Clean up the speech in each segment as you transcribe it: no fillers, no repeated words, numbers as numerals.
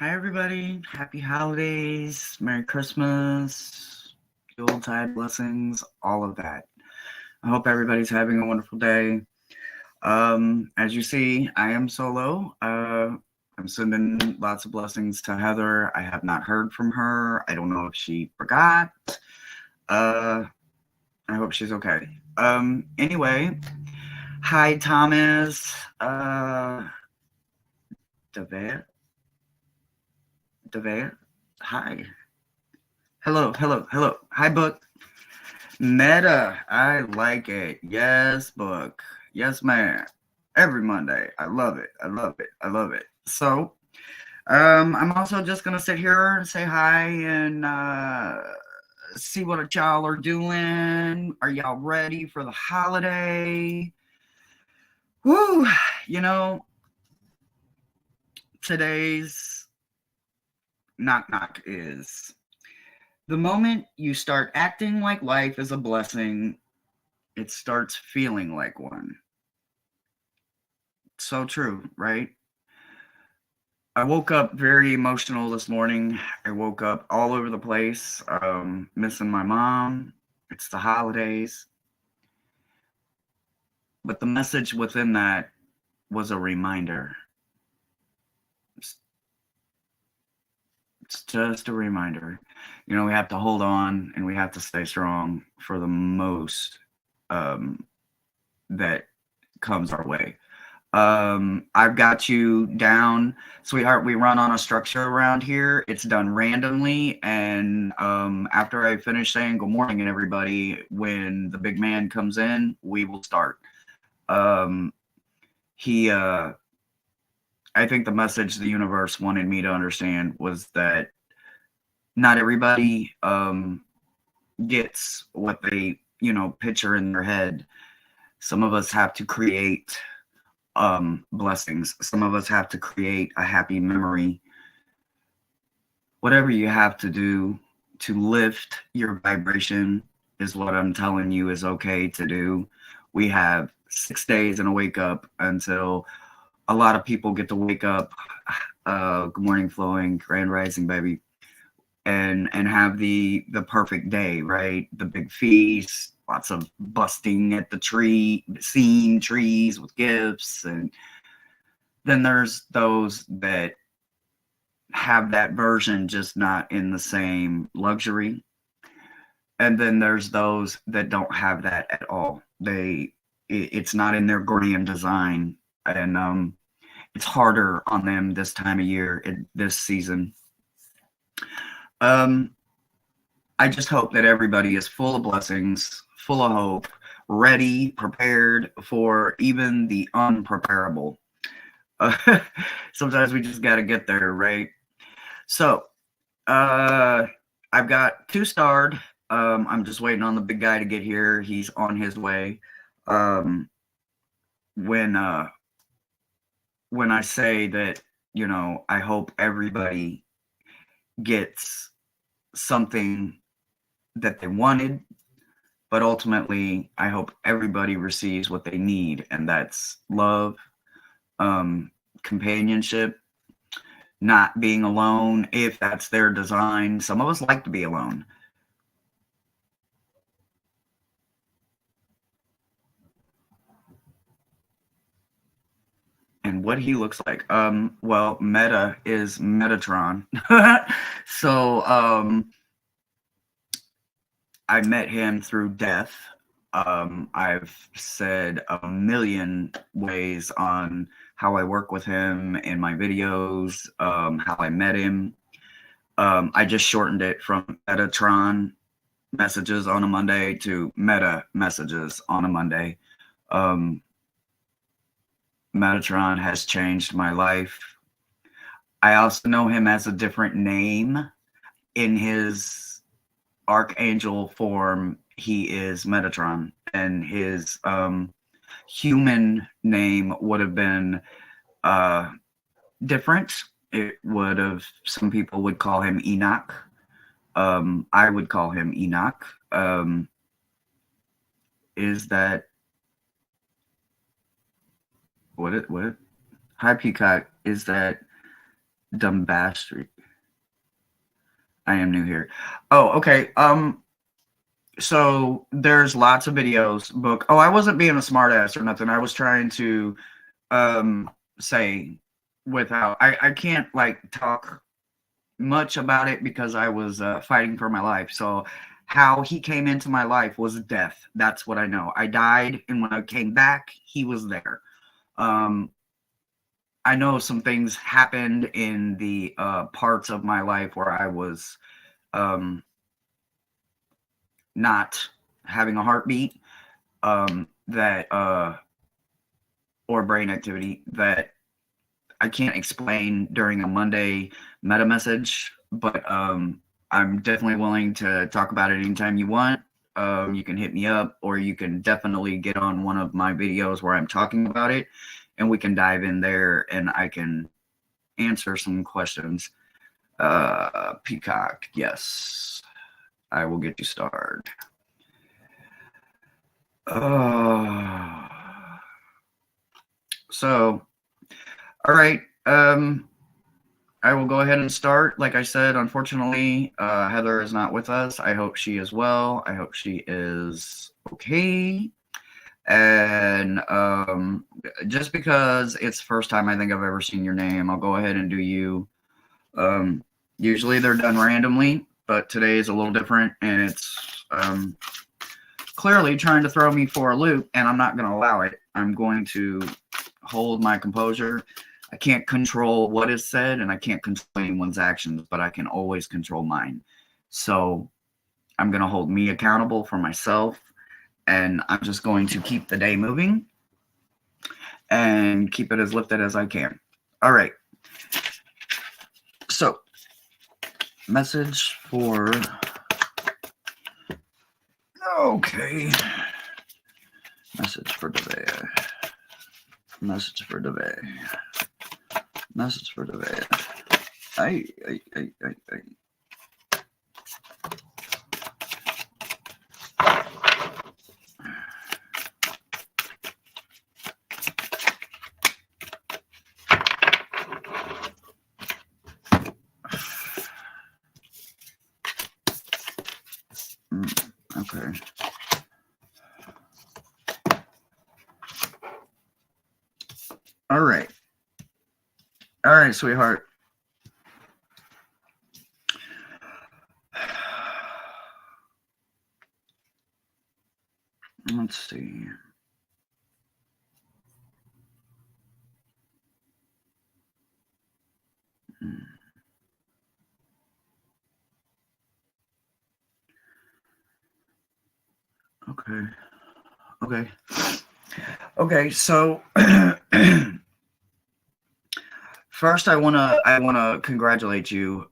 Hi, everybody. Happy holidays. Merry Christmas. Yuletide blessings. All of that. I hope everybody's having a wonderful day. As you see, I am solo. I'm sending lots of blessings to Heather. I have not heard from her. I don't know if she forgot. Uh, I hope she's okay. Anyway, hi, Thomas. Devet. Devet. Hi. Hello. Hi, book. Meta, I like it. Yes, book. Yes, ma'am. Every Monday. I love it. So, I'm also just gonna sit here and say hi and see what y'all are doing. Are y'all ready for the holiday? Woo! You know, today's knock is the moment you start acting like life is a blessing, it starts feeling like one. So true, right? I woke up very emotional this morning. I woke up all over the place, missing my mom. It's the holidays. But the message within that was a reminder. It's, it's just a reminder. You know, we have to hold on and we have to stay strong for the most that comes our way. I've got you down, sweetheart. We run on a structure around here. It's done randomly, and after I finish saying good morning and everybody, when the big man comes in, we will start. Um, he, I think the message the universe wanted me to understand was that not everybody gets what they, picture in their head. Some of us have to create blessings. Some of us have to create a happy memory. Whatever you have to do to lift your vibration is what I'm telling you is okay to do. We have 6 days and a wake up until a lot of people get to wake up. Good morning, flowing, grand rising, baby, and have the perfect day, right? The big feast, lots of busting at the tree, seeing trees with gifts. And then there's those that have that version, just not in the same luxury. And then there's those that don't have that at all. It's not in their grand design. And it's harder on them this time of year, this season. I just hope that everybody is full of blessings, full of hope, ready, prepared for even the unpreparable. Sometimes we just got to get there, right? So, I've got 2 starred. I'm just waiting on the big guy to get here. He's on his way. Um, when I say that, I hope everybody gets something that they wanted, but ultimately, I hope everybody receives what they need, and that's love, companionship, not being alone if that's their design. Some of us like to be alone. And what he looks like. Well, Meta is Metatron. So I met him through death. I've said a million ways on how I work with him in my videos, how I met him. I just shortened it from Metatron messages on a Monday to Meta messages on a Monday. Metatron has changed my life. I also know him as a different name. In his archangel form, he is Metatron, and his human name would have been different. It would have, some people would call him Enoch. I would call him Enoch. Is that what? Hi, Peacock. Is that Dumb bastard. I am new here. Oh, okay. So there's lots of videos, book. Oh, I wasn't being a smartass or nothing. I was trying to say without I can't like talk much about it because I was fighting for my life. So how he came into my life was death. That's what I know. I died, and when I came back, he was there. Um, I know some things happened in the parts of my life where I was um, not having a heartbeat, that or brain activity that I can't explain during a Monday meta message, but I'm definitely willing to talk about it anytime you want. You can hit me up, or you can definitely get on one of my videos where I'm talking about it, and we can dive in there and I can answer some questions. Peacock, yes, I will get you started. So, all right. I will go ahead and start. Like I said, unfortunately, Heather is not with us. I hope she is well. I hope she is okay. And just because it's the first time I think I've ever seen your name, I'll go ahead and do you. Usually they're done randomly, but today is a little different, and it's clearly trying to throw me for a loop, and I'm not going to allow it. I'm going to hold my composure. I can't control what is said, and I can't control anyone's actions, but I can always control mine. So I'm going to hold me accountable for myself, and I'm just going to keep the day moving and keep it as lifted as I can. All right. So, message for... Okay. Message for today. Message for today. Message for today. I. Okay. All right. All right, sweetheart. Let's see. Okay. Okay. Okay, so first I wanna congratulate you.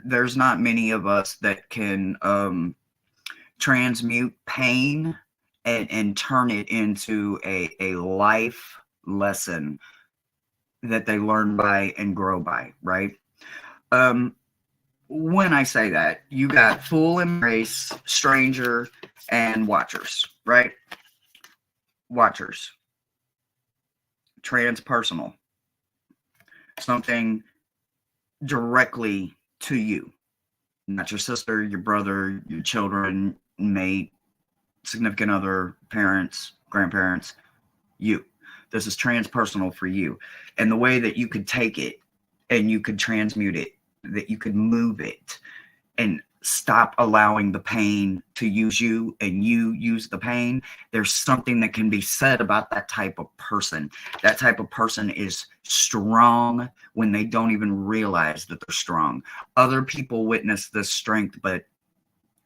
There's not many of us that can transmute pain and turn it into a life lesson that they learn by and grow by, right? When I say that, you got full embrace, stranger, and watchers, right? Watchers. Transpersonal. Something directly to you. Not your sister, your brother, your children, mate, significant other, parents, grandparents, you. This is transpersonal for you. And the way that you could take it and you could transmute it, that you could move it and stop allowing the pain to use you and you use the pain, there's something that can be said about that type of person. That type of person is strong when they don't even realize that they're strong. Other people witness this strength, but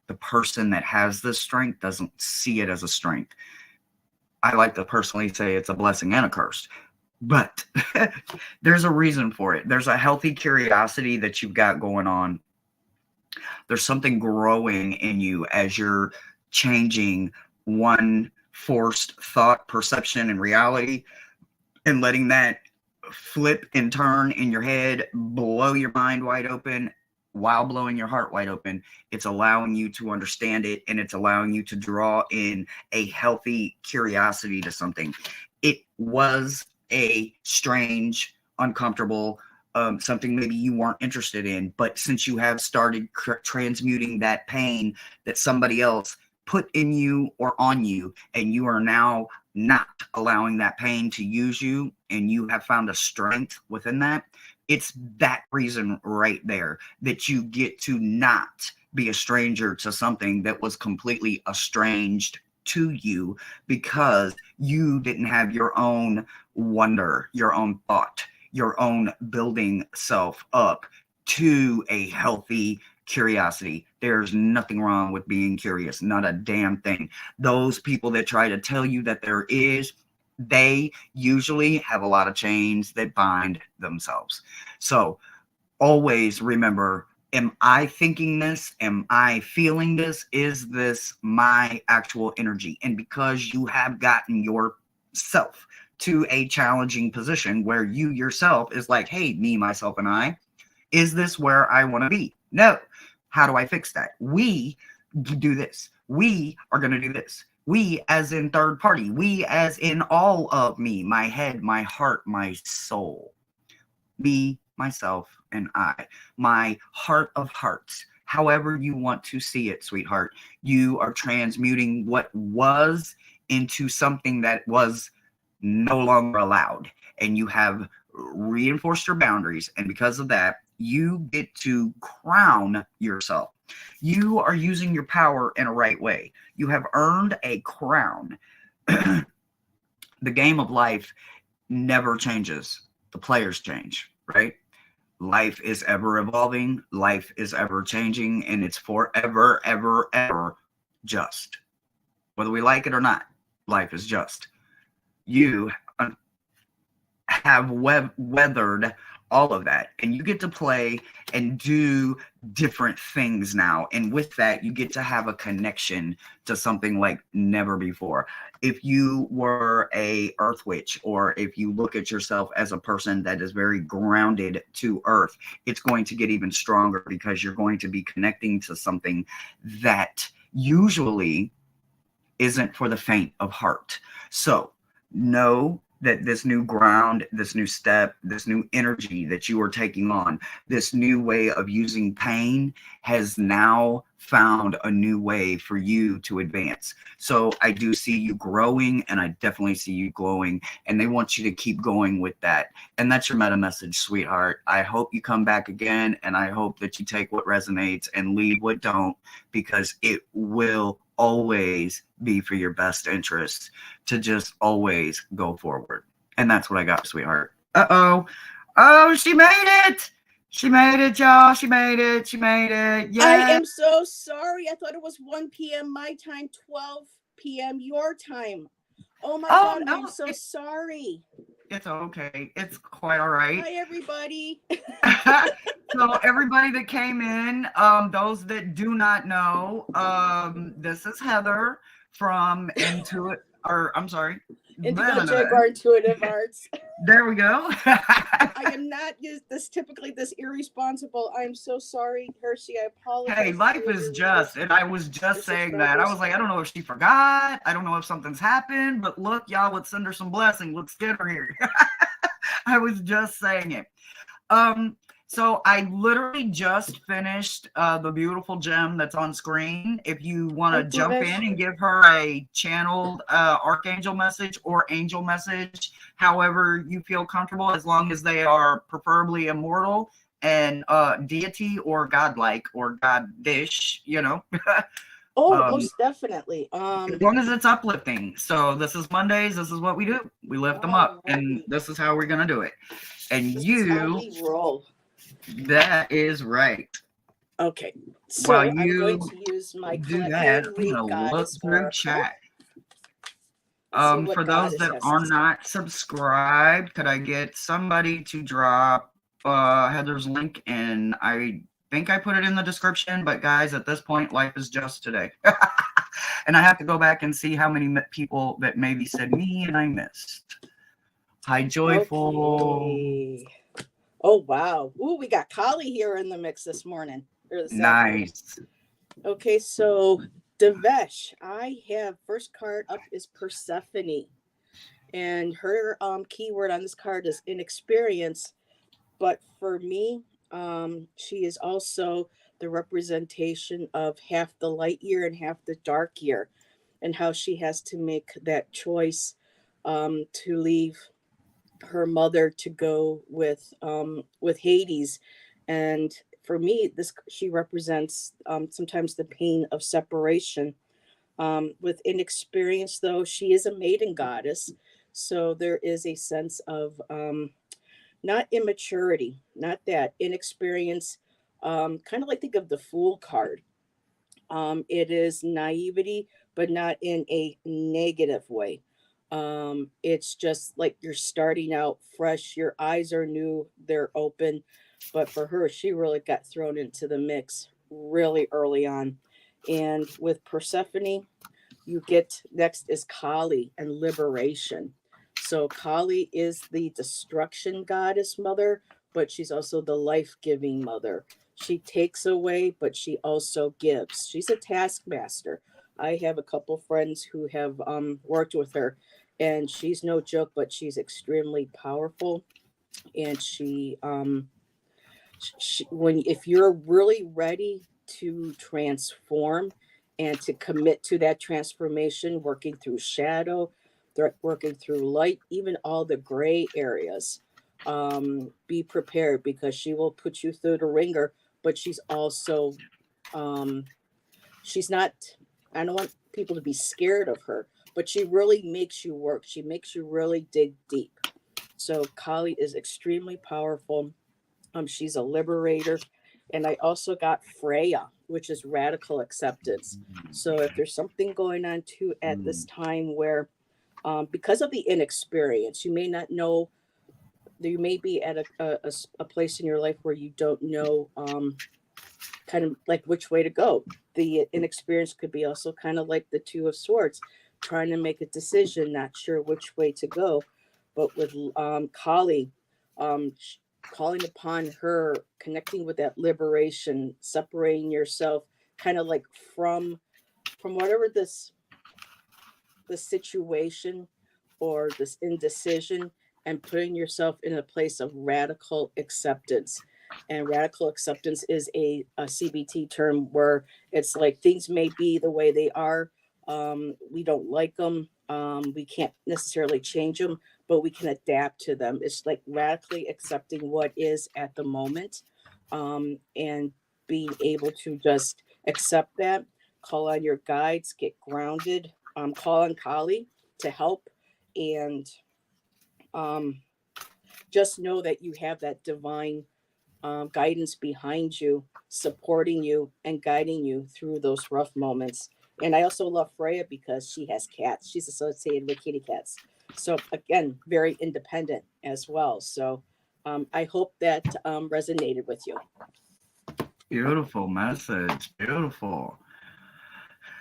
the person that has this strength doesn't see it as a strength. I like to personally say it's a blessing and a curse. But there's a reason for it. There's a healthy curiosity that you've got going on. There's something growing in you as you're changing one forced thought, perception, and reality, and letting that flip and turn in your head, blow your mind wide open while blowing your heart wide open. It's allowing you to understand it, and it's allowing you to draw in a healthy curiosity to something. It was a strange, uncomfortable, something maybe you weren't interested in, but since you have started transmuting that pain that somebody else put in you or on you, and you are now not allowing that pain to use you, and you have found a strength within that, it's that reason right there that you get to not be a stranger to something that was completely estranged to you, because you didn't have your own wonder, your own thought, your own building self up to a healthy curiosity. There's nothing wrong with being curious, not a damn thing. Those people that try to tell you that there is, they usually have a lot of chains that bind themselves. So always remember, am I thinking this? Am I feeling this? Is this my actual energy? And because you have gotten yourself to a challenging position where you yourself is like, hey, me, myself, and I, is this where I want to be? No. How do I fix that? We do this. We are going to do this. We as in third party. We as in all of me, my head, my heart, my soul. Me, myself, and I. My heart of hearts. However you want to see it, sweetheart. You are transmuting what was into something that was no longer allowed. And you have reinforced your boundaries. And because of that, you get to crown yourself. You are using your power in a right way. You have earned a crown. The game of life never changes. The players change, right? Life is ever evolving. Life is ever changing. And it's forever, ever, ever just. Whether we like it or not, life is just. You have weathered all of that, and you get to play and do different things now, and with that you get to have a connection to something like never before. If you were a earth witch, or if you look at yourself as a person that is very grounded to earth, it's going to get even stronger, because you're going to be connecting to something that usually isn't for the faint of heart. So know that this new ground, this new step, this new energy that you are taking on, this new way of using pain has now found a new way for you to advance. So I do see you growing, and I definitely see you glowing, and they want you to keep going with that. And that's your meta message, sweetheart. I hope you come back again, and I hope that you take what resonates and leave what don't, because it will always be for your best interest to just always go forward. And that's what I got, sweetheart. Oh, she made it. She made it, y'all. She made it. She made it. Yeah. I am so sorry. I thought it was 1 p.m. my time, 12 p.m. your time. Oh my God, no, I'm so sorry. It's okay. It's quite all right. Hi, everybody. So everybody that came in, those that do not know, this is Heather from Intuit, or I'm sorry, Jaguar Intuitive Arts. There we go. I am not typically this irresponsible. I'm so sorry, Hershey. I apologize. Hey, life is just, and I was just saying that. I was like, I don't know if she forgot. I don't know if something's happened, but look, y'all, let's send her some blessing. Let's get her here. I was just saying it. So I literally just finished the beautiful gem that's on screen. If you want to jump in and give her a channeled archangel message or angel message, however you feel comfortable, as long as they are preferably immortal and deity or godlike or goddish, you know. Most definitely. As long as it's uplifting. So this is Mondays. This is what we do. We lift them up, and this is how we're gonna do it. And this is how we roll. That is right. Okay, so I'm going to use my do that. I'm gonna look through chat. For those that are not subscribed, could I get somebody to drop Heather's link? And I think I put it in the description, but guys, at this point, life is just today. And I have to go back and see how many people that maybe said me and I missed. Hi, Joyful. Okay. Oh, wow. Ooh, we got Kali here in the mix this morning. Nice. Okay, so Devesh, I have first card up is Persephone. And her keyword on this card is inexperience. But for me, she is also the representation of half the light year and half the dark year, and how she has to make that choice to leave her mother to go with Hades. And for me, this she represents sometimes the pain of separation. With inexperience, though, she is a maiden goddess, so there is a sense of not immaturity, not that inexperience. Kind of like think of the Fool card. It is naivety, but not in a negative way. It's just like you're starting out fresh. Your eyes are new, they're open. But for her, she really got thrown into the mix really early on. And with Persephone, you get next is Kali and liberation. So Kali is the destruction goddess mother, but she's also the life-giving mother. She takes away, but she also gives. She's a taskmaster. I have a couple friends who have worked with her, and she's no joke, but she's extremely powerful. And when if you're really ready to transform and to commit to that transformation, working through shadow, working through light, even all the gray areas, be prepared, because she will put you through the ringer. But she's also um, she's not, I don't want people to be scared of her, but she really makes you work. She makes you really dig deep. So Kali is extremely powerful. She's a liberator. And I also got Freya, which is radical acceptance. So if there's something going on too at this time where, because of the inexperience, you may not know, you may be at a place in your life where you don't know kind of like which way to go. The inexperience could be also kind of like the Two of Swords, trying to make a decision, not sure which way to go. But with Kali, um, calling upon her, connecting with that liberation, separating yourself, kind of like from whatever the situation or this indecision, and putting yourself in a place of radical acceptance. And radical acceptance is a CBT term where it's like things may be the way they are. We don't like them. We can't necessarily change them, but we can adapt to them. It's like radically accepting what is at the moment, and being able to just accept that, call on your guides, get grounded, call on Kali to help, and um, just know that you have that divine guidance behind you, supporting you and guiding you through those rough moments. And I also love Freya because she has cats. She's associated with kitty cats. So again, very independent as well. So I hope that resonated with you. Beautiful message. Beautiful.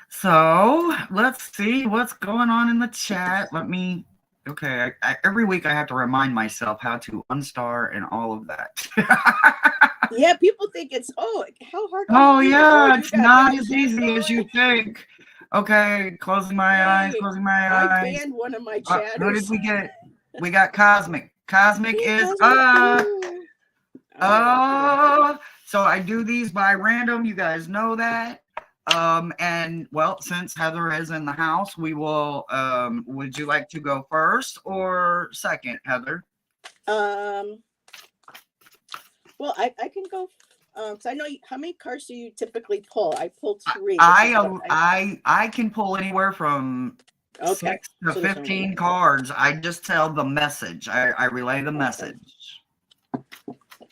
So let's see what's going on in the chat. Let me. Okay, every week I have to remind myself how to unstar and all of that. Yeah, people think it's, oh, how hard can Oh it be? Oh, yeah, you it's got not that as chat easy as going? you think. Okay, closing my eyes, Hey, closing my I eyes. banned one of my Who did chatters. we get? We got Cosmic. Cosmic Hey, is Cosmic Blue. All right. so I do these by random. You guys know that. And well, since Heather is in the house, we will. Would you like to go first or second, Heather? Um, well, I can go. So I know how many cards do you typically pull? I pulled three, which is what I can pull anywhere from okay. 6 to 15 cards. I just tell the message. I relay the Okay. message.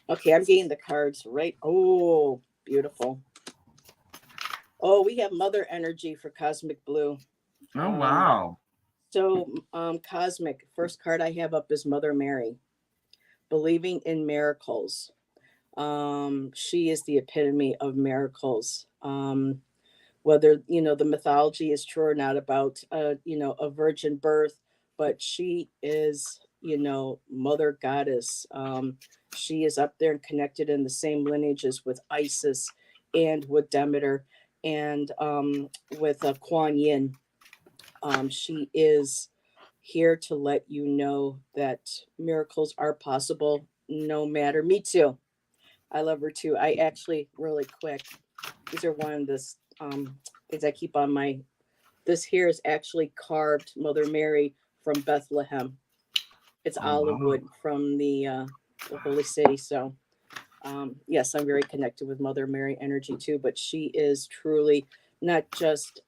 Okay, I'm getting the cards right. Oh, beautiful. Oh, we have Mother Energy for Cosmic Blue. Oh wow. So, Cosmic, first card I have up is Mother Mary, believing in miracles. She is the epitome of miracles. Whether the mythology is true or not about a virgin birth, but she is mother goddess. She is up there and connected in the same lineages with Isis and with Demeter, and with Kuan Yin. She is here to let you know that miracles are possible. no matter. Me too. I love her too. I actually, really quick, these are one of the things I keep on my. This here is actually carved Mother Mary from Bethlehem. It's Oh olive wow. wood from the holy city. So yes, I'm very connected with Mother Mary energy too. But she is truly not just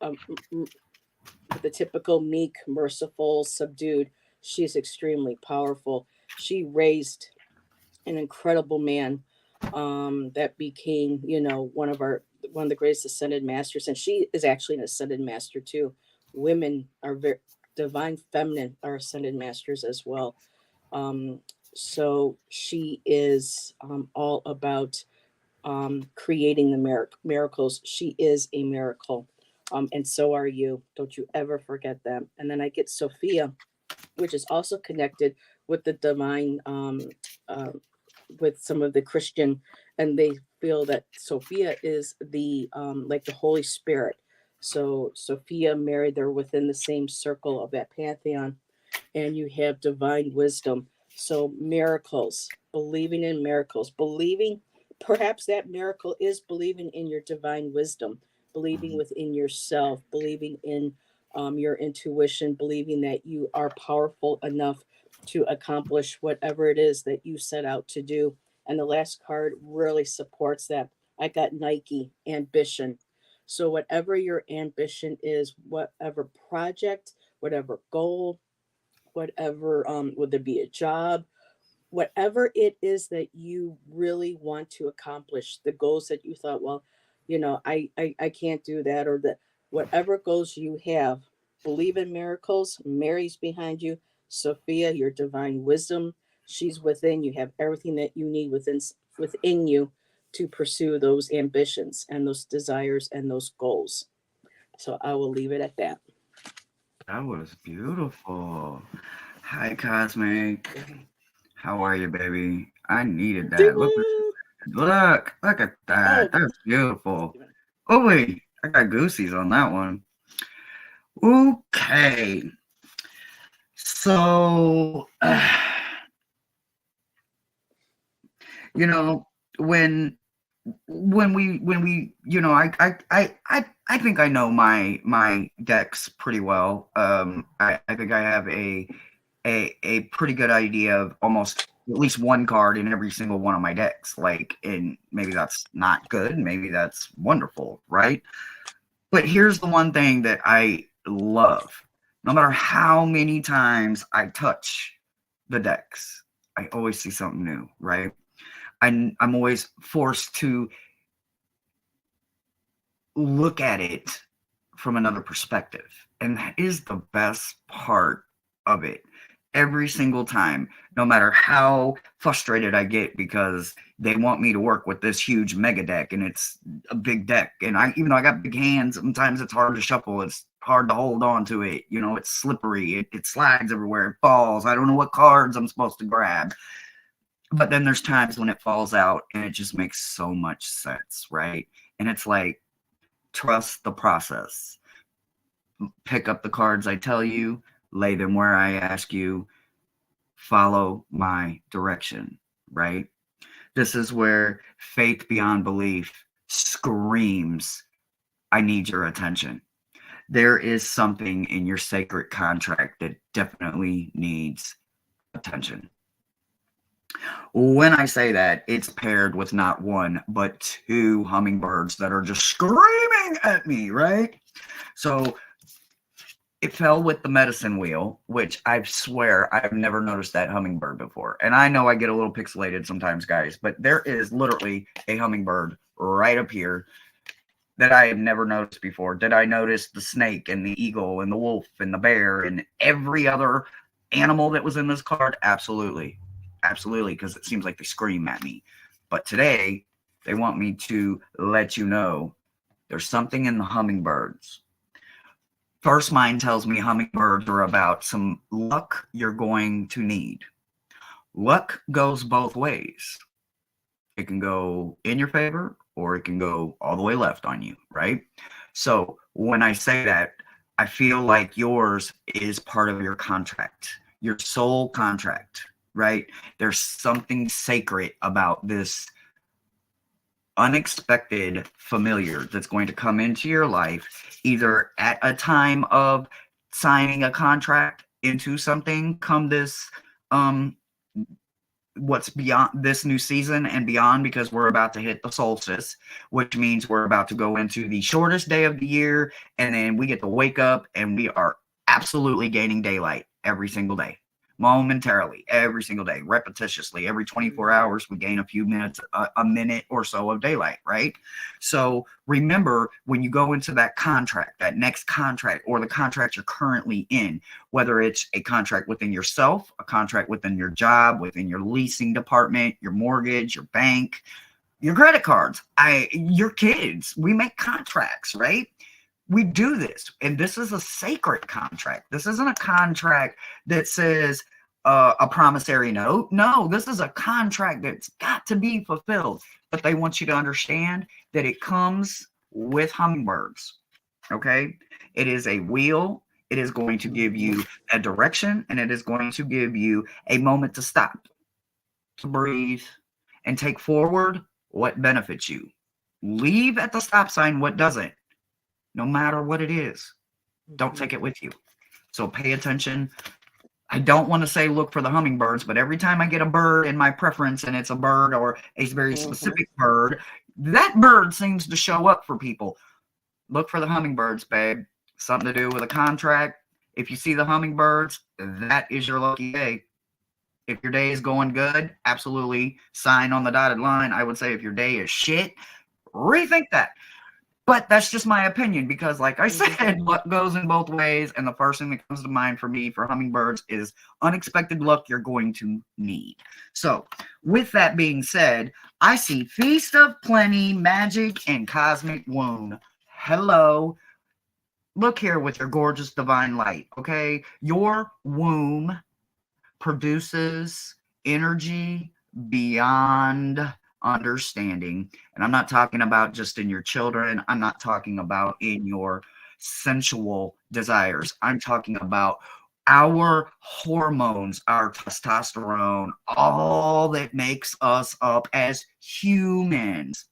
the typical meek, merciful, subdued. She's extremely powerful. She raised an incredible man that became, one of the greatest ascended masters, and she is actually an ascended master too. Women are very divine feminine are ascended masters as well. Um, so she is all about creating the miracles. She is a miracle. And so are you. Don't you ever forget that. And then I get Sophia, which is also connected with the divine, uh, with some of the Christian, and they feel that Sophia is the like the Holy Spirit. So Sophia, Mary, they're within the same circle of that pantheon, and you have divine wisdom. So miracles, believing in miracles, believing perhaps that miracle is believing in your divine wisdom, believing Mhm. within yourself, believing in your intuition, believing that you are powerful enough to accomplish whatever it is that you set out to do. And the last card really supports that. I got Nike, ambition. So, whatever your ambition is, whatever project, whatever goal, whatever, would there be a job, whatever it is that you really want to accomplish, the goals that you thought, well, I can't do that, or that whatever goals you have, believe in miracles. Mary's behind you. Sophia, your divine wisdom, she's within. You have everything that you need within you to pursue those ambitions and those desires and those goals. So I will leave it at that. That was beautiful. Hi, Cosmic. How are you, baby? I needed that. Look, Doo-woo! look at that. Oh, That's beautiful. Oh wait, I got goosies on that one. Okay, so you know when I think I know my decks pretty well. I think I have a pretty good idea of almost at least one card in every single one of my decks. Like, and maybe that's not good, maybe that's wonderful, right? But here's the one thing that I love. No matter how many times I touch the decks, I always see something new, right? I'm always forced to look at it from another perspective. And that is the best part of it. Every single time, no matter how frustrated I get because they want me to work with this huge mega deck and it's a big deck. And even though I got big hands, sometimes it's hard to shuffle. It's hard to hold on to it. It's slippery. It slides everywhere. It falls. I don't know what cards I'm supposed to grab. But then there's times when it falls out and it just makes so much sense, right? And it's like, trust the process. Pick up the cards I tell you, lay them where I ask you, follow my direction, right? This is where faith beyond belief screams, I need your attention. There is something in your sacred contract that definitely needs attention. When I say that, it's paired with not one, but two hummingbirds that are just screaming at me, right? So it fell with the medicine wheel, which I swear I've never noticed that hummingbird before. And I know I get a little pixelated sometimes, guys, but there is literally a hummingbird right up here that I have never noticed before. Did I notice the snake and the eagle and the wolf and the bear and every other animal that was in this card? Absolutely. Absolutely, because it seems like they scream at me. But today, they want me to let you know there's something in the hummingbirds. First mind tells me hummingbirds are about some luck you're going to need. Luck goes both ways. It can go in your favor or it can go all the way left on you, right? So when I say that, I feel like yours is part of your contract, your soul contract. right? There's something sacred about this unexpected familiar that's going to come into your life, either at a time of signing a contract into something, come this what's beyond this new season and beyond, because we're about to hit the solstice, which means we're about to go into the shortest day of the year, and then we get to wake up and we are absolutely gaining daylight every single day, momentarily, every single day, repetitiously. Every 24 hours we gain a few minutes, a minute or so of daylight, right? So remember, when you go into that contract, that next contract, or the contract you're currently in, whether it's a contract within yourself, a contract within your job, within your leasing department, your mortgage, your bank, your credit cards, your kids, we make contracts, right? We do this, and this is a sacred contract. This isn't a contract that says a promissory note. No, this is a contract that's got to be fulfilled. But they want you to understand that it comes with hummingbirds. Okay, it is a wheel. It is going to give you a direction, and it is going to give you a moment to stop, to breathe, and take forward what benefits you. Leave at the stop sign what doesn't. No matter what it is, don't take it with you. So pay attention. I don't want to say look for the hummingbirds, but every time I get a bird in my preference, and it's a bird or a very specific bird, that bird seems to show up for people. Look for the hummingbirds, babe. Something to do with a contract. If you see the hummingbirds, that is your lucky day. If your day is going good, absolutely sign on the dotted line. I would say if your day is shit, rethink that. But that's just my opinion, because like I said, luck goes in both ways. And the first thing that comes to mind for me for hummingbirds is unexpected luck you're going to need. So with that being said, I see Feast of Plenty, Magic, and Cosmic Wound. Hello. Look here with your gorgeous divine light, okay? Your womb produces energy beyond understanding. And I'm not talking about just in your children. I'm not talking about in your sensual desires. I'm talking about our hormones, our testosterone, all that makes us up as humans.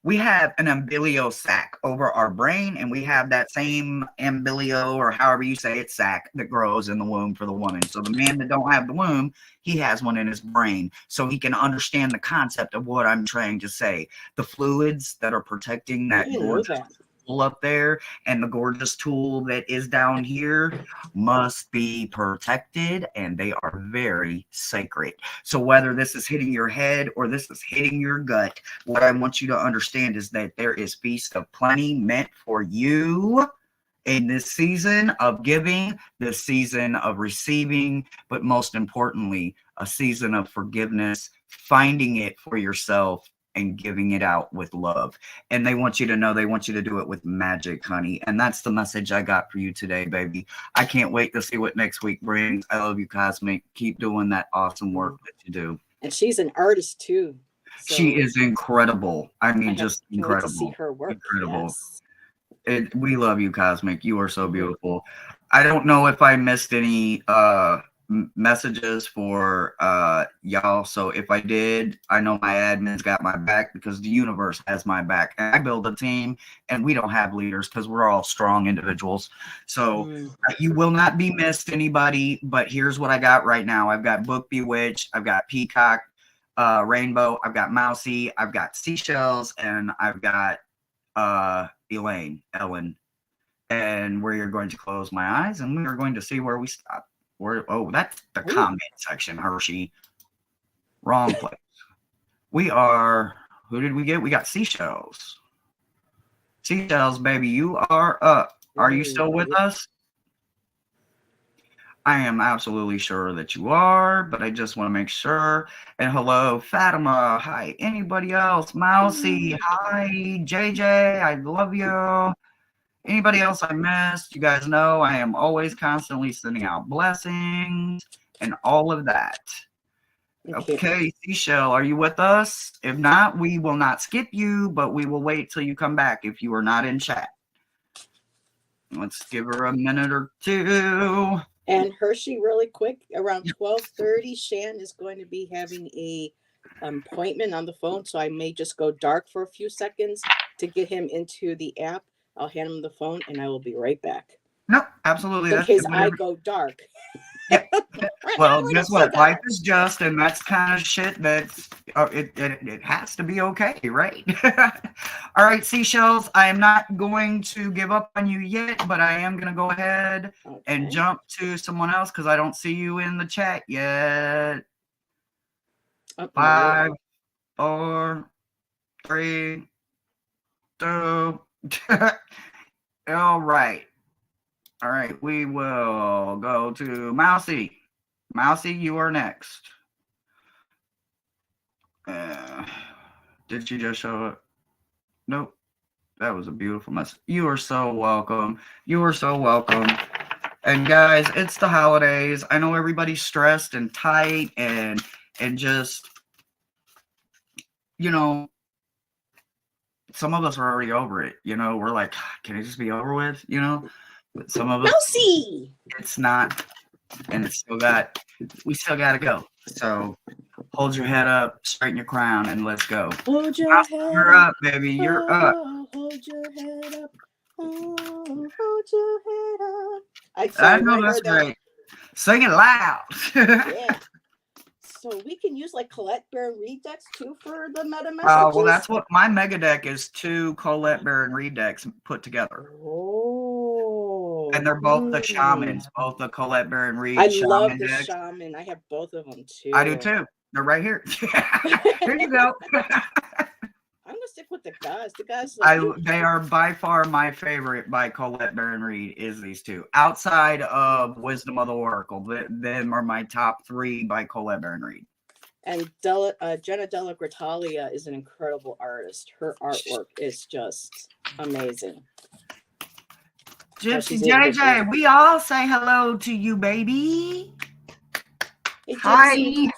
We have an umbilical sac over our brain, and we have that same umbilical, or however you say it, sac that grows in the womb for the woman. So the man that don't have the womb, he has one in his brain, so he can understand the concept of what I'm trying to say. The fluids that are protecting that gorgeous tool up there, and the gorgeous tool that is down here, must be protected, and they are very sacred. So whether this is hitting your head or this is hitting your gut, what I want you to understand is that there is Feast of Plenty meant for you in this season of giving, this season of receiving, but most importantly, a season of forgiveness, finding it for yourself, and giving it out with love. And they want you to know, they want you to do it with magic, honey. And that's the message I got for you today, baby. I can't wait to see what next week brings. I love you, Cosmic. Keep doing that awesome work that you do. And she's an artist too. So she is incredible. I mean, just incredible. To see her work. Incredible. Yes. We love you, Cosmic. You are so beautiful. I don't know if I missed any messages for y'all, so if I did, I know my admin's got my back, because the universe has my back. And I build a team, and we don't have leaders because we're all strong individuals. So you will not be missed, anybody. But here's what I got right now. I've got Book Bewitched, I've got Peacock, Rainbow, I've got Mousy, I've got Seashells, and I've got Ellen, and we're going to close my eyes, and we are going to see where we stop. Oh, that's the comment section, Hershey. Wrong place. We are, who did we get? We got Seashells. Seashells, baby, you are up. Are you still with us? I am absolutely sure that you are, but I just want to make sure. And hello, Fatima. Hi, anybody else? Mousy. Hi, JJ. I love you. Anybody else I missed? You guys know I am always constantly sending out blessings and all of that. Okay, Seashell, are you with us? If not, we will not skip you, but we will wait till you come back if you are not in chat. Let's give her a minute or two. And Hershey, really quick, around 12:30, Shan is going to be having a appointment on the phone, so I may just go dark for a few seconds to get him into the app. I'll hand him the phone, and I will be right back. No, absolutely. In That's case I whatever. go dark. Yeah. Well, Like a guess what? Life cigar. is just, and that's kind of shit that's it has to be okay, right? All right, seashells. I am not going to give up on you yet, but I am going to go ahead and Okay. jump to someone else because I don't see you in the chat yet. Oh, no, wait. 5, 4, 3, 2. All right. All right. We will go to Mousy. Mousy, you are next. Uh, did she just show up? Nope. That was a beautiful message. You are so welcome. You are so welcome. And guys, it's the holidays. I know everybody's stressed and tight and just, you know, some of us are already over it. You know, we're like, can it just be over with? You know, but some of us, Mousy! it's not, and we still got to go. So hold your head up, straighten your crown, and let's go. Hold your head You're up. up, baby. You're up. Oh, hold your head up. Oh, hold your head up. I'm I sorry, when know I that's heard that, right. Sing it loud. yeah. So we can use like Colette Baron Reed decks too for the meta messages? Well, that's what my mega deck is, 2 Colette Baron Reed decks put together. Oh. And they're both the shamans, both the Colette Baron I Reed love shaman the decks. shaman. I have both of them I do too. too. They're right here. Here you go. I'm gonna stick with the guys. The guys like They are by far my favorite by Colette Baron Reed is these two. Outside of Wisdom of the Oracle, them are my top 3 by Colette Baron Reed. And Jenna Della Gratalia is an incredible artist. Her artwork is just amazing. Gypsy JJ, we all say hello to you, baby. Hey, Hi. Gypsy.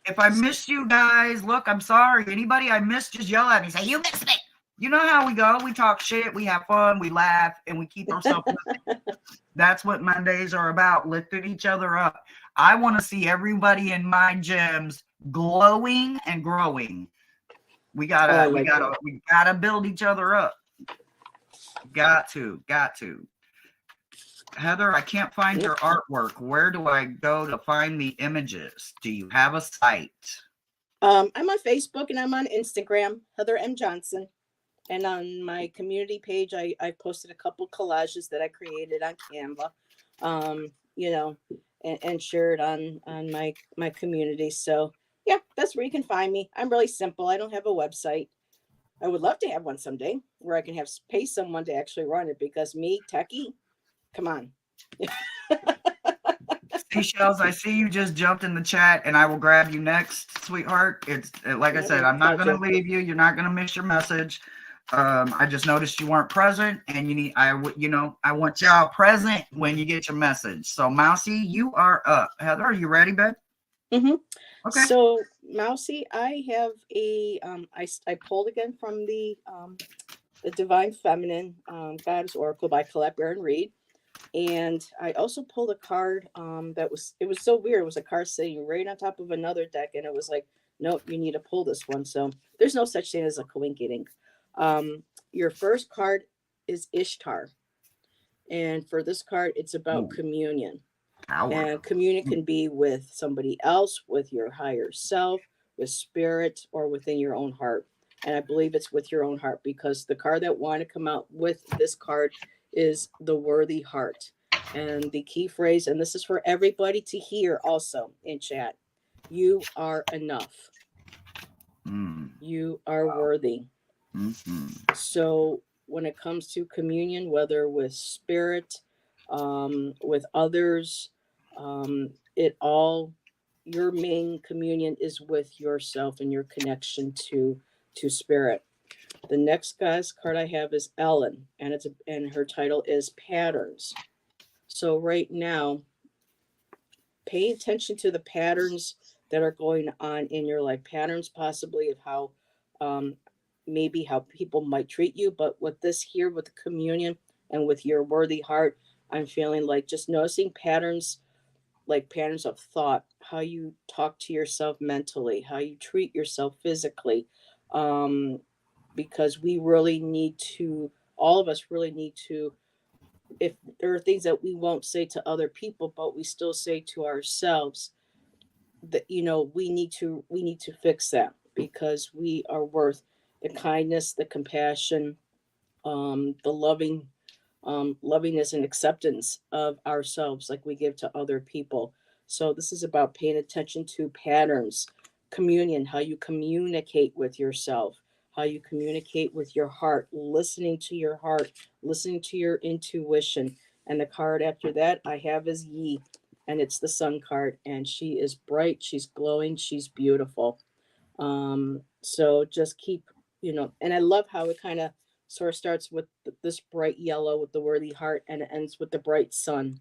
If I missed you guys, look, I'm sorry. Anybody I missed, just yell at me. Say, you missed me. You know how we go. We talk shit, we have fun, we laugh, and we keep ourselves That's what Mondays are about, lifting each other up. I want to see everybody in my gems glowing and growing. We gotta build each other up. Got to. Heather, I can't find your artwork. Where do I go to find the images? Do you have a site? I'm on Facebook and I'm on Instagram, Heather M. Johnson. And on my community page, I posted a couple collages that I created on Canva, and shared on my community. So yeah, that's where you can find me. I'm really simple. I don't have a website. I would love to have one someday where I can pay someone to actually run it, because me, techie, come on. Seashells, I see you just jumped in the chat, and I will grab you next, sweetheart. It's like I said, I'm not going to leave you. You're not going to miss your message. I just noticed you weren't present, and I want y'all present when you get your message. So, Mousy, you are up. Heather, are you ready, babe? Mm-hmm. Okay. So, Mousy, I have I pulled again from the Divine Feminine Goddess Oracle by Colette Baron Reed. And I also pulled a card it was so weird. It was a card sitting right on top of another deck, and it was like, nope, you need to pull this one. So there's no such thing as a coincidence. Your first card is Ishtar. And for this card, it's about communion. Power. And communion can be with somebody else, with your higher self, with spirit, or within your own heart. And I believe it's with your own heart, because the card that wanted to come out with this card is the worthy heart. And the key phrase, and this is for everybody to hear also in chat, you are enough. You are worthy. So when it comes to communion, whether with spirit, with others, your main communion is with yourself and your connection to spirit. The next guy's card I have is Ellen, and her title is Patterns. So right now, pay attention to the patterns that are going on in your life. Patterns possibly of how maybe how people might treat you, but with this here, with the communion and with your worthy heart, I'm feeling like just noticing patterns, like patterns of thought, how you talk to yourself mentally, how you treat yourself physically. Um, because we really need to, all of us really need to, if there are things that we won't say to other people, but we still say to ourselves, that we need to fix that because we are worth the kindness, the compassion, the lovingness and acceptance of ourselves like we give to other people. So this is about paying attention to patterns, communion, how you communicate with yourself, how you communicate with your heart, listening to your heart, listening to your intuition. And the card after that I have is Yi, and it's the sun card, and she is bright, she's glowing, she's beautiful. So just keep, and I love how it kind of sort of starts with this bright yellow with the worthy heart and it ends with the bright sun.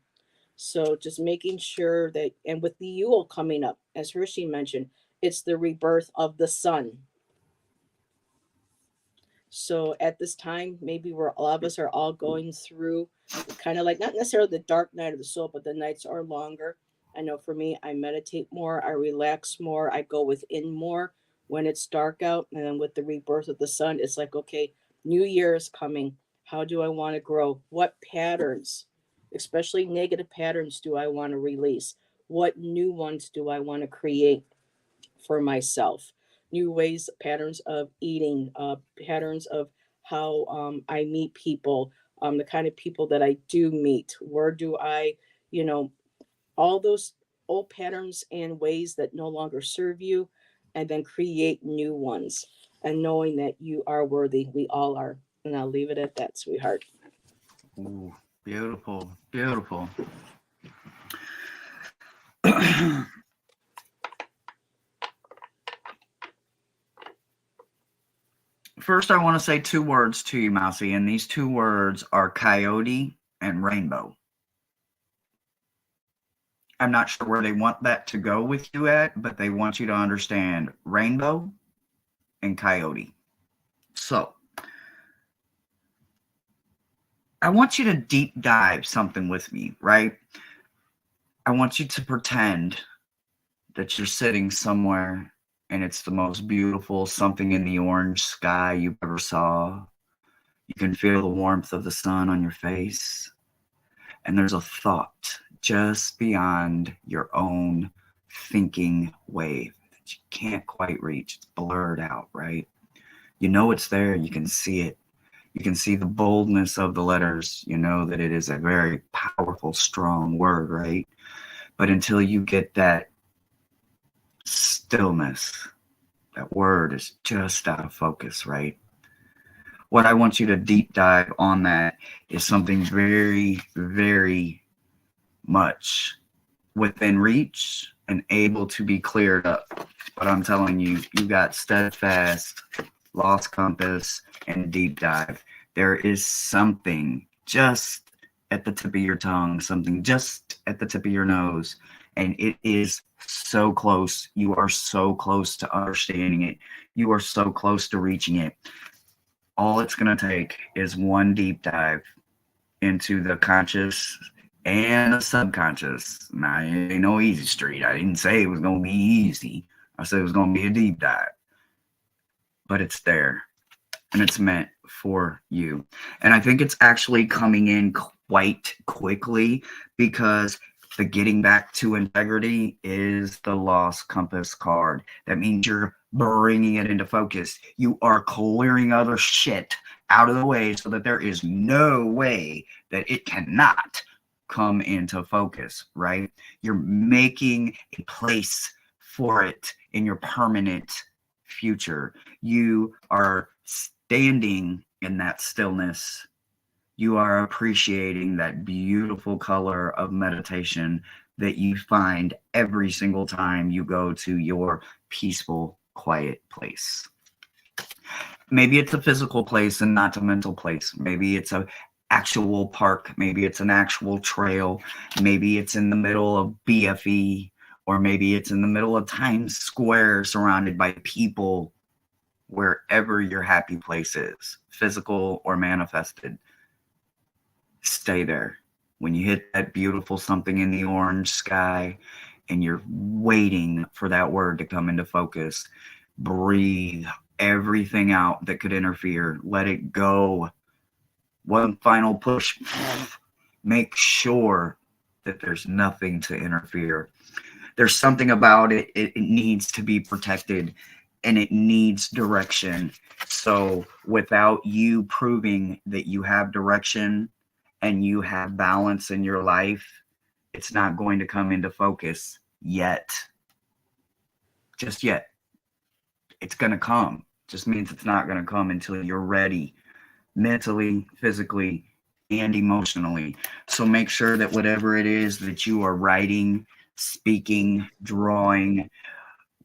So just making sure that, and with the Yule coming up, as Hershey mentioned, it's the rebirth of the sun. So at this time, maybe we're a lot of us are all going through kind of like not necessarily the dark night of the soul, but the nights are longer. I know for me, I meditate more, I relax more, I go within more when it's dark out. And then with the rebirth of the sun, it's like, okay, new year is coming. How do I want to grow? What patterns, especially negative patterns, do I want to release? What new ones do I want to create for myself? New ways, patterns of eating, patterns of how I meet people, the kind of people that I do meet. Where do I, you know, all those old patterns and ways that no longer serve you, and then create new ones. And knowing that you are worthy, we all are. And I'll leave it at that, sweetheart. Ooh, beautiful, beautiful. First, I want to say two words to you, Mousy, and these two words are coyote and rainbow. I'm not sure where they want that to go with you at, but they want you to understand rainbow and coyote. So, I want you to deep dive something with me, right? I want you to pretend that you're sitting somewhere and it's the most beautiful something in the orange sky you've ever saw. You can feel the warmth of the sun on your face, and there's a thought just beyond your own thinking wave that you can't quite reach. It's blurred out, right? You know it's there, you can see it. You can see the boldness of the letters. You know that it is a very powerful, strong word, right? But until you get that stillness, that word is just out of focus, right? What I want you to deep dive on that is something very, very much within reach and able to be cleared up. But I'm telling you, you got steadfast, lost compass, and deep dive. There is something just at the tip of your tongue, something just at the tip of your nose, and it is so close. You are so close to understanding it. You are so close to reaching it. All it's going to take is one deep dive into the conscious and the subconscious. Now, it ain't no easy street. I didn't say it was going to be easy. I said it was going to be a deep dive. But it's there, and it's meant for you. And I think it's actually coming in quite quickly because the getting back to integrity is the lost compass card. That means you're bringing it into focus. You are clearing other shit out of the way so that there is no way that it cannot come into focus, right? You're making a place for it in your permanent future. You are standing in that stillness. You are appreciating that beautiful color of meditation that you find every single time you go to your peaceful, quiet place. Maybe it's a physical place and not a mental place. Maybe it's a actual park. Maybe it's an actual trail. Maybe it's in the middle of BFE, or maybe it's in the middle of Times Square surrounded by people. Wherever your happy place is, physical or manifested, stay there. When you hit that beautiful something in the orange sky and you're waiting for that word to come into focus, breathe everything out that could interfere. Let it go. One final push. Make sure that there's nothing to interfere. There's something about it, it needs to be protected and it needs direction. So without you proving that you have direction and you have balance in your life, it's not going to come into focus yet. Just yet. It's going to come. Just means it's not going to come until you're ready mentally, physically, and emotionally. So make sure that whatever it is that you are writing, speaking, drawing,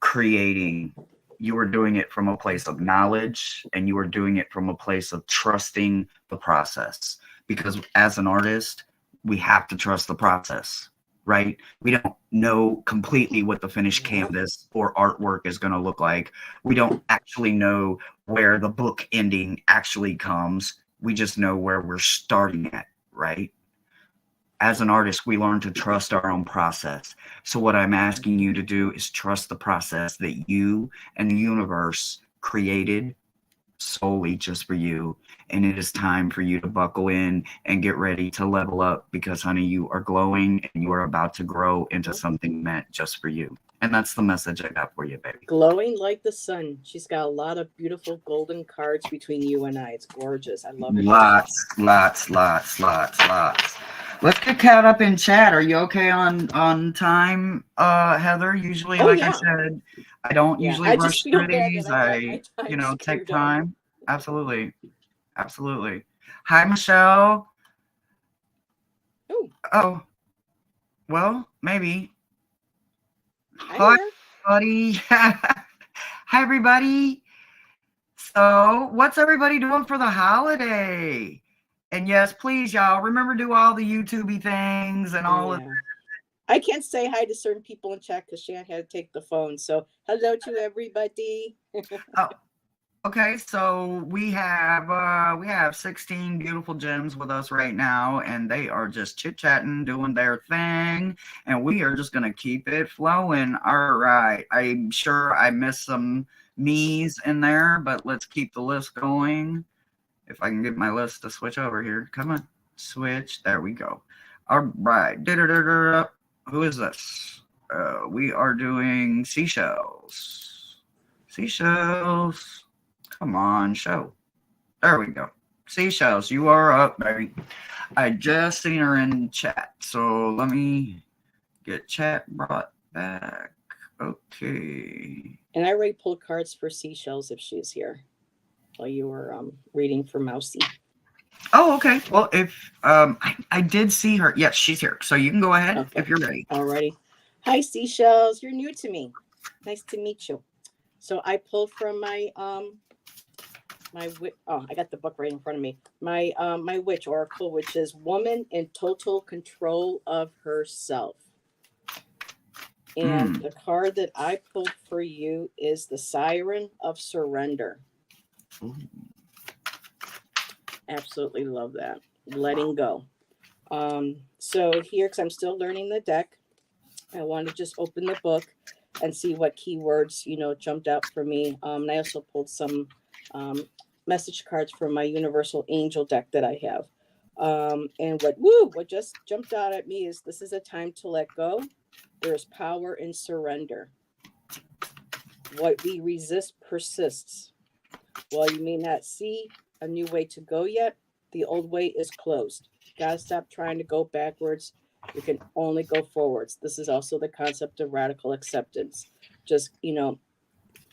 creating, you are doing it from a place of knowledge and you are doing it from a place of trusting the process. Because as an artist, we have to trust the process, right? We don't know completely what the finished canvas or artwork is going to look like. We don't actually know where the book ending actually comes. We just know where we're starting at, right? As an artist, we learn to trust our own process. So what I'm asking you to do is trust the process that you and the universe created solely just for you. And it is time for you to buckle in and get ready to level up because, honey, you are glowing and you are about to grow into something meant just for you. And that's the message I got for you, baby. Glowing like the sun. She's got a lot of beautiful golden cards between you and I. It's gorgeous. I love it. Lots. Let's get caught up in chat. Are you okay on time, Heather? Usually, Oh like I yeah. said, I don't Yeah. usually I just rush feel through bad these. that I got I, my time take screwed up. time. Absolutely. Absolutely. Hi, Michelle. Oh, Oh, well, maybe. I'm Hi, here. buddy. Hi, everybody. So, what's everybody doing for the holiday? And yes, please, y'all, remember to do all the YouTubey things and all of Yeah. I can't say hi to certain people in chat because Shan had to take the phone. So hello to everybody. that. Okay, so we have 16 beautiful gems with us right now, and they are just chit-chatting, doing their thing, and we are just gonna keep it flowing. All right. I'm sure I missed some me's in there, but let's keep the list going. If I can get my list to switch over here. Come on. Switch. There we go. All right. Da-da-da-da-da. Who is this? We are doing seashells. Seashells. Come on, show. There we go. Seashells, you are up, baby. I just seen her in chat, so let me get chat brought back. Okay. And I already pulled cards for seashells if she's here while you were reading for Mousy. Oh, okay. Well, if I did see her. Yes, she's here. So you can go ahead Okay. if you're ready. Alrighty. Hi, seashells. You're new to me. Nice to meet you. So I pulled from my I got the book right in front of me. My witch oracle, which is woman in total control of herself. And the card that I pulled for you is the Siren of Surrender. Ooh. Absolutely love that. Letting go. So here, because I'm still learning the deck, I want to just open the book and see what keywords, jumped out for me. And I also pulled some message cards from my Universal Angel deck that I have. And what just jumped out at me is this is a time to let go. There's power in surrender. What we resist persists. While you may not see a new way to go yet, the old way is closed. Gotta stop trying to go backwards. You can only go forwards. This is also the concept of radical acceptance. Just,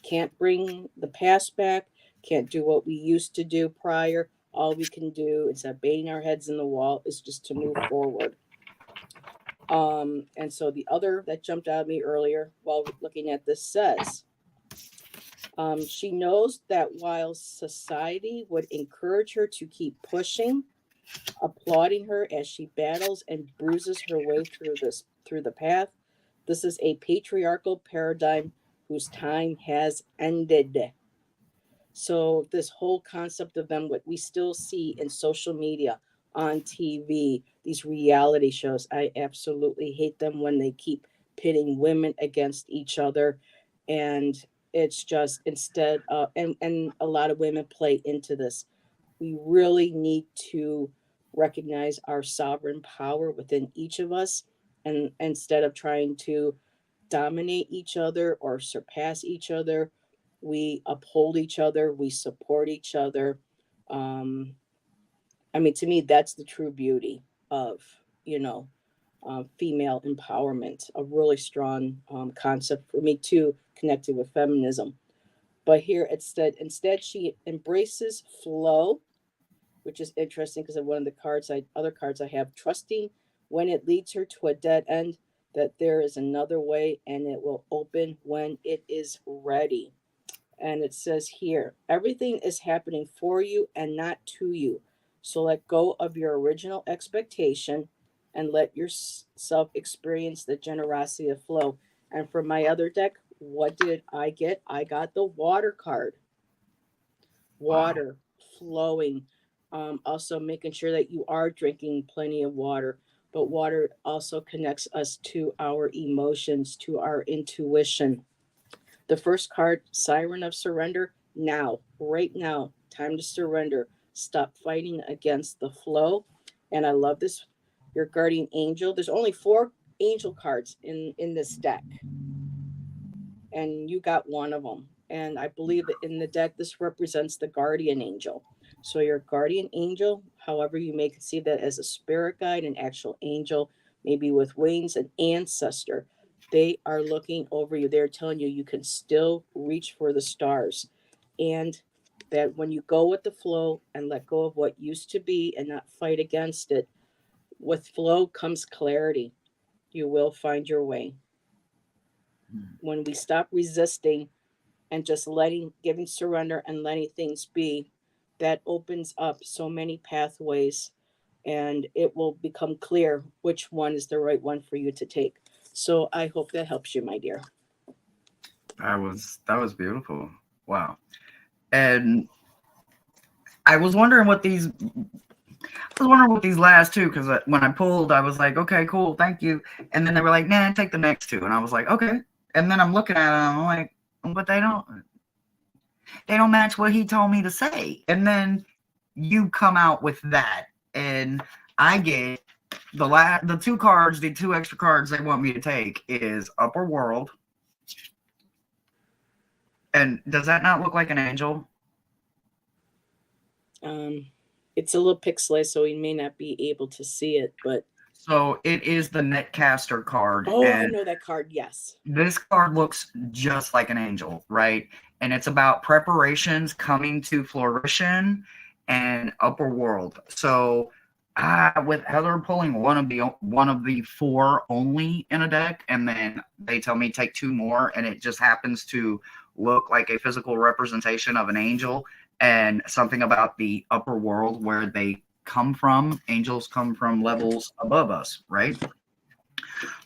can't bring the past back, can't do what we used to do prior. All we can do instead of banging our heads in the wall is just to move forward. And so the other that jumped out at me earlier while looking at this says, she knows that while society would encourage her to keep pushing, applauding her as she battles and bruises her way through the path, this is a patriarchal paradigm whose time has ended. So this whole concept of them, what we still see in social media, on TV, these reality shows. I absolutely hate them when they keep pitting women against each other. And it's just instead of, and a lot of women play into this. We really need to recognize our sovereign power within each of us. And instead of trying to dominate each other or surpass each other, we uphold each other, we support each other. Um, I mean, to me, that's the true beauty of, you know, female empowerment, a really strong concept for me too, connected with feminism. But here instead she embraces flow, which is interesting because of one of the other cards I have, trusting when it leads her to a dead end, that there is another way and it will open when it is ready. And it says here, everything is happening for you and not to you. So let go of your original expectation and let yourself experience the generosity of flow. And for my other deck, what did I get? I got the water card. Wow. Water flowing. Also making sure that you are drinking plenty of water. But water also connects us to our emotions, to our intuition. The first card, Siren of Surrender. Now, right now, time to surrender. Stop fighting against the flow. And I love this. Your guardian angel. There's only 4 angel cards in this deck, and you got one of them. And I believe that in the deck, this represents the guardian angel. So your guardian angel, however you may conceive that as a spirit guide, an actual angel, maybe with wings, an ancestor, they are looking over you. They're telling you you can still reach for the stars. And that when you go with the flow and let go of what used to be and not fight against it, with flow comes clarity. You will find your way. When we stop resisting and just giving surrender and letting things be, that opens up so many pathways, and it will become clear which one is the right one for you to take. So I hope that helps you, my dear. That was beautiful. Wow. And I was wondering what these last two, because when I pulled, I was like, okay, cool, thank you. And then they were like, nah, take the next two, and I was like, okay. And then I'm looking at them, I'm like, but they don't match what he told me to say. And then you come out with that, and I get the two cards, the two extra cards they want me to take is Upper World. And does that not look like an angel? Um, it's a little pixelated, so we may not be able to see it, but So it is the Netcaster card, oh, I and know that card. Yes. this card looks just like an angel, right? And it's about preparations coming to fruition and upper world. So, with Heather pulling one of the four only in a deck, and then they tell me take two more, and it just happens to look like a physical representation of an angel and something about the upper world where they come from. Angels come from levels above us, right?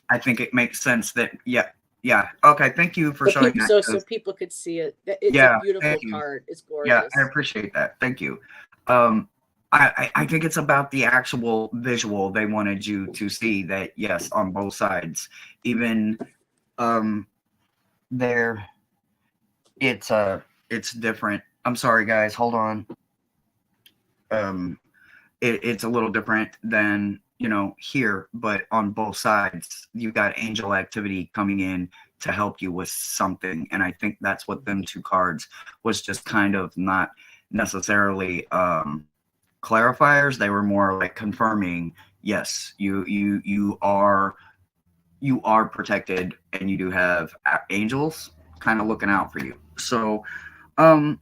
I think it makes sense that, yeah, yeah. Okay, thank you for So showing people, that. so people could see it. It's a Yeah, beautiful thank you. card. It's Yeah, I gorgeous. appreciate that. Thank you. Um, I think it's about the actual visual they wanted you to see, that yes, on both sides, even um, there, it's different. I'm sorry, guys. Hold on. Um, it's a little different than here, but on both sides you got angel activity coming in to help you with something, and I think that's what them two cards was, just kind of not necessarily clarifiers. They were more like confirming, yes, you are protected, and you do have angels kind of looking out for you. So um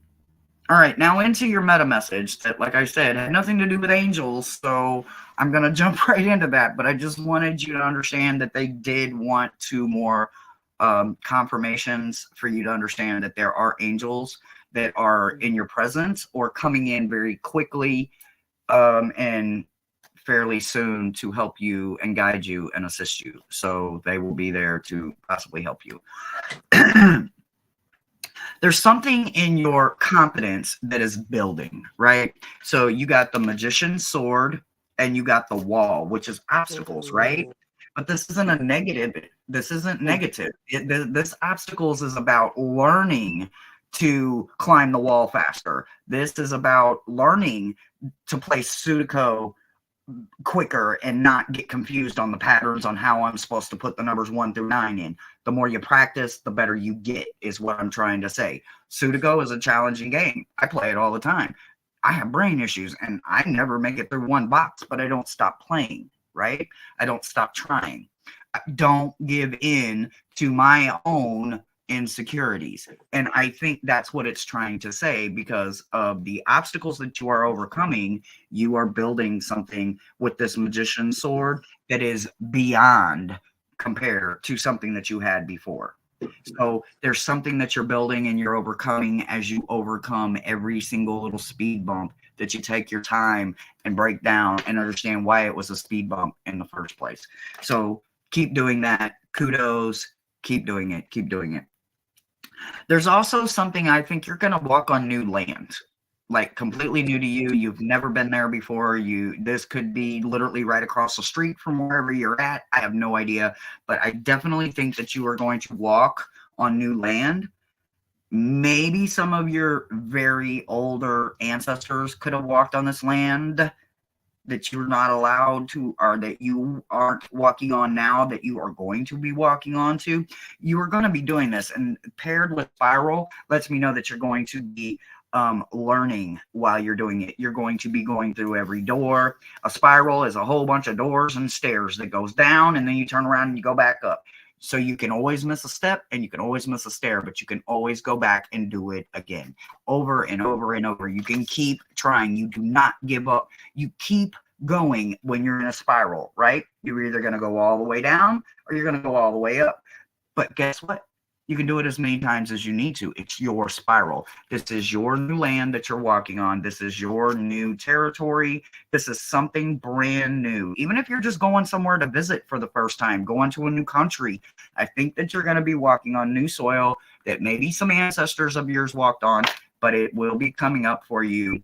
all right, now into your meta message that, like I said, had nothing to do with angels, so I'm going to jump right into that. But I just wanted you to understand that they did want two more confirmations for you to understand that there are angels that are in your presence or coming in very quickly and fairly soon to help you and guide you and assist you. So they will be there to possibly help you. There's something in your confidence that is building, right? So you got the magician's sword, and you got the wall, which is obstacles, right? Ooh. But this isn't a negative. This isn't negative. This obstacles is about learning to climb the wall faster. This is about learning to play Sudoku quicker and not get confused on the patterns on how I'm supposed to put the numbers 1 through 9 in. The more you practice, the better you get, is what I'm trying to say. Sudoku is a challenging game. I play it all the time. I have brain issues and I never make it through one box, but I don't stop playing, right? I don't stop trying. I don't give in to my own insecurities. And I think that's what it's trying to say, because of the obstacles that you are overcoming, you are building something with this magician sword that is beyond compared to something that you had before. So there's something that you're building and you're overcoming as you overcome every single little speed bump, that you take your time and break down and understand why it was a speed bump in the first place. So keep doing that. Kudos. Keep doing it. Keep doing it. There's also something, I think you're going to walk on new land, like completely new to you. You've never been there before. This could be literally right across the street from wherever you're at. I have no idea, but I definitely think that you are going to walk on new land. Maybe some of your very older ancestors could have walked on this land that you're not allowed to, or that you aren't walking on now, that you are going to be walking on to. You are going to be doing this, and paired with spiral lets me know that you're going to be learning while you're doing it. You're going to be going through every door. A spiral is a whole bunch of doors and stairs that goes down, and then you turn around and you go back up. So you can always miss a step and you can always miss a stair, but you can always go back and do it again, over and over and over. You can keep trying. You do not give up. You keep going when you're in a spiral, right? You're either going to go all the way down or you're going to go all the way up. But guess what? You can do it as many times as you need to. It's your spiral. This is your new land that you're walking on. This is your new territory. This is something brand new. Even if you're just going somewhere to visit for the first time, going to a new country, I think that you're going to be walking on new soil that maybe some ancestors of yours walked on, but it will be coming up for you.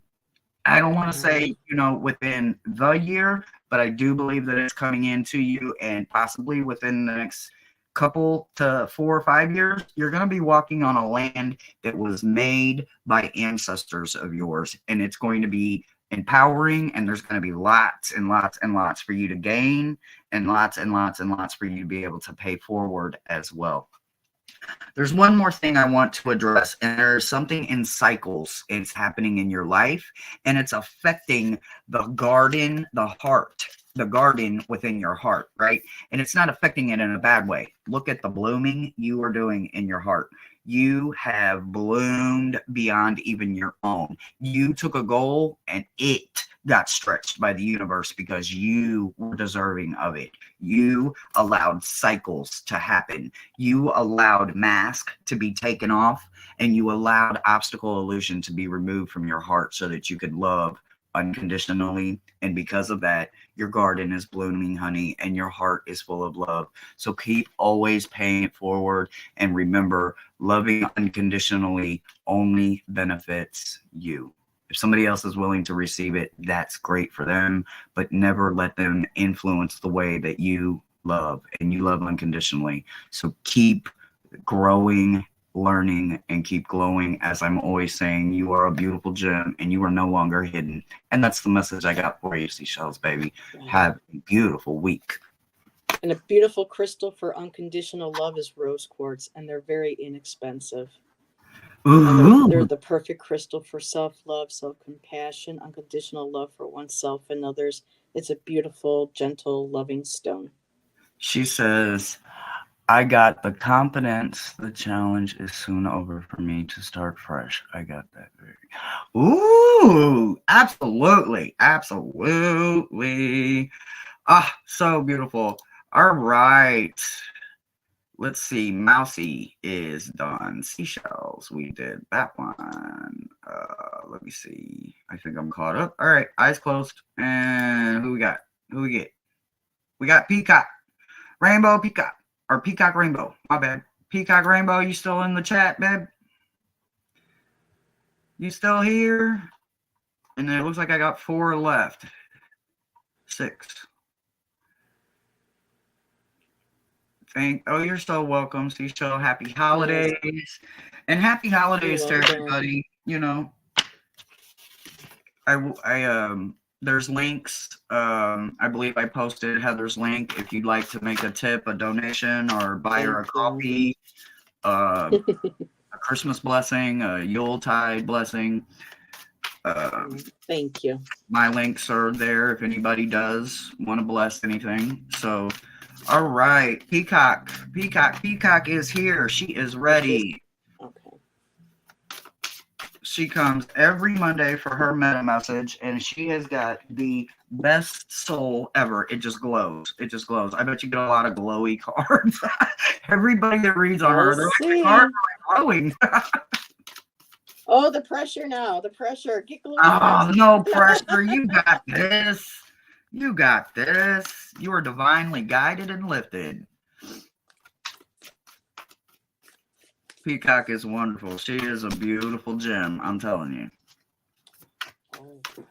I don't want to say, within the year, but I do believe that it's coming into you, and possibly within the next couple to 4 or 5 years, you're going to be walking on a land that was made by ancestors of yours, and it's going to be empowering, and there's going to be lots and lots and lots for you to gain, and lots and lots and lots for you to be able to pay forward as well. There's one more thing I want to address, and there's something in cycles. It's happening in your life, and it's affecting the garden, the heart, the garden within your heart, right? And it's not affecting it in a bad way. Look at the blooming you are doing in your heart. You have bloomed beyond even your own. You took a goal and it got stretched by the universe because you were deserving of it. You allowed cycles to happen. You allowed mask to be taken off, and you allowed obstacle illusion to be removed from your heart so that you could love unconditionally. And because of that, your garden is blooming, honey, and your heart is full of love. So keep always paying it forward, and remember, loving unconditionally only benefits you. If somebody else is willing to receive it, that's great for them, but never let them influence the way that you love, and you love unconditionally. So keep growing, learning, and keep glowing. As I'm always saying, you are a beautiful gem and you are no longer hidden. And that's the message I got for you, Seashells, baby. Have a beautiful week. And a beautiful crystal for unconditional love is rose quartz, and they're very inexpensive. And they're the perfect crystal for self-love, self-compassion, unconditional love for oneself and others. It's a beautiful, gentle, loving stone. She says, I got the confidence. The challenge is soon over for me to start fresh. I got that. Ooh, absolutely. Absolutely. Ah, so beautiful. All right. Let's see. Mousy is done. Seashells. We did that one. Let me see. I think I'm caught up. All right. Eyes closed. And who we got? Who we get? We got Peacock. Rainbow Peacock. Or Peacock Rainbow. My bad. Peacock Rainbow, you still in the chat, babe? You still here? And it looks like I got 4 left. 6. Oh, you're so welcome, Seashell. Happy Yes, holidays. And happy you're holidays to welcome. everybody. There's links. I believe I posted Heather's link if you'd like to make a tip, a donation, or buy her Thank a you. coffee, a Christmas blessing, a Yuletide blessing. Thank you. My links are there if anybody does want to bless anything. So, all right, Peacock is here. She is Is this ready. okay? She comes every Monday for her meta message, and she has got the best soul ever. It just glows. It just glows. I bet you get a lot of glowy cards. Everybody that reads on We'll her, they're like, the cards see. are glowing. Oh, the pressure now. The pressure. Get glowy cards. Oh, no pressure. You got this. You got this. You are divinely guided and lifted. Peacock is wonderful. She is a beautiful gem, I'm telling you. Oh, wow.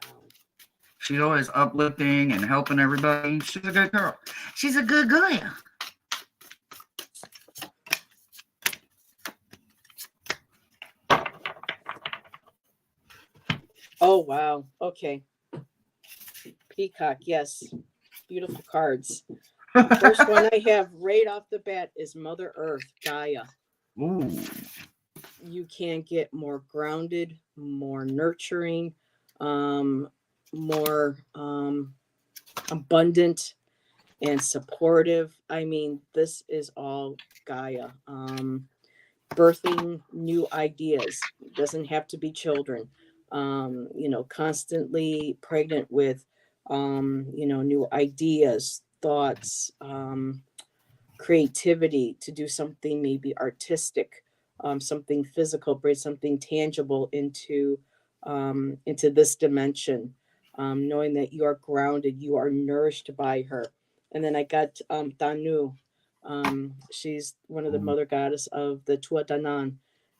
She's always uplifting and helping everybody. She's a good girl. She's a good girl. Oh, wow. Okay. Peacock. Yes. Beautiful cards. The first one I have right off the bat is Mother Earth, Gaia. Ooh. You can't get more grounded, more nurturing, more abundant and supportive. I mean, this is all Gaia. Birthing new ideas. It doesn't have to be children. Constantly pregnant with, new ideas, thoughts, creativity to do something maybe artistic, something physical, bring something tangible into this dimension. Knowing that you are grounded, you are nourished by her. And then I got Tanu. She's one of the mother goddess of the Tuatanan,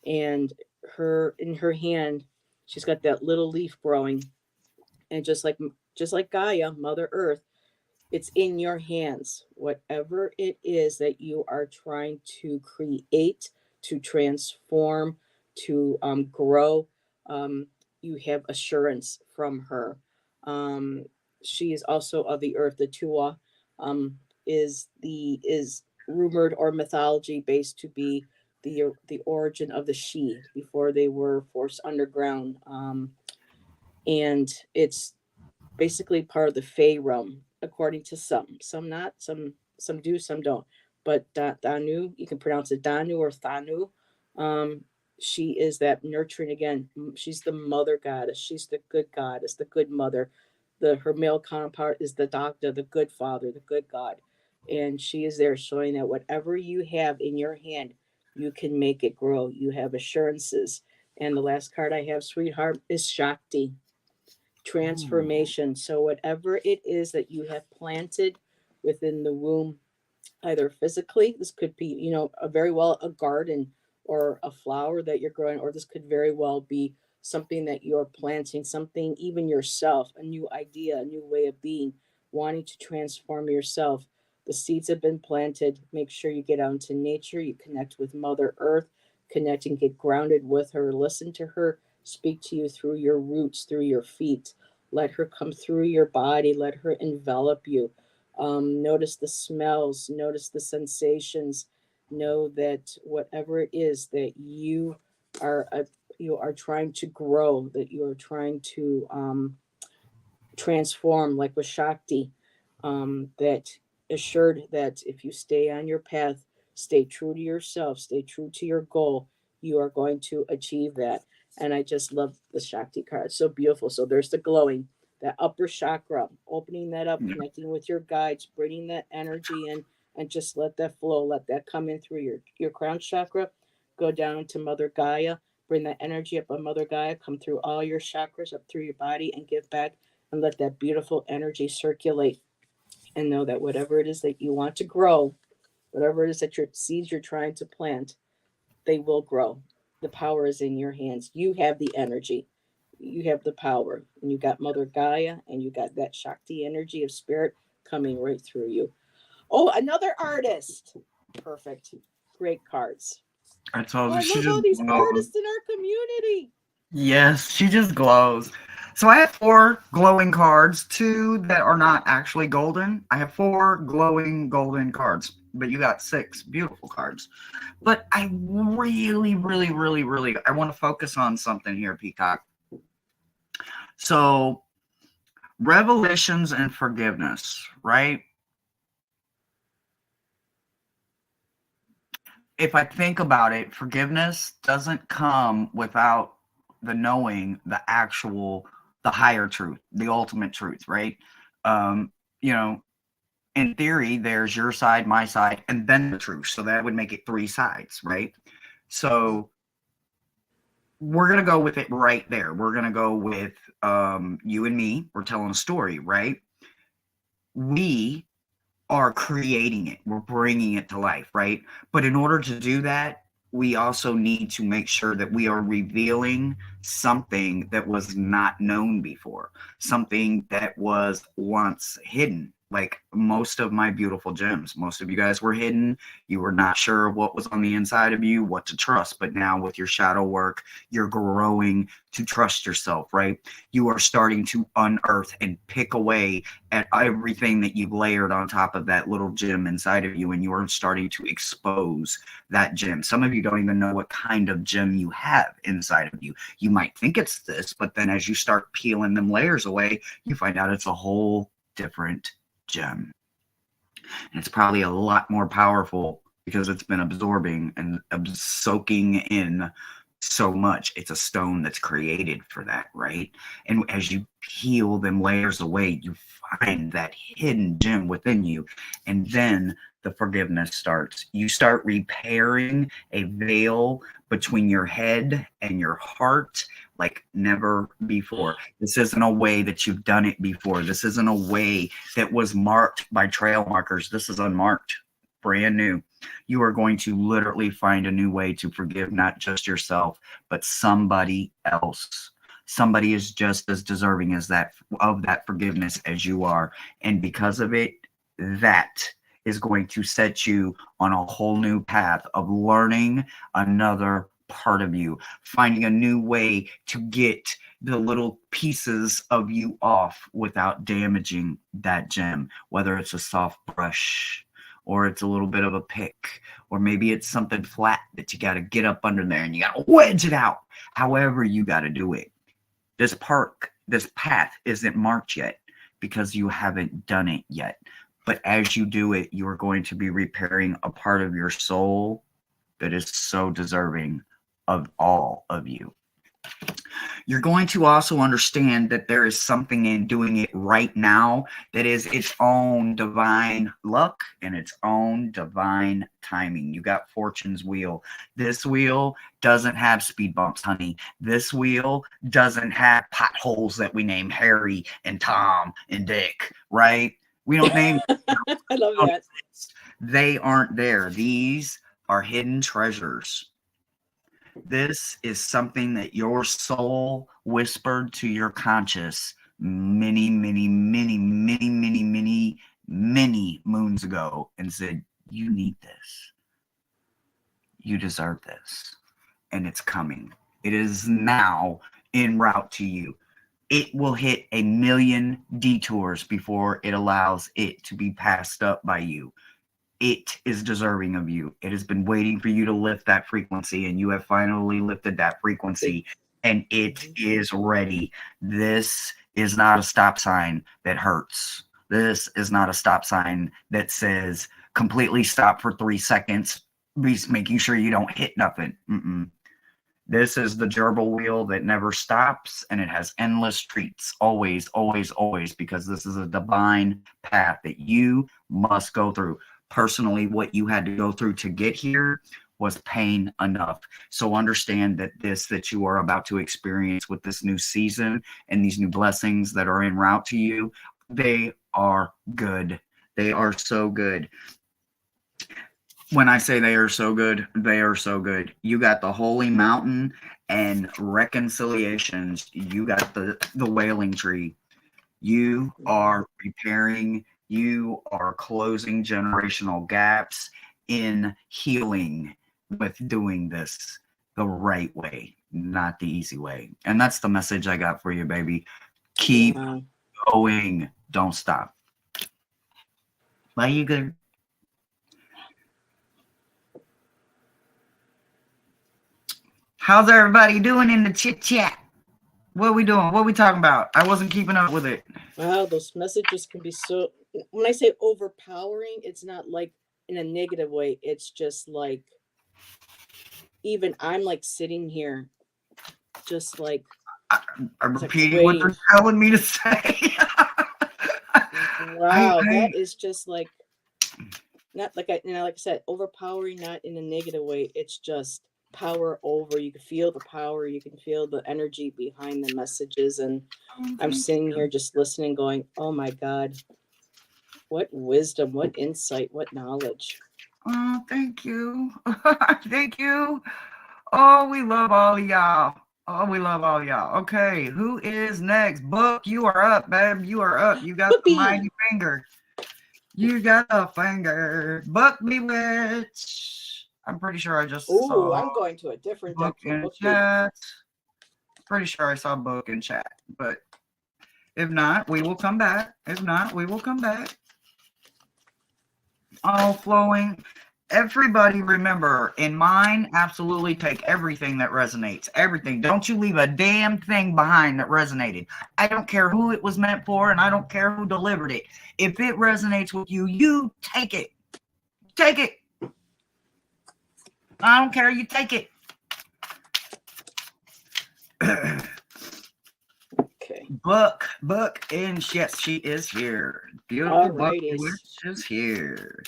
and her in her hand, she's got that little leaf growing, and just like Gaia, Mother Earth, it's in your hands. Whatever it is that you are trying to create, to transform, to grow, you have assurance from her. Um, she is also of the earth. The Tua is rumored or mythology based to be the origin of the She before they were forced underground. And it's basically part of the Fey realm, according to some. Some not, some do, some don't. But Danu, you can pronounce it Danu or Thanu. Um, she is that nurturing again. She's the mother goddess. She's the good goddess, the good mother. Her male counterpart is the doctor, the good father, the good God, and she is there showing that whatever you have in your hand, you can make it grow. You have assurances. And the last card I have, sweetheart, is Shakti, Ooh. transformation. So, whatever it is that you have planted within the womb, either physically, this could be, a very well a garden or a flower that you're growing, or this could very well be something that you're planting, something even yourself, a new idea, a new way of being, wanting to transform yourself. The seeds have been planted. Make sure you get out into nature, you connect with Mother Earth, connect and get grounded with her, listen to her speak to you through your roots, through your feet. Let her come through your body, let her envelop you. Notice the smells, notice the sensations. Know that whatever it is that are uh, you are trying to grow, that you are trying to transform, like with Shakti, that assured that if you stay on your path, stay true to yourself, stay true to your goal, you are going to achieve that. And I just love the Shakti card. So beautiful. So there's the glowing, that upper chakra, opening that up, Yeah. connecting with your guides, bringing that energy in, and just let that flow, let that come in through your crown chakra, go down into Mother Gaia, bring that energy up on Mother Gaia, come through all your chakras, up through your body, and give back and let that beautiful energy circulate, and know that whatever it is that you want to grow, whatever it is that your seeds you're trying to plant, they will grow. The power is in your hands. You have the energy. you have the power. And you got Mother Gaia and you got that Shakti energy of spirit coming right through you. Oh, another artist. Perfect. Great cards. I told Oh, you I she love just all these glows. artists in our community. Yes, she just glows. So I have 4 glowing cards, 2 that are not actually golden. I have 4 glowing golden cards, but you got 6 beautiful cards. But I really, I want to focus on something here, Peacock. So, revelations and forgiveness, right? If I think about it, forgiveness doesn't come without the knowing the higher truth, the ultimate truth, right? Um, you know, in theory, there's your side, my side, and then the truth. So that would make it 3 sides, right? So we're gonna go with it right there. We're gonna go with you and me. We're telling a story, right? We are creating it. We're bringing it to life, right? But in order to do that, we also need to make sure that we are revealing something that was not known before, something that was once hidden. Like most of my beautiful gems, most of you guys were hidden. You were not sure what was on the inside of you, what to trust. But now, with your shadow work, you're growing to trust yourself, right? You are starting to unearth and pick away at everything that you've layered on top of that little gem inside of you, and you are starting to expose that gem. Some of you don't even know what kind of gem you have inside of you. You might think it's this, but then as you start peeling them layers away, you find out it's a whole different gem. And it's probably a lot more powerful because it's been absorbing and soaking in so much. It's a stone that's created for that, right? And as you peel them layers away, you find that hidden gem within you. And then the forgiveness starts. You start repairing a veil between your head and your heart like never before. This isn't a way that you've done it before. This isn't a way that was marked by trail markers. This is unmarked, brand new. You are going to literally find a new way to forgive not just yourself, but somebody else. Somebody is just as deserving as that of that forgiveness as you are. And because of it, that is going to set you on a whole new path of learning another part of you, finding a new way to get the little pieces of you off without damaging that gem, whether it's a soft brush or it's a little bit of a pick, or maybe it's something flat that you got to get up under there and you got to wedge it out. However, you got to do it. This path isn't marked yet because you haven't done it yet. But as you do it, you are going to be repairing a part of your soul that is so deserving of all of you. You're going to also understand that there is something in doing it right now that is its own divine luck and its own divine timing. You got Fortune's wheel. This wheel doesn't have speed bumps, honey. This wheel doesn't have potholes that we name Harry and Tom and Dick, right? We don't name I love that. They aren't there. These are hidden treasures. This is something that your soul whispered to your conscious many moons ago and said, you need this. You deserve this. And it's coming. It is now en route to you. It will hit a million detours before it allows it to be passed up by you. It is deserving of you. It has been waiting for you to lift that frequency, and you have finally lifted that frequency, and it is ready. This is not a stop sign that hurts. This is not a stop sign that says completely stop for 3 seconds, making sure you don't hit nothing. This is the gerbil wheel that never stops, and it has endless treats, always, always, always, because this is a divine path that you must go through. Personally, what you had to go through to get here was pain enough. So understand that this that you are about to experience with this new season and these new blessings that are en route to you, they are good. They are so good. When I say they are so good, they are so good. You got the Holy Mountain and Reconciliations. You got the Wailing Tree. You are repairing, you are closing generational gaps in healing with doing this the right way, not the easy way. And that's the message I got for you, baby. Keep Yeah. going. Don't stop. Bye, you good. How's everybody doing in the chit chat? What are we doing? What are we talking about? I wasn't keeping up with it. Wow, those messages can be so. When I say overpowering, it's not like in a negative way. It's just like, even I'm like sitting here, just like, I'm it's like repeating what waiting. they're telling me to say. Wow, that is just like, not like like I said, overpowering, not in a negative way. It's just power over. You can feel the power. You can feel the energy behind the messages, and I'm Thank sitting you. here just listening, going, "Oh my God, what wisdom, what insight, what knowledge." Oh, thank you. Thank you. Oh, we love all of y'all. Oh, we love all of y'all. Okay, who is next? Book, you are up, babe. You are up. You got the Boopy. mighty finger. You got a finger. Book bewitch. I'm pretty sure I just Oh, saw I'm going to a different book deck for in Bookbee. chat. Pretty sure I saw book in chat. But if not, we will come back. If not, we will come back. All flowing. Everybody remember, in mine, absolutely take everything that resonates. Everything. Don't you leave a damn thing behind that resonated. I don't care who it was meant for, and I don't care who delivered it. If it resonates with you, you take it. Take it. I don't care. You take it. Okay. Book, and yes, she is here. Beautiful Book Alrighty. is here.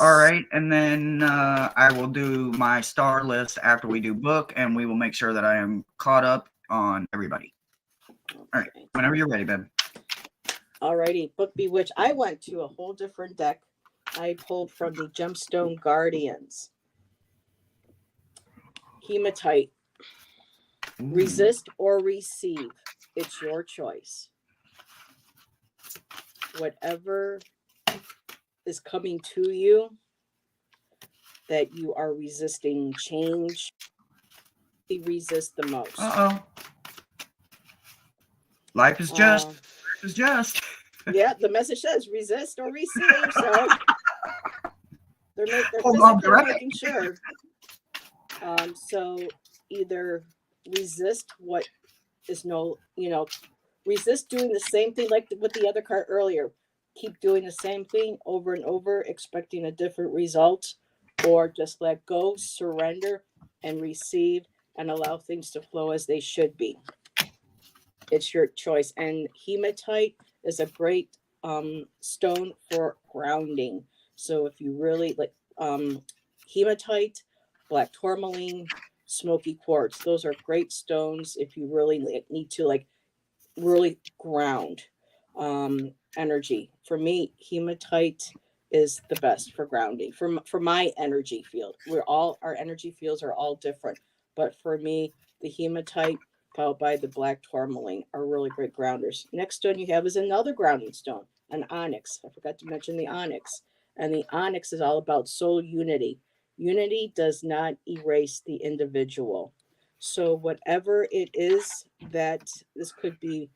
All right, and then I will do my star list after we do book, and we will make sure that I am caught up on everybody. All right, Okay. whenever you're ready, Ben. Alrighty. Book Bewitch. I went to a whole different deck. I pulled from the Gemstone Guardians. Hematite. Ooh. Resist or receive. It's your choice. Whatever is coming to you that you are resisting change, we resist the most. Uh-oh. Life is just. Life is just. Yeah, the message says resist or receive. So they're Hold on, physically right. making sure. So either resist what is resist doing the same thing like with the other card earlier. Keep doing the same thing over and over, expecting a different result, or just let go, surrender, and receive, and allow things to flow as they should be. It's your choice. And hematite is a great stone for grounding. So if you really like hematite, black tourmaline, smoky quartz, those are great stones if you really need to really ground energy. For me, hematite is the best for grounding. For my energy field, our energy fields are all different, but for me, the hematite followed by the black tourmaline are really great grounders. Next stone you have is another grounding stone, an onyx. I forgot to mention the onyx, and the onyx is all about soul unity. Unity does not erase the individual. So whatever it is that this could be.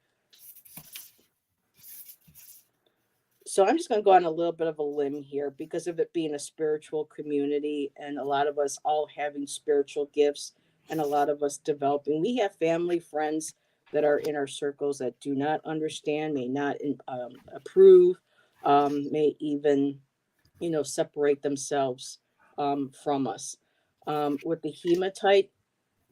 So I'm just going to go on a little bit of a limb here because of it being a spiritual community and a lot of us all having spiritual gifts and a lot of us developing. We have family, friends that are in our circles that do not understand, may not approve, may even, separate themselves from us. With the hematite,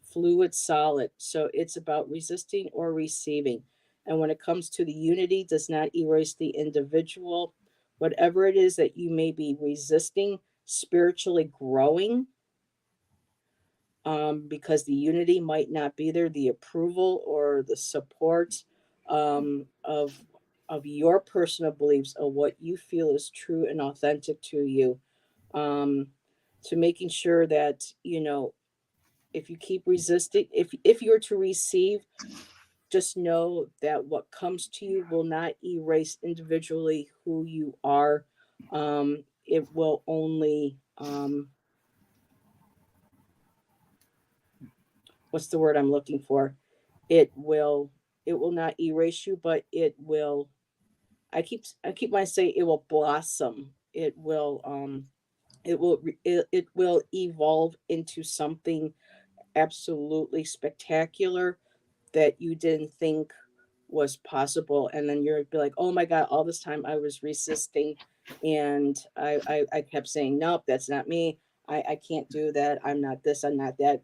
fluid solid. So it's about resisting or receiving. And when it comes to the unity, does not erase the individual. Whatever it is that you may be resisting, spiritually growing, because the unity might not be there, the approval or the support of your personal beliefs of what you feel is true and authentic to you. to making sure that, if you keep resisting, if you're to receive, just know that what comes to you will not erase individually who you are. It will only, what's the word I'm looking for? It will, it will not erase you, but it will, I keep wanting to say it will blossom. It will evolve into something absolutely spectacular that you didn't think was possible. And then you're be like, oh my God, all this time I was resisting, and I kept saying, nope, that's not me. I can't do that. I'm not this, I'm not that.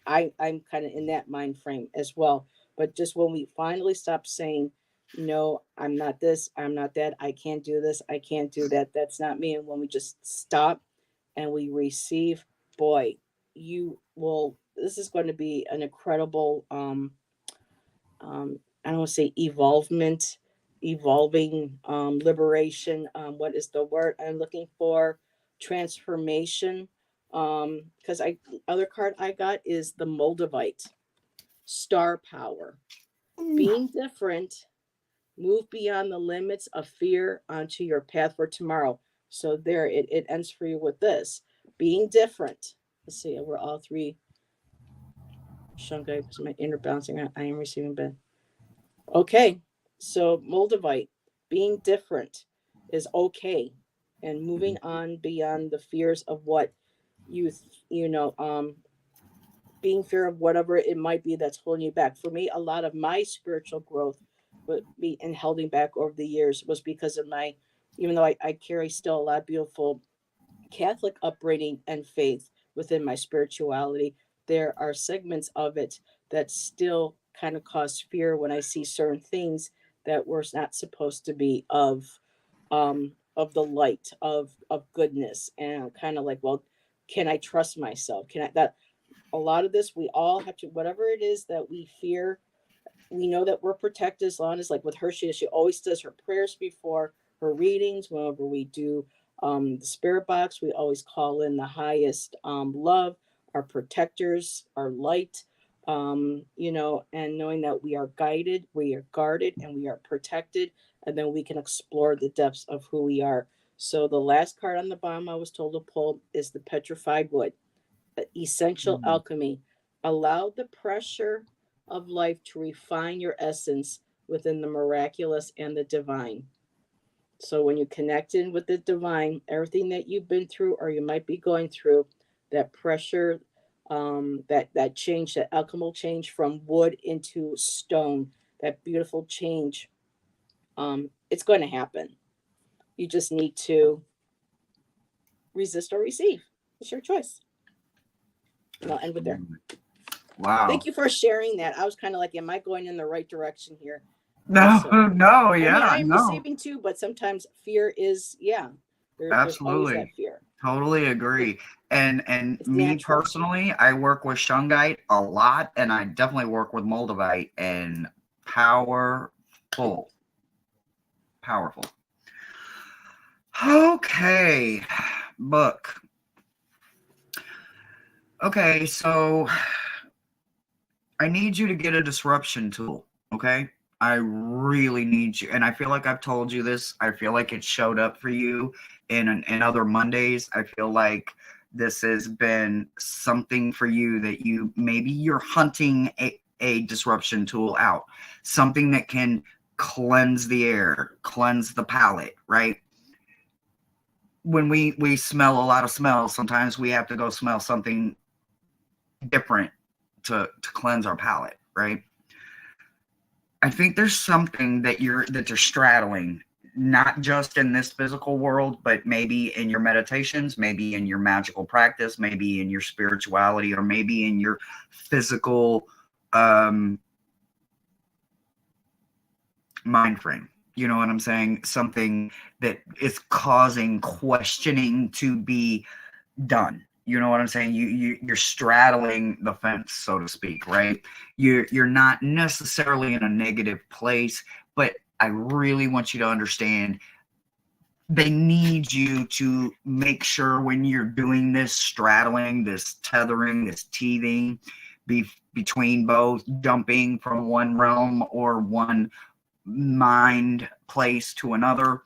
I'm kind of in that mind frame as well. But just when we finally stop saying, no, I'm not this, I'm not that, I can't do this, I can't do that, that's not me. And when we just stop and we receive, boy, you will, this is going to be an incredible, I don't want to say evolving, what is the word I'm looking for? Transformation. Because I other card I got is the Moldavite, star power, being different, move beyond the limits of fear onto your path for tomorrow. So there, it ends for you with this, being different. Let's see, we're all three. Shungai, because my inner bouncing, I am receiving Ben. Okay, so Moldavite, being different is okay, and moving on beyond the fears of what you, being fear of whatever it might be that's holding you back. For me, a lot of my spiritual growth would be and holding back over the years was because of my, even though I carry still a lot of beautiful Catholic upbringing and faith within my spirituality, there are segments of it that still kind of cause fear when I see certain things that were not supposed to be of the light of goodness, and kind of like, well, can I trust myself? Can I that a lot of this we all have to, whatever it is that we fear, we know that we're protected as long as, like with her, she always does her prayers before her readings. Whenever we do the spirit box, we always call in the highest love, our protectors, our light, and knowing that we are guided, we are guarded, and we are protected, and then we can explore the depths of who we are. So the last card on the bottom I was told to pull is the petrified wood, essential alchemy. Allow the pressure of life to refine your essence within the miraculous and the divine. So when you connect in with the divine, everything that you've been through or you might be going through, that pressure, that change, that alchemical change from wood into stone, that beautiful change, it's going to happen. You just need to resist or receive. It's your choice. And I'll end with there. Wow. Thank you for sharing that. I was kind of like, am I going in the right direction here? No, So, no, I mean, yeah, I am no. receiving too, but sometimes fear is, there's always Absolutely. that fear. Totally agree. And It's me natural. personally, I work with shungite a lot, and I definitely work with moldavite, and powerful. Powerful. Okay. Book. Okay, so I need you to get a disruption tool, okay? I really need you. And I feel like I've told you this. I feel like it showed up for you in other Mondays. I feel like this has been something for you that maybe you're hunting a disruption tool out. Something that can cleanse the air, cleanse the palate, right? When we smell a lot of smells, sometimes we have to go smell something different to cleanse our palate, right? I think there's something that you're straddling, not just in this physical world, but maybe in your meditations, maybe in your magical practice, maybe in your spirituality, or maybe in your physical mind frame. You know what I'm saying? Something that is causing questioning to be done. You know what I'm saying? You're straddling the fence, so to speak, right? You're not necessarily in a negative place, but I really want you to understand they need you to make sure when you're doing this straddling, this tethering, this teething between both, jumping from one realm or one mind place to another,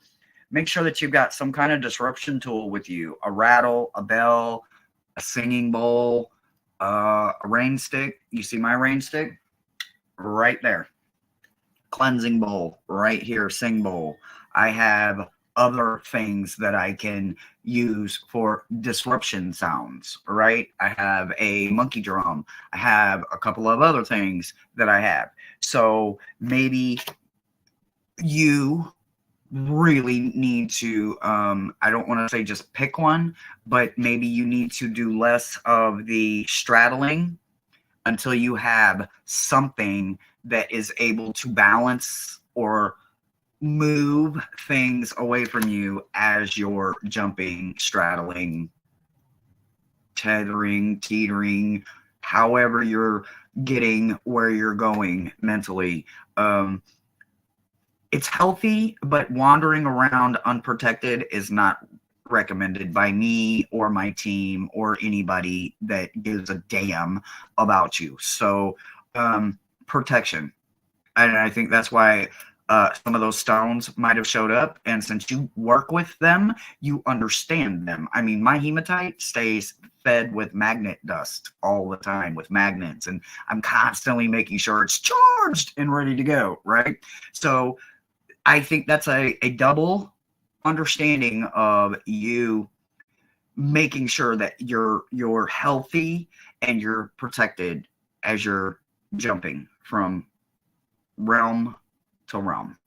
make sure that you've got some kind of disruption tool with you, a rattle, a bell, a singing bowl, a rain stick. You see my rain stick right there. Cleansing bowl right here, sing bowl. I have other things that I can use for disruption sounds, right? I have a monkey drum. I have a couple of other things that I have. So maybe you really need to, I don't want to say just pick one, but maybe you need to do less of the straddling until you have something that is able to balance or move things away from you as you're jumping, straddling, tethering, teetering, however you're getting where you're going mentally. It's healthy, but wandering around unprotected is not recommended by me or my team or anybody that gives a damn about you. So, protection. And I think that's why some of those stones might have showed up. And since you work with them, you understand them. I mean, my hematite stays fed with magnet dust all the time with magnets, and I'm constantly making sure it's charged and ready to go, right? So I think that's a double understanding of you making sure that you're healthy and you're protected as you're jumping from realm to realm.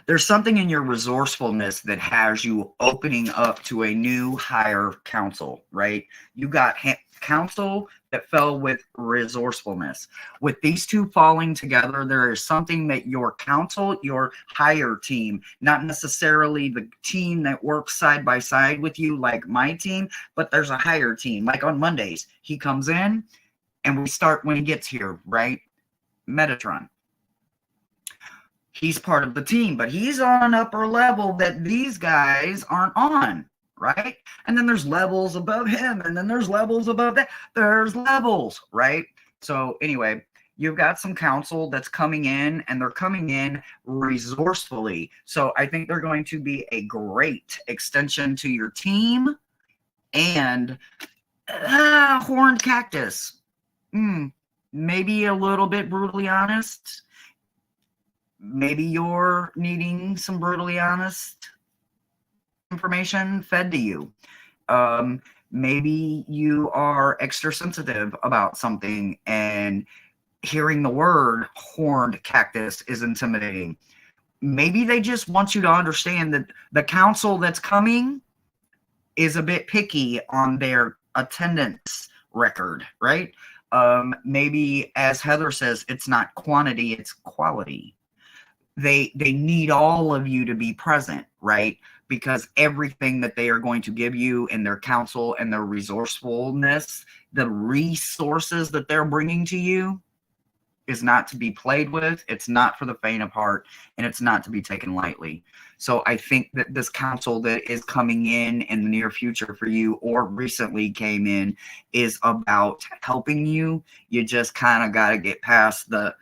There's something in your resourcefulness that has you opening up to a new higher council, right? You got council that fell with resourcefulness. With these two falling together, there is something that your council, your higher team, not necessarily the team that works side by side with you like my team, but there's a higher team. Like on Mondays, he comes in and we start when he gets here, right? Metatron. He's part of the team, but he's on an upper level that these guys aren't on, right? And then there's levels above him, and then there's levels above that. There's levels, right? So anyway, you've got some counsel that's coming in, and they're coming in resourcefully. So I think they're going to be a great extension to your team. And horned cactus. Maybe a little bit brutally honest. Maybe you're needing some brutally honest information fed to you. Maybe you are extra sensitive about something and hearing the word horned cactus is intimidating. Maybe they just want you to understand that the council that's coming is a bit picky on their attendance record, right? Maybe, as Heather says, it's not quantity, it's quality. They need all of you to be present, right? Because everything that they are going to give you in their counsel and their resourcefulness, the resources that they're bringing to you is not to be played with. It's not for the faint of heart, and it's not to be taken lightly. So I think that this counsel that is coming in the near future for you or recently came in is about helping you. You just kind of got to get past the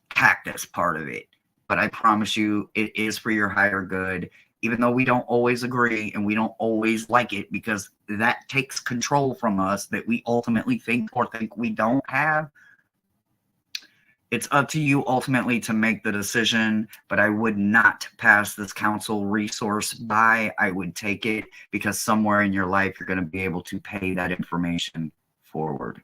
cactus part of it. But I promise you, it is for your higher good, even though we don't always agree and we don't always like it, because that takes control from us that we ultimately think we don't have. It's up to you ultimately to make the decision, but I would not pass this council resource by. I would take it because somewhere in your life, you're going to be able to pay that information forward.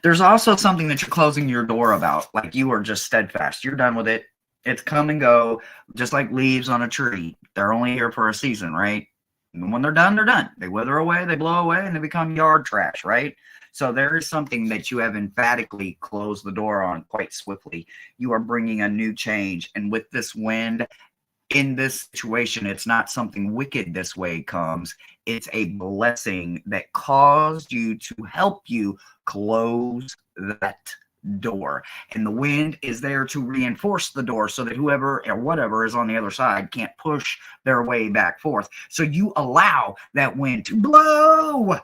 There's also something that you're closing your door about, like you are just steadfast. You're done with it. It's come and go, just like leaves on a tree. They're only here for a season, right? And when they're done, they're done. They wither away, they blow away, and they become yard trash, right? So there is something that you have emphatically closed the door on quite swiftly. You are bringing a new change. And with this wind, in this situation, it's not something wicked this way comes. It's a blessing that caused you to help you close that door, and the wind is there to reinforce the door so that whoever or whatever is on the other side can't push their way back forth. So you allow that wind to blow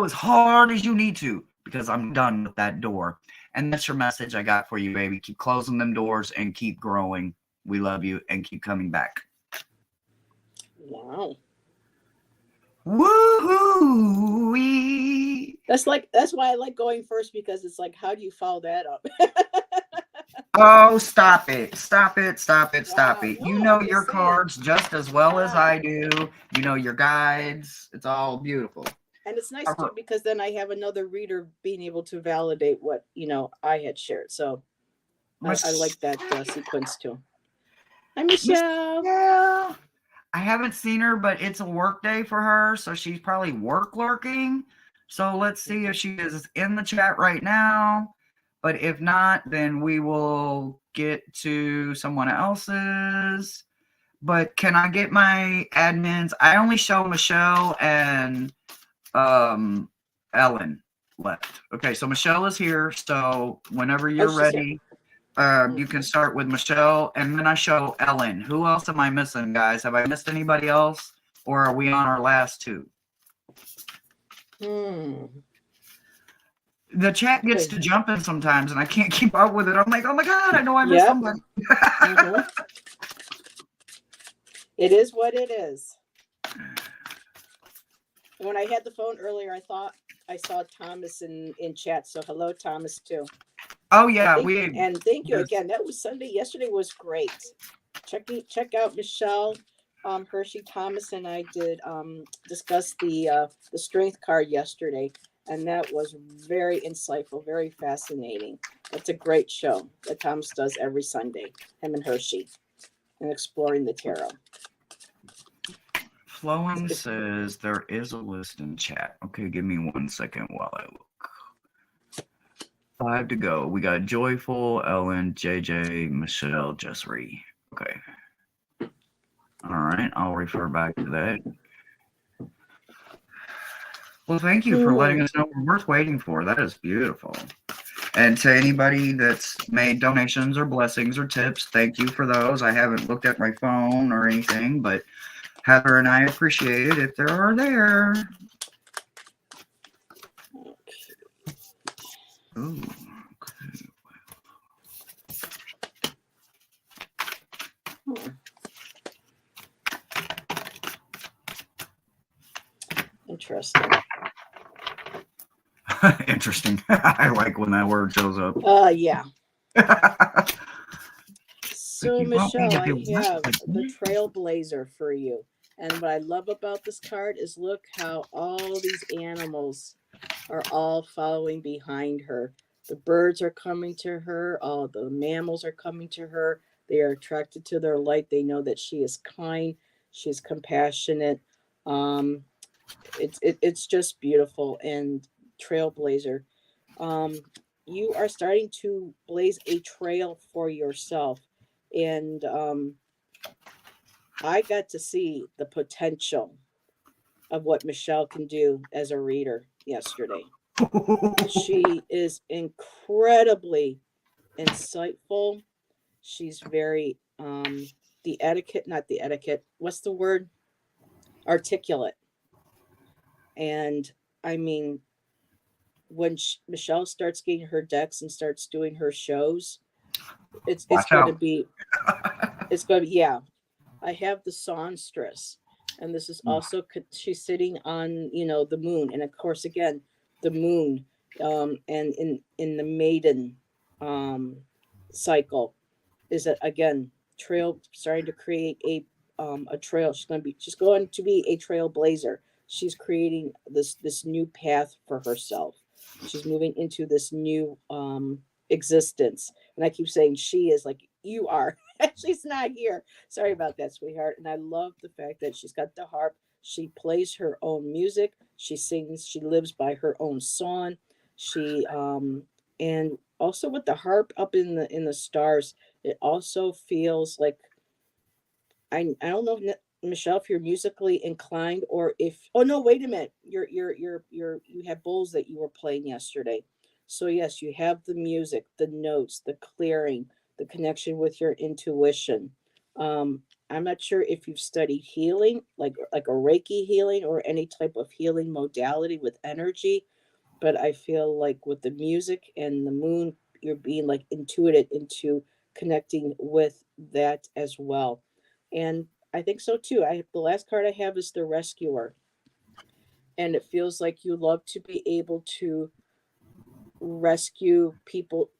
as hard as you need to, because I'm done with that door. And that's your message I got for you, baby. Keep closing them doors and keep growing. We love you and keep coming back. Wow. Woo-hoo-wee. That's why I like going first, because it's like, how do you follow that up? Oh, stop it. Stop it. Stop it. Stop Wow. it. No, You I'm know your just saying. cards just as well as Yeah. I do. You know your guides. It's all beautiful. And it's nice too, because then I have another reader being able to validate what, I had shared. So I like that sequence too. Hi, Michelle. Yeah. I haven't seen her, but it's a work day for her, so she's probably work lurking. So let's see if she is in the chat right now. But if not, then we will get to someone else's. But can I get my admins? I only show Michelle and Ellen left. Okay, so Michelle is here. So whenever you're ready, you can start with Michelle, and then I show Ellen. Who else am I missing, guys? Have I missed anybody else, or are we on our last two? The chat gets to jumping sometimes, and I can't keep up with it. I'm like, oh my god, I know I missed somebody. It is what it is. When I had the phone earlier, I thought I saw Thomas in chat. So hello, Thomas, too. Oh yeah, and thank you again. That was Sunday. Yesterday was great. Check out Michelle, Hershey, Thomas, and I did discuss the strength card yesterday, and that was very insightful, very fascinating. It's a great show that Thomas does every Sunday. Him and Hershey, and exploring the tarot. Flowen says there is a list in chat. Okay, give me 1 second while I look. 5 to go. We got Joyful, Ellen, JJ, Michelle, Jessry. Okay. All right, I'll refer back to that. Well, thank you for letting us know we're worth waiting for. That is beautiful. And to anybody that's made donations or blessings or tips, thank you for those. I haven't looked at my phone or anything, but Heather and I appreciate it if there are there. Ooh, okay. Interesting. Interesting. I like when that word shows up. Yeah. So, Michelle, I have the Trailblazer for you. And what I love about this card is look how all these animals are all following behind her. The birds are coming to her. All the mammals are coming to her. They are attracted to their light. They know that she is kind. She's compassionate. It's just beautiful. And Trailblazer, you are starting to blaze a trail for yourself. And I got to see the potential of what Michelle can do as a reader yesterday. She is incredibly insightful. She's very what's the word? Articulate. And I mean, when Michelle starts getting her decks and starts doing her shows, it's going to be, yeah. I have the songstress, and this is also, she's sitting on, the moon. And of course, again, the moon, and in the maiden cycle is that, again, starting to create a trail. She's going to be a trailblazer. She's creating this new path for herself. She's moving into this new existence. And I keep saying she is, like you are. She's not here. Sorry about that, sweetheart. And I love the fact that she's got the harp. She plays her own music. She sings. She lives by her own song. She and also with the harp up in the stars, it also feels like, I don't know, Michelle, if you're musically inclined, or if, oh no, wait a minute, you have bowls that you were playing yesterday. So yes, you have the music, the notes, the clearing, the connection with your intuition. um, I'm not sure if you've studied healing, like a Reiki healing or any type of healing modality with energy, but I feel like with the music and the moon, you're being like intuited into connecting with that as well. And I think so too. The last card I have is the rescuer, and it feels like you love to be able to rescue people,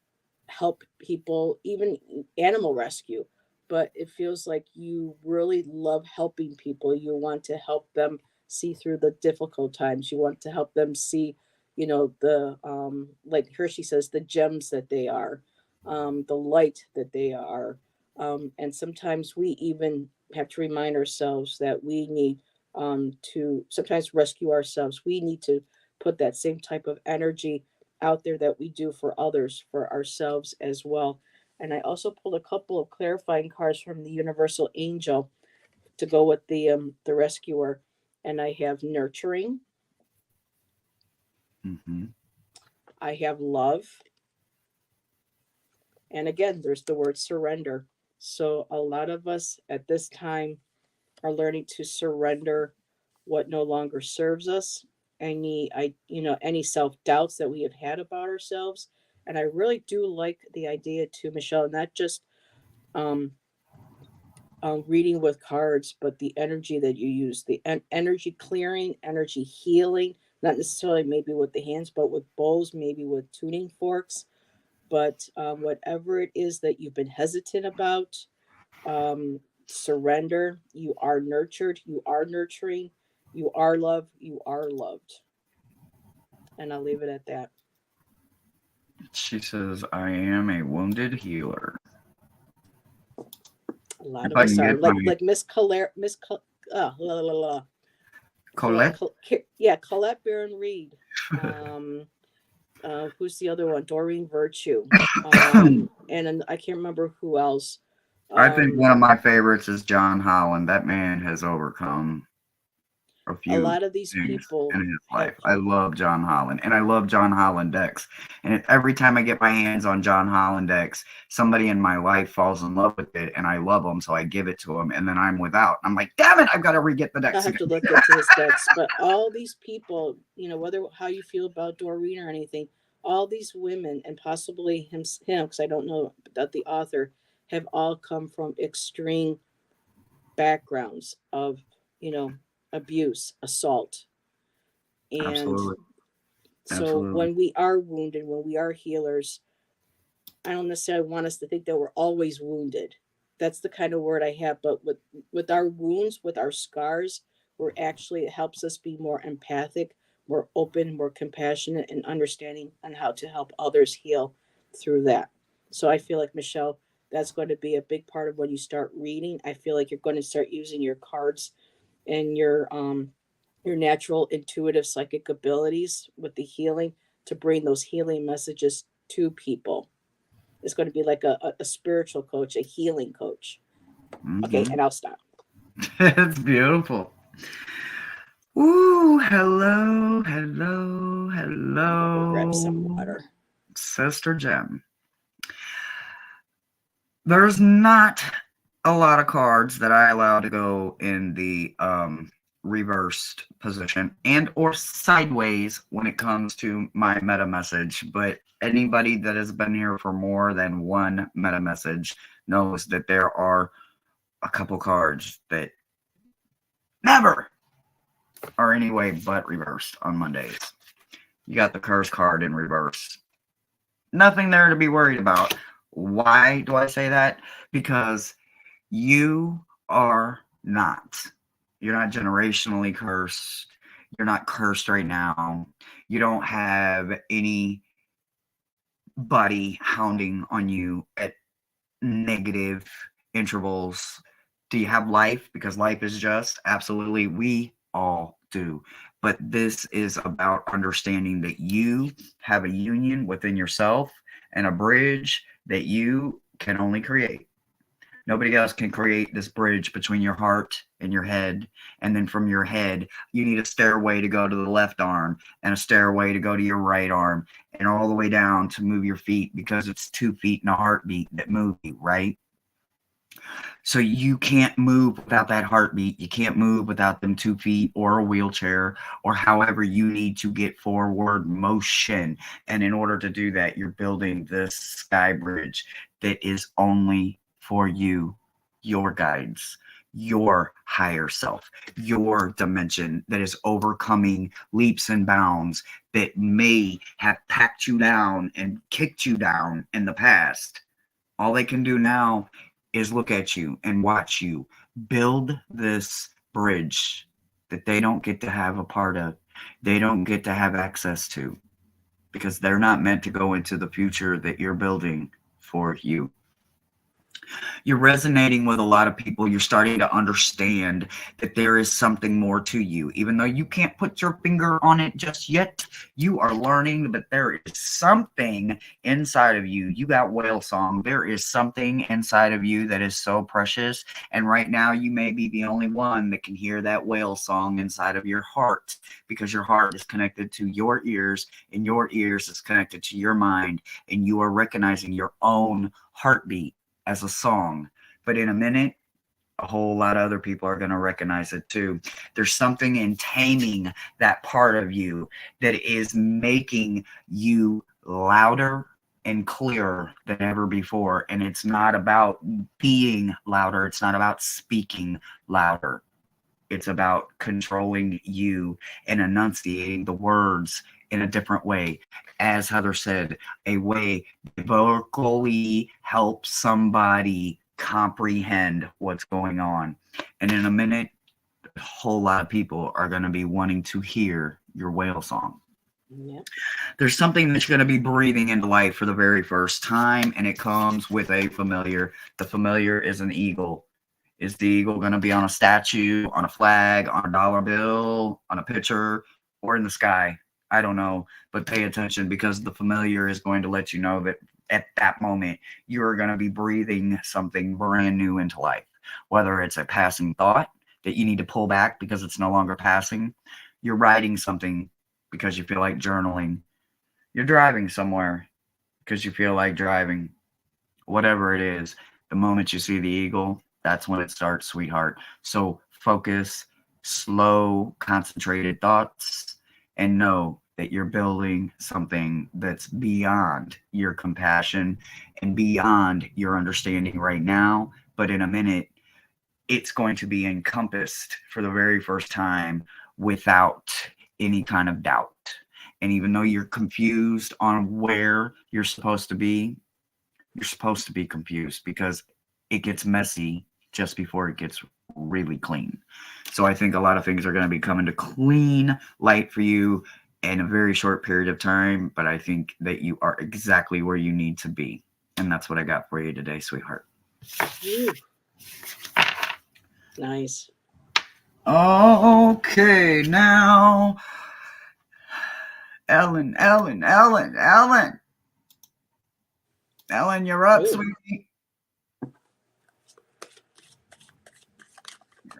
help people, even animal rescue. But it feels like you really love helping people. You want to help them see through the difficult times. You want to help them see, the like Hershey says, the gems that they are, the light that they are. And sometimes we even have to remind ourselves that we need to sometimes rescue ourselves. We need to put that same type of energy out there that we do for others, for ourselves as well. And I also pulled a couple of clarifying cards from the Universal Angel to go with the rescuer. And I have nurturing, Mm-hmm. I have love, and again, there's the word surrender. So a lot of us at this time are learning to surrender what no longer serves us, any self-doubts that we have had about ourselves. And I really do like the idea too, Michelle, not just um, reading with cards, but the energy that you use, the energy clearing, energy healing, not necessarily maybe with the hands, but with bowls, maybe with tuning forks. But whatever it is that you've been hesitant about, surrender. You are nurtured, you are nurturing, you are loved, you are loved. And I'll leave it at that. She says, I am a wounded healer. A lot If of I us can are get my like Miss Colette, la, la, la, Colette. yeah, Colette Baron Reed. Um, who's the other one? Doreen Virtue. And I can't remember who else. I think Um, one of my favorites is John Holland. That man has overcome a a few lot of these things people in his have life. I love John Holland, and I love John Holland decks. And every time I get my hands on John Holland decks, somebody in my life falls in love with it, and I love them, so I give it to them, and then I'm without. I'm like, damn it, I've got to re-get the I decks have again. to look into his decks, but all these people, whether how you feel about Doreen or anything, all these women and possibly him, because I don't know about the author, have all come from extreme backgrounds of, you know, abuse, assault, and Absolutely, so absolutely. when we are wounded, when we are healers, I don't necessarily want us to think that we're always wounded. That's the kind of word I have. But with our wounds, with our scars, we're actually it helps us be more empathic, more open, more compassionate, and understanding on how to help others heal through that. So I feel like Michelle, that's going to be a big part of when you start reading. I feel like you're going to start using your cards and your natural intuitive psychic abilities with the healing to bring those healing messages to people. Is going to be like a spiritual coach, a healing coach. Okay, Mm-hmm. and I'll stop. It's beautiful. Ooh, hello, hello, I'm gonna go grab hello, some water. Sister Gem. There's not a lot of cards that I allow to go in the reversed position and or sideways when it comes to my meta message, but anybody that has been here for more than one meta message knows that there are a couple cards that never are anyway but reversed on Mondays. You got the curse card in reverse. Nothing there to be worried about. Why do I say that? Because you are not. You're not generationally cursed. You're not cursed right now. You don't have anybody hounding on you at negative intervals. Do you have life? Because life is just. Absolutely. We all do. But this is about understanding that you have a union within yourself and a bridge that you can only create. Nobody else can create this bridge between your heart and your head. And then from your head, you need a stairway to go to the left arm and a stairway to go to your right arm and all the way down to move your feet, because it's 2 feet and a heartbeat that move you, right? So you can't move without that heartbeat. You can't move without them 2 feet or a wheelchair or however you need to get forward motion. And in order to do that, you're building this sky bridge that is only for you, your guides, your higher self, your dimension that is overcoming leaps and bounds that may have packed you down and kicked you down in the past. All they can do now is look at you and watch you build this bridge that they don't get to have a part of. They don't get to have access to, because they're not meant to go into the future that you're building for you. You're resonating with a lot of people. You're starting to understand that there is something more to you. Even though you can't put your finger on it just yet, you are learning that there is something inside of you. You got whale song. There is something inside of you that is so precious. And right now, you may be the only one that can hear that whale song inside of your heart, because your heart is connected to your ears and your ears is connected to your mind. And you are recognizing your own heartbeat as a song. But in a minute, a whole lot of other people are going to recognize it too. There's something in taming that part of you that is making you louder and clearer than ever before. And it's not about being louder. It's not about speaking louder. It's about controlling you and enunciating the words in a different way. As Heather said, a way to vocally help somebody comprehend what's going on. And in a minute, a whole lot of people are going to be wanting to hear your whale song. Yep. There's something that you're going to be breathing into life for the very first time, and it comes with a familiar. The familiar is an eagle. Is the eagle going to be on a statue, on a flag, on a dollar bill, on a picture, or in the sky? I don't know, but pay attention, because the familiar is going to let you know that at that moment, you're going to be breathing something brand new into life. Whether it's a passing thought that you need to pull back because it's no longer passing, you're writing something because you feel like journaling, you're driving somewhere because you feel like driving. Whatever it is, the moment you see the eagle, that's when it starts, sweetheart. So focus, slow, concentrated thoughts, and know that you're building something that's beyond your compassion and beyond your understanding right now. But in a minute, it's going to be encompassed for the very first time without any kind of doubt. And even though you're confused on where you're supposed to be, you're supposed to be confused, because it gets messy just before it gets really clean. So I think a lot of things are going to be coming to clean light for you in a very short period of time, but I think that you are exactly where you need to be. And that's what I got for you today, sweetheart. Ooh. Nice. Okay, now, Ellen, you're up, Ooh. sweetie.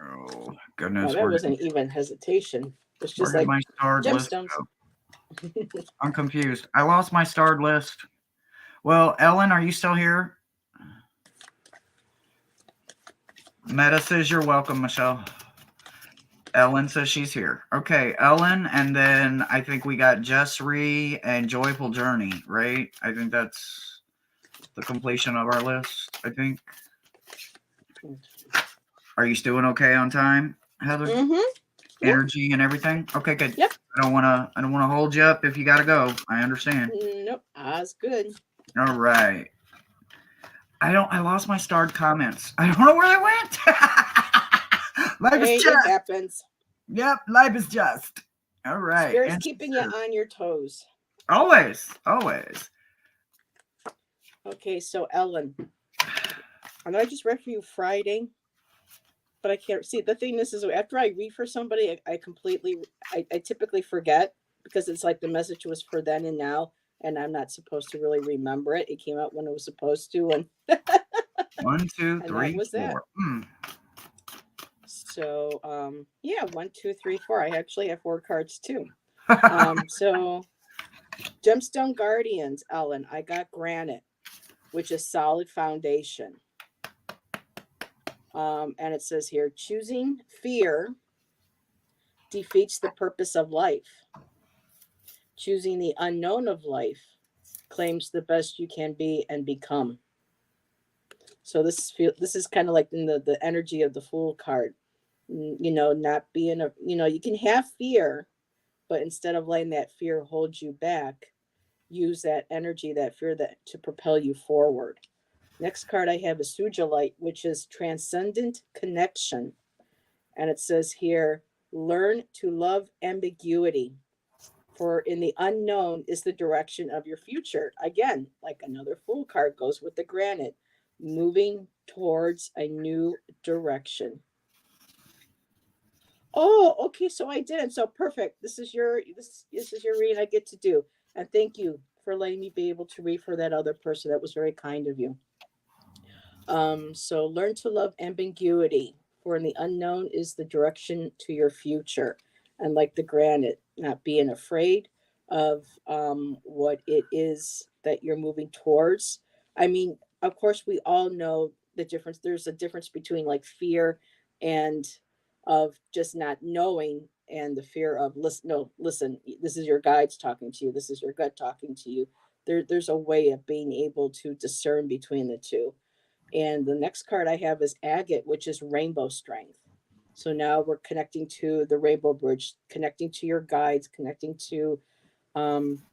Oh, Oh, goodness. that wasn't even hesitation. It's Where just did like my starred list gemstones. go? I'm confused. I lost my starred list. Well, Ellen, are you still here? Meta says you're welcome, Michelle. Ellen says she's here. Okay, Ellen, and then I think we got Jessree and Joyful Journey, right? I think that's the completion of our list, I think. Are you still doing okay on time, Heather? Mm-hmm. Energy and everything? Okay, good. Yep. I don't wanna hold you up if you gotta go. I understand. Nope. That's good. All right. I lost my starred comments. I don't know where they went. Life Hey, is it just. happens. Yep, life is just. All right. Spirit's And keeping you on your toes. always. Okay, so Ellen, I know I just read for you Friday, but I can't see. The thing is after I read for somebody, I typically forget, because it's like the message was for then and now, and I'm not supposed to really remember it. It came out when it was supposed to, and One, two, And that three, was that. four. Mm. So yeah, 1, 2, 3, 4. I actually have 4 cards too. So Gemstone Guardians, Ellen, I got granite, which is solid foundation. And it says here, choosing fear defeats the purpose of life. Choosing the unknown of life claims the best you can be and become. So this is kind of like in the energy of the Fool card. You know, not being a, you know, you can have fear, but instead of letting that fear hold you back, use that energy, that fear, that to propel you forward. Next card I have is Sujolite, which is transcendent connection. And it says here, learn to love ambiguity, for in the unknown is the direction of your future. Again, like another Fool card goes with the granite, moving towards a new direction. Oh, okay, so I did. So perfect. This is your reading I get to do. And thank you for letting me be able to read for that other person. That was very kind of you. So learn to love ambiguity, for in the unknown is the direction to your future. And like the granite, not being afraid of what it is that you're moving towards. I mean, of course, we all know the difference. There's a difference between like fear and of just not knowing, and the fear of listen. No, listen. This is your guides talking to you. This is your gut talking to you. There's a way of being able to discern between the two. And the next card I have is Agate, which is rainbow strength. So now we're connecting to the rainbow bridge, connecting to your guides, connecting to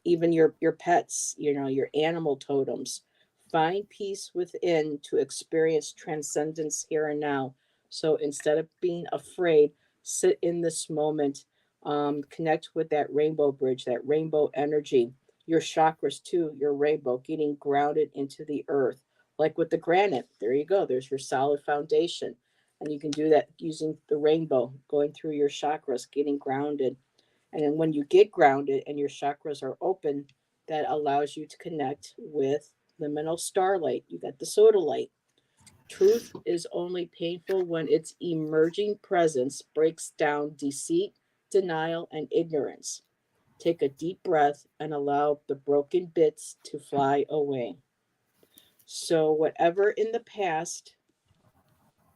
even your pets, you know, your animal totems. Find peace within to experience transcendence here and now. So instead of being afraid, sit in this moment, connect with that rainbow bridge, that rainbow energy, your chakras too, your rainbow, getting grounded into the earth. Like with the granite, there you go, there's your solid foundation. And you can do that using the rainbow, going through your chakras, getting grounded. And then when you get grounded and your chakras are open, that allows you to connect with liminal starlight. You got the soda light. Truth is only painful when its emerging presence breaks down deceit, denial, and ignorance. Take a deep breath and allow the broken bits to fly away. So, whatever in the past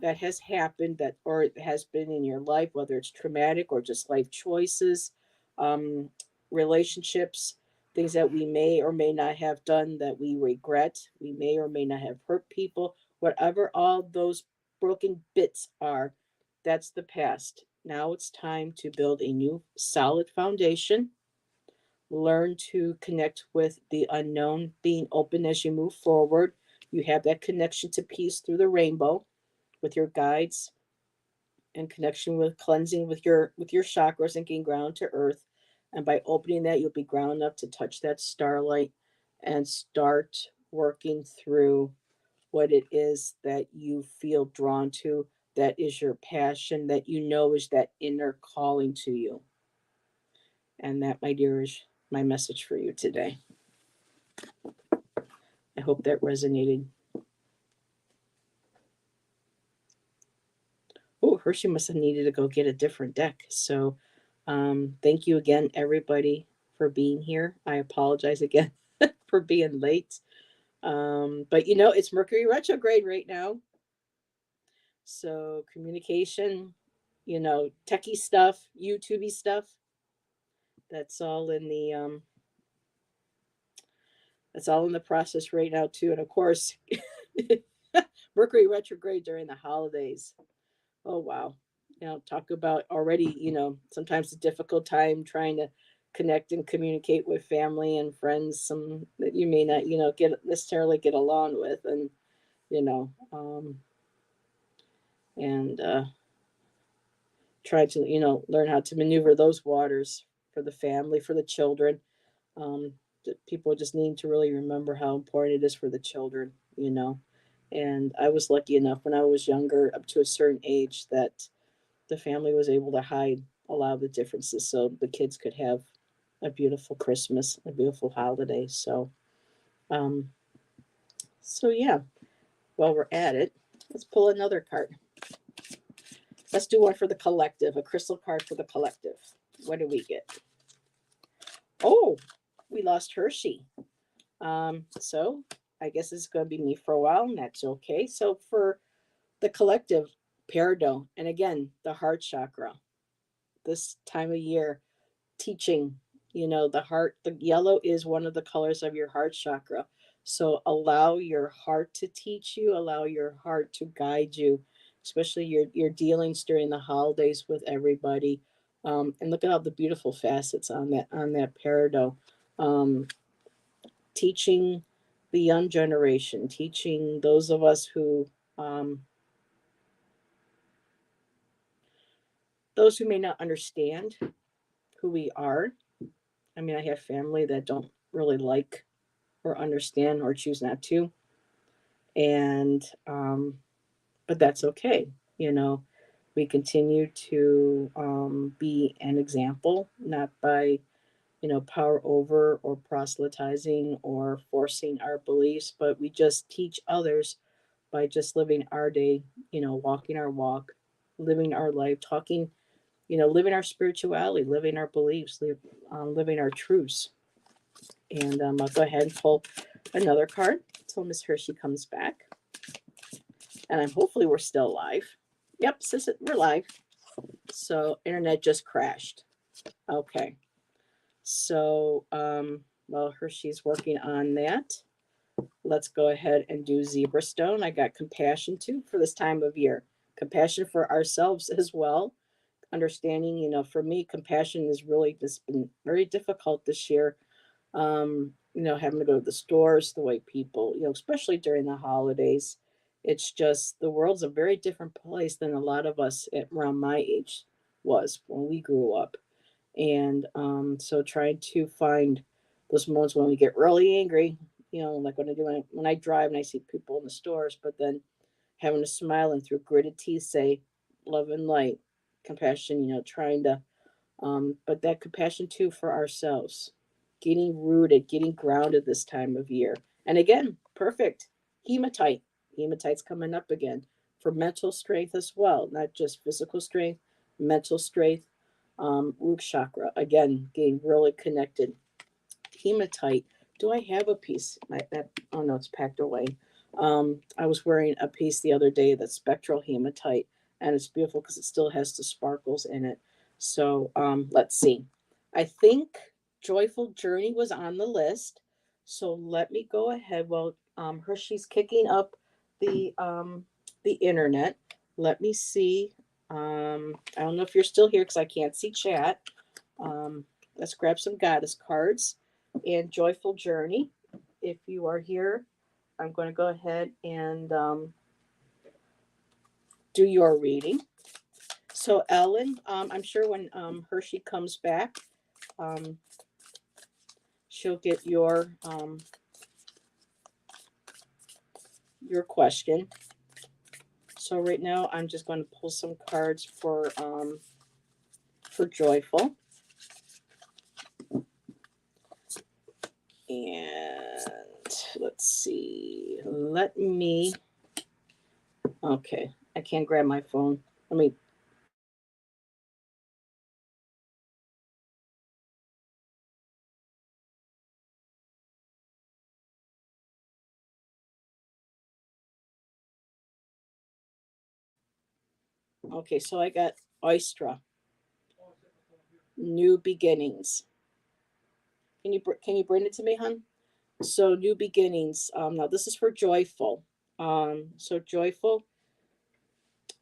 that has happened, that or has been in your life, whether it's traumatic or just life choices, um, relationships, things that we may or may not have done that we regret, we may or may not have hurt people, whatever all those broken bits are, that's the past. Now it's time to build a new solid foundation. Learn to connect with the unknown, being open as you move forward. You have that connection to peace through the rainbow with your guides, and connection with cleansing with your chakras and getting grounded to earth. And by opening that, you'll be ground enough to touch that starlight and start working through what it is that you feel drawn to, that is your passion, that you know is that inner calling to you. And that, my dear, is my message for you today. I hope that resonated. Oh, Hershey must have needed to go get a different deck. So thank you again, everybody, for being here. I apologize again for being late. But you know, it's Mercury retrograde right now. So communication, you know, techie stuff, YouTubey stuff, that's all in the that's all in the process right now too. And of course, Mercury retrograde during the holidays. Oh wow. You know, talk about already, you know, sometimes a difficult time trying to connect and communicate with family and friends, some that you may not, you know, get necessarily get along with, and you know, and try to, you know, learn how to maneuver those waters for the family, for the children. Um, People just need to really remember how important it is for the children, you know. And I was lucky enough when I was younger, up to a certain age, that the family was able to hide a lot of the differences so the kids could have a beautiful Christmas, a beautiful holiday. Um, so yeah, while we're at it, let's pull another card. Let's do one for the collective, a crystal card for the collective. What do we get? Oh, we lost Hershey. So I guess it's going to be me for a while, and that's okay. So for the collective, peridot, and again, the heart chakra, this time of year, teaching, the heart, the yellow is one of the colors of your heart chakra. So allow your heart to teach you, allow your heart to guide you, especially your dealings during the holidays with everybody. And look at all the beautiful facets on that peridot. Um, Teaching the young generation, teaching those of us um, those who may not understand who we are. I mean, I have family that don't really like or understand or choose not to, and but that's okay. You know, we continue to be an example, not by power over or proselytizing or forcing our beliefs, but we just teach others by just living our day, walking our walk, living our life, talking, living our spirituality, living our beliefs, living our truths. And I'll go ahead and pull another card until Miss Hershey comes back. And hopefully we're still live. Yep, sis, we're live. So internet just crashed. Okay. So well, Hershey's working on that. Let's go ahead and do zebra stone. I got compassion too for this time of year. Compassion for ourselves as well. Understanding, for me, compassion has really just been very difficult this year. Having to go to the stores, the way people, especially during the holidays, it's just the world's a very different place than a lot of us around my age was when we grew up. And so trying to find those moments when we get really angry, like when I drive and I see people in the stores, but then having to smile and through gritted teeth say love and light, compassion, trying to but that compassion too for ourselves, getting rooted, getting grounded this time of year. And again, perfect. Hematite. Hematite's coming up again for mental strength as well, not just physical strength, mental strength. Root chakra, again, getting really connected. Hematite. Do I have a piece? Oh no, it's packed away. I was wearing a piece the other day that's spectral hematite, and it's beautiful because it still has the sparkles in it. So let's see. I think Joyful Journey was on the list. So let me go ahead. Well, Hershey's kicking up the internet. Let me see. I don't know if you're still here because I can't see chat. Um, let's grab some goddess cards and Joyful Journey. If you are here, I'm going to go ahead and do your reading. So, Ellen, I'm sure when Hershey comes back, um, she'll get your question. So right now, I'm just going to pull some cards for Joyful. And let's see. Okay, I can't grab my phone. Let me. Okay, so I got Oystra, New Beginnings. Can you bring it to me, hon? So New Beginnings. Now this is for Joyful. So Joyful,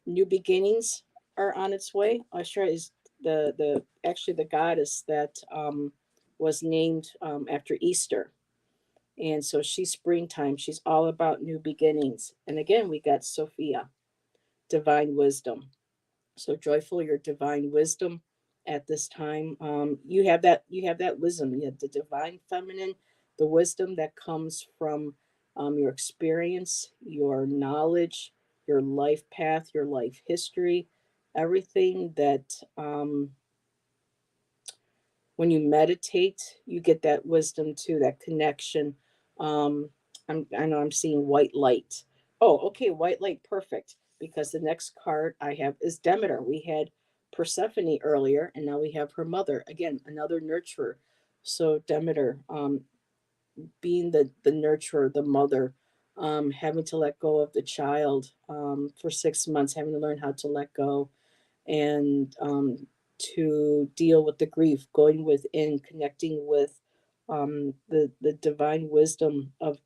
New Beginnings are on its way. Oystra is the actually the goddess that was named after Easter. And so she's springtime. She's all about new beginnings. And again, we got Sophia, divine wisdom. So Joyful, your divine wisdom at this time. You have that wisdom. You have the divine feminine, the wisdom that comes from your experience, your knowledge, your life path, your life history, everything that when you meditate, you get that wisdom too, that connection. I know I'm seeing white light. Oh, okay, white light, perfect. Because the next card I have is Demeter. We had Persephone earlier, and now we have her mother. Again, another nurturer. So Demeter, being the nurturer, the mother, having to let go of the child for 6 months, having to learn how to let go and to deal with the grief, going within, connecting with the divine wisdom of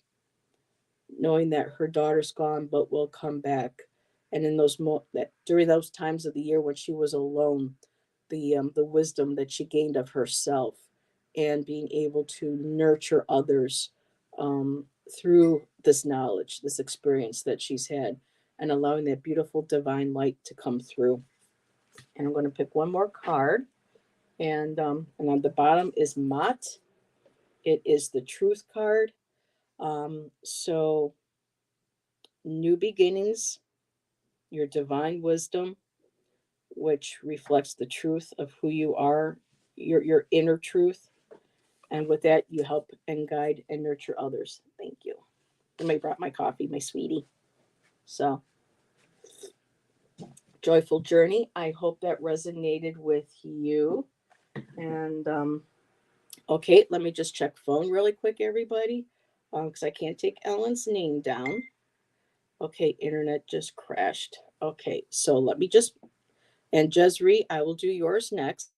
knowing that her daughter's gone but will come back. And in that during those times of the year when she was alone, the wisdom that she gained of herself and being able to nurture others through this knowledge, this experience that she's had, and allowing that beautiful divine light to come through. And I'm going to pick one more card, and on the bottom is Mott. It is the Truth card. So new beginnings, your divine wisdom, which reflects the truth of who you are, your inner truth. And with that, you help and guide and nurture others. Thank you. Somebody brought my coffee, my sweetie. So, joyful journey. I hope that resonated with you. And okay, let me just check phone really quick, everybody, because I can't take Ellen's name down. Okay, internet just crashed. Okay, so let me just, and Jezri, I will do yours next.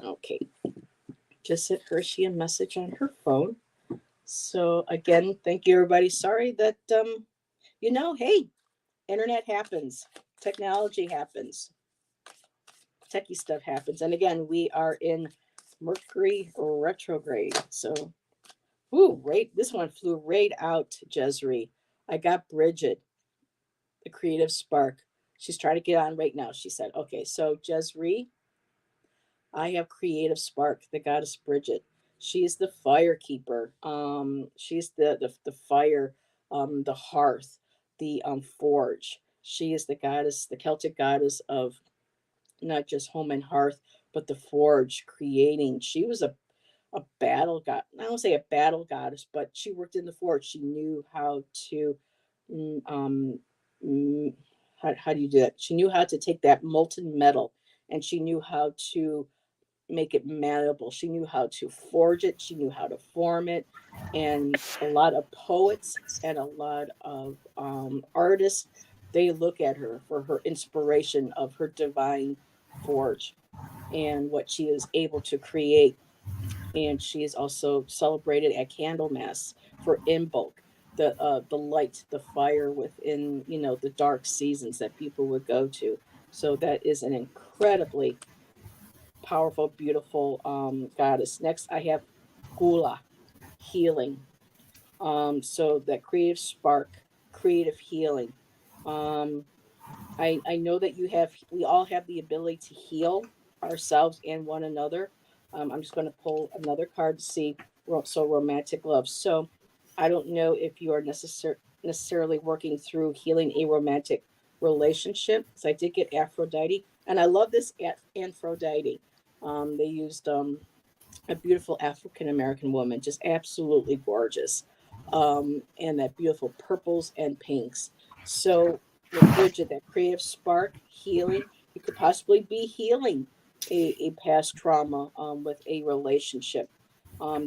Okay, just sent Hershey a message on her phone. So again, thank you, everybody. Sorry that hey, internet happens, technology happens, techie stuff happens, and again, we are in Mercury retrograde. So, ooh, right, this one flew right out, Jezri. I got Bridget, the creative spark. She's trying to get on right now. She said, okay, so Jezri, I have creative spark, the goddess Bridget. She's the fire keeper. She's the fire, the hearth, the forge. She is the goddess, the Celtic goddess of not just home and hearth, but the forge, creating. She was a battle god. I don't say a battle goddess, but she worked in the forge. She knew how to, mm, um, mm, how do you do that? She knew how to take that molten metal, and she knew how to make it malleable. She knew how to forge it. She knew how to form it. And a lot of poets and a lot of artists, they look at her for her inspiration of her divine forge and what she is able to create. And she is also celebrated at Candlemas for Imbolc, the light, the fire within the dark seasons that people would go to. So that is an incredibly powerful, beautiful goddess. Next, I have Gula, healing. So that creative spark, creative healing. Um, I know that we all have the ability to heal ourselves and one another. I'm just going to pull another card to see. So romantic love. So I don't know if you are necessarily working through healing a romantic relationship. So I did get Aphrodite, and I love this Aphrodite. They used a beautiful African American woman, just absolutely gorgeous, and that beautiful purples and pinks. So with Bridget, that creative spark, healing, you could possibly be healing a past trauma with a relationship.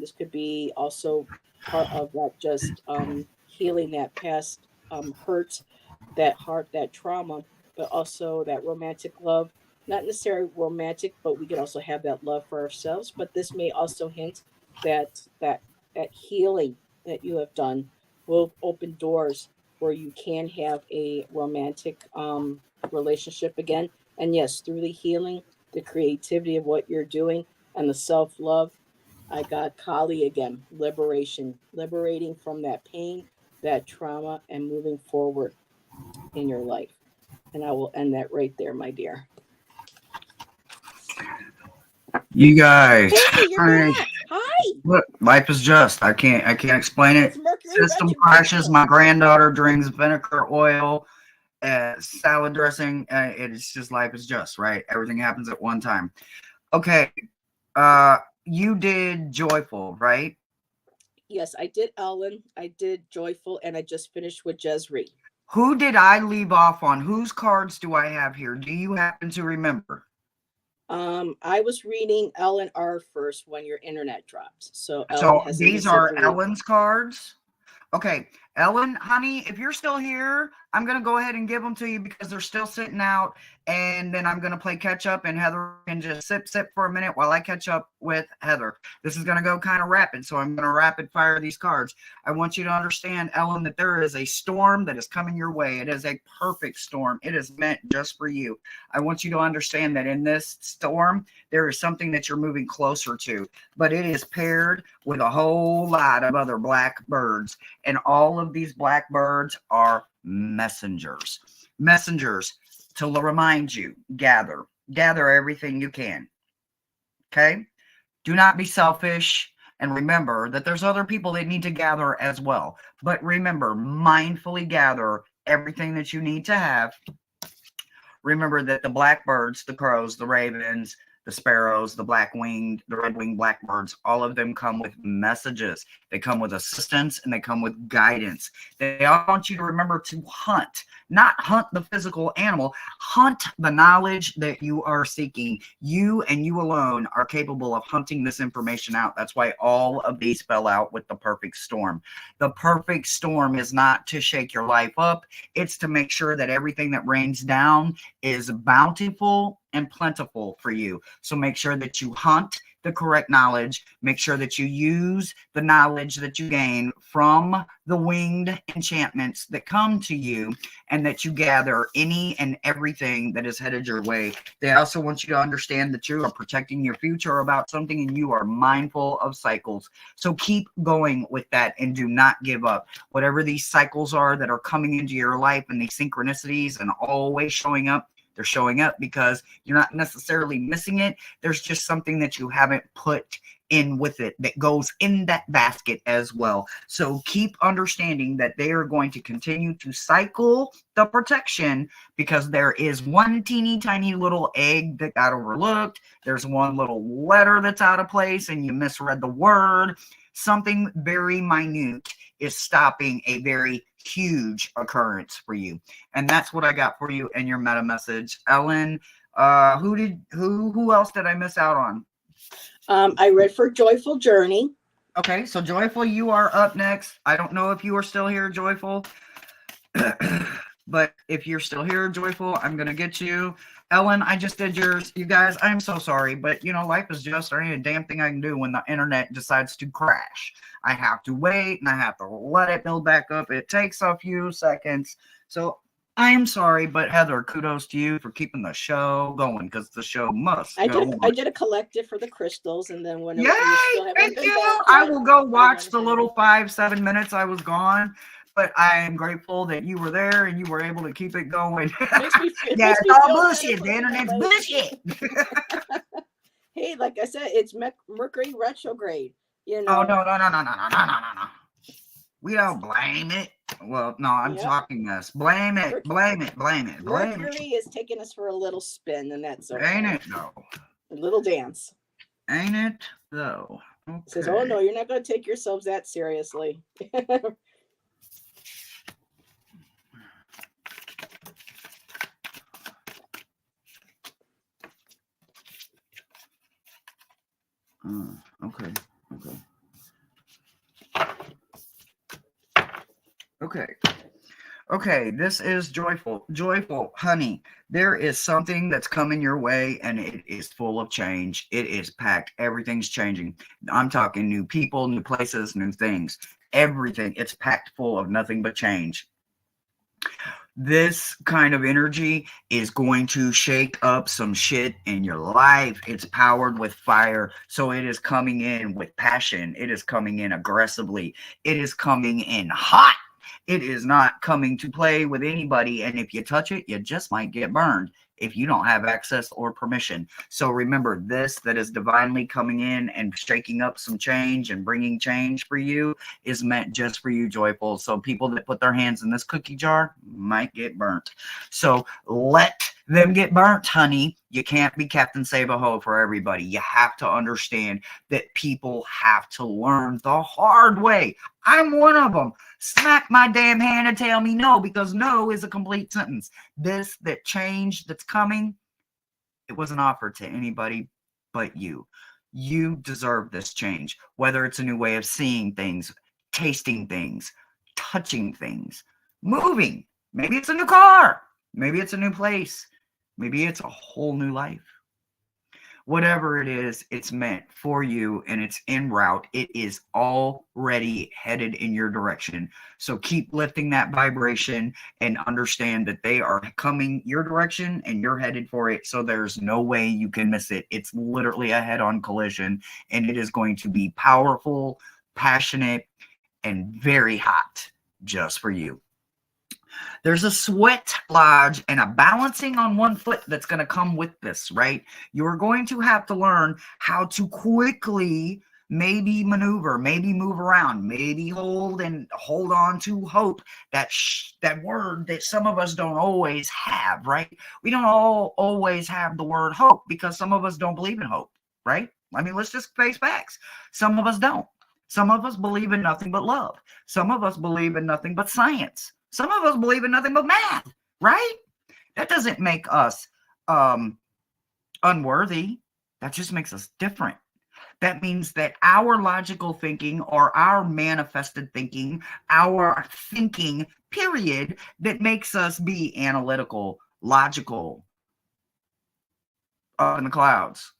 This could be also part of that, just healing that past hurt, that heart, that trauma, but also that romantic love, not necessarily romantic, but we could also have that love for ourselves. But this may also hint that that healing that you have done will open doors where you can have a romantic relationship again. And yes, through the healing, the creativity of what you're doing, and the self love, I got Kali again, liberation, liberating from that pain, that trauma, and moving forward in your life. And I will end that right there, my dear. You guys, Hey, you're I, back. Hi. look, life is just. I can't explain It's it. Mercury System crashes. retrograde. My granddaughter drinks vinegar oil, salad dressing. It's just life is just, right? Everything happens at one time. Okay. You did joyful, right? Yes, I did Ellen. I did Joyful, and I just finished with Jezreel. Who did I leave off on? Whose cards do I have here? Do you happen to remember? I was reading Ellen R first when your internet dropped. So Ellen So has these initiated are the read. Ellen's cards. Okay, Ellen, honey, if you're still here, I'm going to go ahead and give them to you because they're still sitting out. And then I'm going to play catch up, and Heather can just sip for a minute while I catch up with Heather. This is going to go kind of rapid, so I'm going to rapid fire these cards. I want you to understand, Ellen, that there is a storm that is coming your way. It is a perfect storm. It is meant just for you. I want you to understand that in this storm, there is something that you're moving closer to, but it is paired with a whole lot of other black birds. And all of these blackbirds are messengers. Messengers to remind you, gather everything you can. Okay? Do not be selfish. And remember that there's other people that need to gather as well. But remember, mindfully gather everything that you need to have. Remember that the blackbirds, the crows, the ravens, the sparrows, the black-winged, the red-winged blackbirds, all of them come with messages. They come with assistance and they come with guidance. They all want you to remember to hunt, not hunt the physical animal, hunt the knowledge that you are seeking. You and you alone are capable of hunting this information out. That's why all of these fell out with the perfect storm. The perfect storm is not to shake your life up. It's to make sure that everything that rains down is bountiful and plentiful for you. So make sure that you hunt the correct knowledge. Make sure that you use the knowledge that you gain from the winged enchantments that come to you, and that you gather any and everything that is headed your way. They also want you to understand that you are protecting your future about something, and you are mindful of cycles. So keep going with that and do not give up. Whatever these cycles are that are coming into your life, and these synchronicities and always showing up, they're showing up because you're not necessarily missing it. There's just something that you haven't put in with it that goes in that basket as well. So keep understanding that they are going to continue to cycle the protection, because there is one teeny tiny little egg that got overlooked. There's one little letter that's out of place and you misread the word. Something very minute is stopping a very huge occurrence for you. And that's what I got for you in your meta message. Ellen, who else did I miss out on? I read for Joyful Journey. Okay, so Joyful, you are up next. I don't know if you are still here, Joyful. But if you're still here, Joyful, I'm going to get you. Ellen, I just did yours. You guys, I'm so sorry, but you know, life is just, there ain't a damn thing I can do when the internet decides to crash. I have to wait and I have to let it build back up. It takes a few seconds. So I am sorry, but Heather, kudos to you for keeping the show going, because the show must go on. I did a collective for the crystals, and then when Yay! Thank you. I will go watch the little 5-7 minutes I was gone. But I am grateful that you were there and you were able to keep it going. Yeah, it's all bullshit. The internet's bullshit. Hey, like I said, it's Mercury retrograde. You know. Oh, no. We don't blame it. Well, no, I'm talking this. Blame it. Mercury is taking us for a little spin, and that's okay. Ain't it, though? A little dance. Ain't it, though? Okay. Says, oh, no, you're not going to take yourselves that seriously. Okay, this is Joyful. Joyful, honey, there is something that's coming your way, and it is full of change. It is packed. Everything's changing. I'm talking new people, new places, new things. Everything. It's packed full of nothing but change. This kind of energy is going to shake up some shit in your life. It's powered with fire. So it is coming in with passion. It is coming in aggressively. It is coming in hot. It is not coming to play with anybody. And if you touch it, you just might get burned if you don't have access or permission. So remember, this that is divinely coming in and shaking up some change and bringing change for you is meant just for you, Joyful. So people that put their hands in this cookie jar might get burnt. So let them get burnt, honey. You can't be Captain Save-A-Ho for everybody. You have to understand that people have to learn the hard way. I'm one of them. Smack my damn hand and tell me no, because no is a complete sentence. That change that's coming, it wasn't offered to anybody but you. You deserve this change, whether it's a new way of seeing things, tasting things, touching things, moving. Maybe it's a new car. Maybe it's a new place. Maybe it's a whole new life. Whatever it is, it's meant for you and it's en route. It is already headed in your direction. So keep lifting that vibration and understand that they are coming your direction and you're headed for it. So there's no way you can miss it. It's literally a head-on collision, and it is going to be powerful, passionate, and very hot just for you. There's a sweat lodge and a balancing on one foot that's going to come with this, right? You're going to have to learn how to quickly maybe maneuver, maybe move around, maybe hold on to hope. That word that some of us don't always have, right? We don't always have the word hope because some of us don't believe in hope, right? I mean, let's just face facts. Some of us don't. Some of us believe in nothing but love. Some of us believe in nothing but science. Some of us believe in nothing but math, right? That doesn't make us unworthy. That just makes us different. That means that our logical thinking or our manifested thinking, our thinking, period, that makes us be analytical, logical, up in the clouds,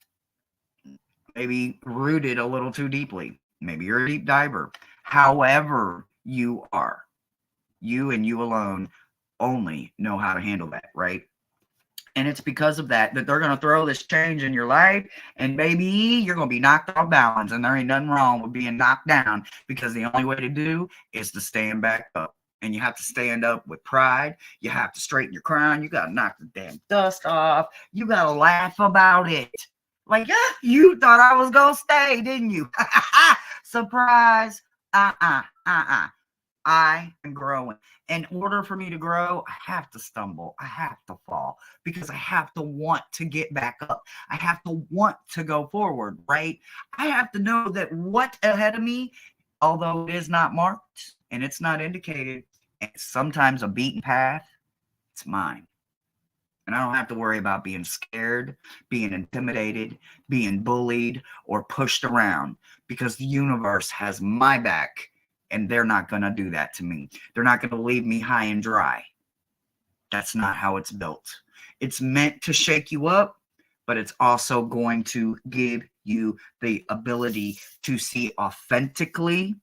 maybe rooted a little too deeply. Maybe you're a deep diver. However you are, you and you alone only know how to handle that, right? And it's because of that they're going to throw this change in your life, and baby, you're going to be knocked off balance, and there ain't nothing wrong with being knocked down, because the only way to do is to stand back up. And you have to stand up with pride. You have to straighten your crown. You got to knock the damn dust off. You got to laugh about it. Like, yeah, you thought I was going to stay, didn't you? Surprise. I am growing. In order for me to grow, I have to stumble. I have to fall, because I have to want to get back up. I have to want to go forward, right? I have to know that what ahead of me, although it is not marked and it's not indicated, and it's sometimes a beaten path, it's mine. And I don't have to worry about being scared, being intimidated, being bullied, or pushed around, because the universe has my back. And they're not going to do that to me. They're not going to leave me high and dry. That's not how it's built. It's meant to shake you up, but it's also going to give you the ability to see authentically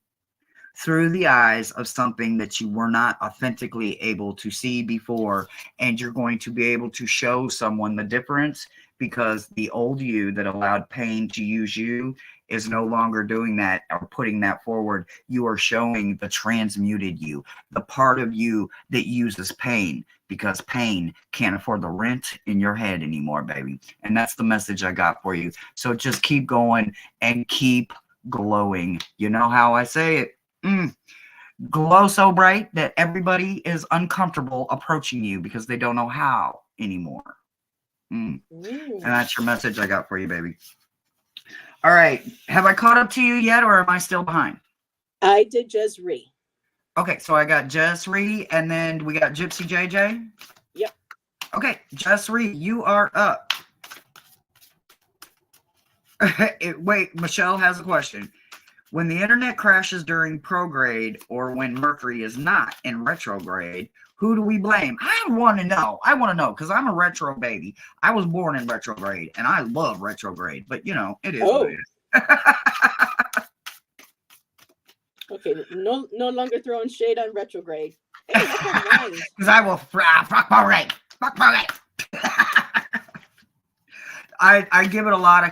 through the eyes of something that you were not authentically able to see before. And you're going to be able to show someone the difference, because the old you that allowed pain to use you is no longer doing that or putting that forward. You are showing the transmuted you, the part of you that uses pain, because pain can't afford the rent in your head anymore, baby. And that's the message I got for you. So just keep going and keep glowing. You know how I say it. Glow so bright that everybody is uncomfortable approaching you because they don't know how anymore. And that's your message I got for you, baby. All right. Have I caught up to you yet, or am I still behind? I did just read. Okay, so I got Jess Reed, and then we got Gypsy JJ. Yep. Okay, Jess Reed, you are up. Wait, Michelle has a question. When the internet crashes during prograde, or when Mercury is not in retrograde, who do we blame? I want to know. I want to know, because I'm a retro baby. I was born in retrograde, and I love retrograde. But, you know, it is what it is. Okay, no longer throwing shade on retrograde. Hey, look at mine. Because I will fuck my right. Fuck my right. I give it a lot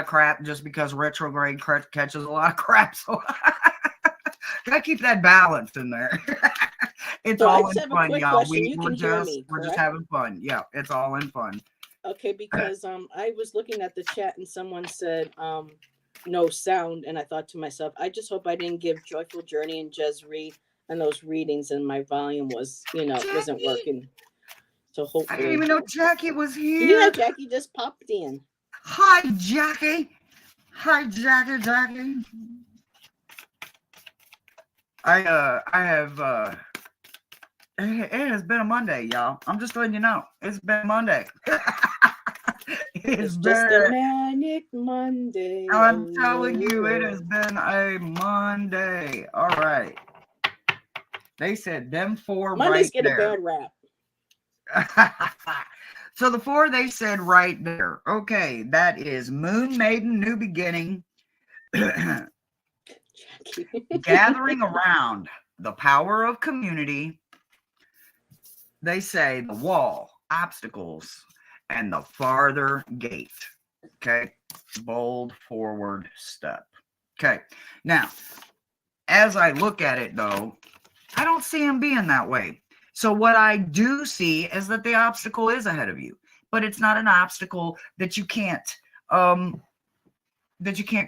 of crap just because retrograde catches a lot of crap. So gotta keep that balance in there. It's So I all just in have a fun, quick y'all. question. You can hear me, We're just correct? having fun. Yeah, it's all in fun. Okay, because I was looking at the chat and someone said no sound, and I thought to myself, I just hope I didn't give Joyful Journey and Jezreel and those readings, and my volume wasn't Jackie, working. So I didn't hopefully, even know Jackie was yeah, here. Jackie just popped in. Hi, Jackie. Hi, Jackie. I have it has been a Monday, y'all. I'm just letting you know. It's been Monday. It's just a manic Monday. I'm telling you, it has been a Monday. All right. They said them four Mondays right get a there. bad rap. So the four they said right there. Okay, that is Moon Maiden, New Beginning, gathering around, the power of community. They say the wall, obstacles, and the farther gate. Okay, bold forward step. Okay, now as I look at it though, I don't see him being that way. So what I do see is that the obstacle is ahead of you, but it's not an obstacle that you can't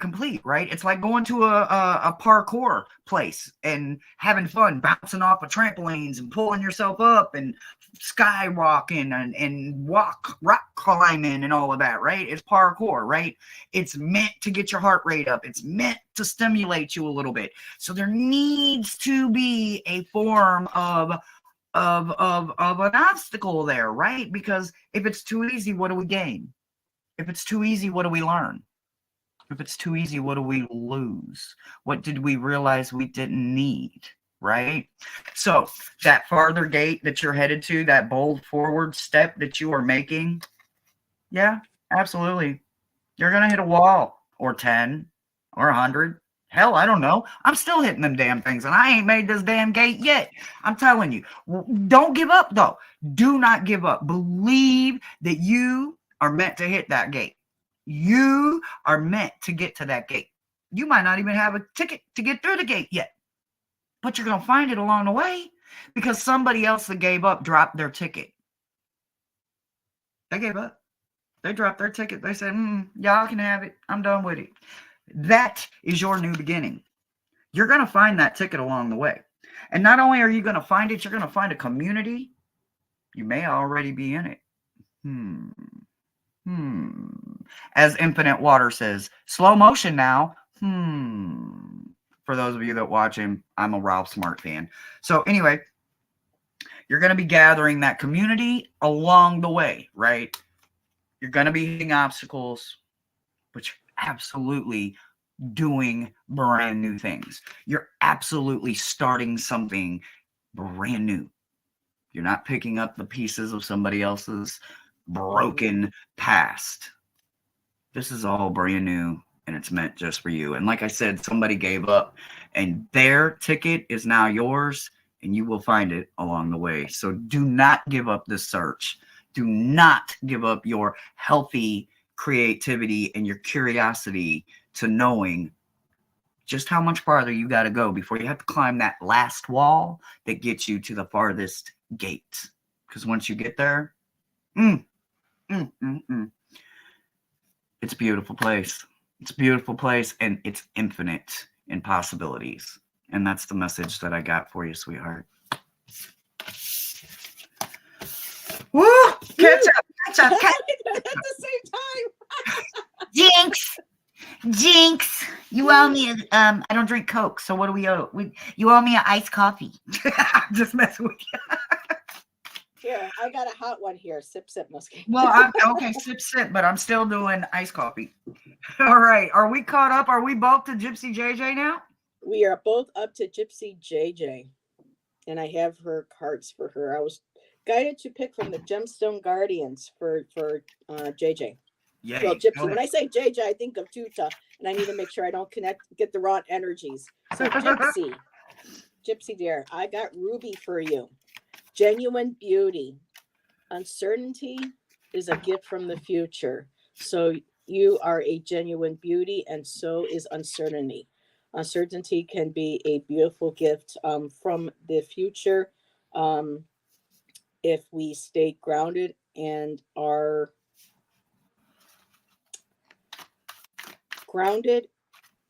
complete, right? It's like going to a parkour place and having fun, bouncing off of trampolines and pulling yourself up and skywalking and rock climbing and all of that, right? It's parkour, right? It's meant to get your heart rate up. It's meant to stimulate you a little bit. So there needs to be a form of an obstacle there, right? Because if it's too easy, what do we gain? If it's too easy, what do we learn? If it's too easy, what do we lose? What did we realize we didn't need? Right? So that farther gate that you're headed to, that bold forward step that you are making, yeah, absolutely. You're going to hit a wall or 10 or 100. Hell, I don't know. I'm still hitting them damn things, and I ain't made this damn gate yet. I'm telling you. Don't give up, though. Do not give up. Believe that you are meant to hit that gate. You are meant to get to that gate. You might not even have a ticket to get through the gate yet, but you're going to find it along the way because somebody else that gave up dropped their ticket. They gave up. They dropped their ticket. They said, y'all can have it. I'm done with it. That is your new beginning. You're going to find that ticket along the way. And not only are you going to find it, you're going to find a community. You may already be in it. As Infinite Water says, slow motion now. For those of you that watch him, I'm a Ralph Smart fan. So anyway, you're going to be gathering that community along the way, right? You're going to be hitting obstacles, but you're absolutely doing brand new things. You're absolutely starting something brand new. You're not picking up the pieces of somebody else's broken past. This is all brand new, and it's meant just for you. And like I said, somebody gave up, and their ticket is now yours, and you will find it along the way. So do not give up this search. Do not give up your healthy creativity and your curiosity to knowing just how much farther you got to go before you have to climb that last wall that gets you to the farthest gate. Because once you get there, it's a beautiful place. It's a beautiful place, and it's infinite in possibilities. And that's the message that I got for you, sweetheart. Woo! Catch up. At the same time. Jinx, you owe me I don't drink Coke, so what do we owe? You owe me an iced coffee. I'm just messing with you. Here, I got a hot one here. Sip, sip. No, Well, okay, sip, but I'm still doing iced coffee. All right. Are we caught up? Are we both to Gypsy JJ now? We are both up to Gypsy JJ. And I have her cards for her. I was guided to pick from the Gemstone Guardians for JJ. Yay. Well, Gypsy. When I say JJ, I think of Tuta, and I need to make sure I don't get the wrong energies. So Gypsy, Gypsy dear, I got Ruby for you. Genuine beauty. Uncertainty is a gift from the future. So you are a genuine beauty, and so is uncertainty. Uncertainty can be a beautiful gift from the future um, if we stay grounded and are grounded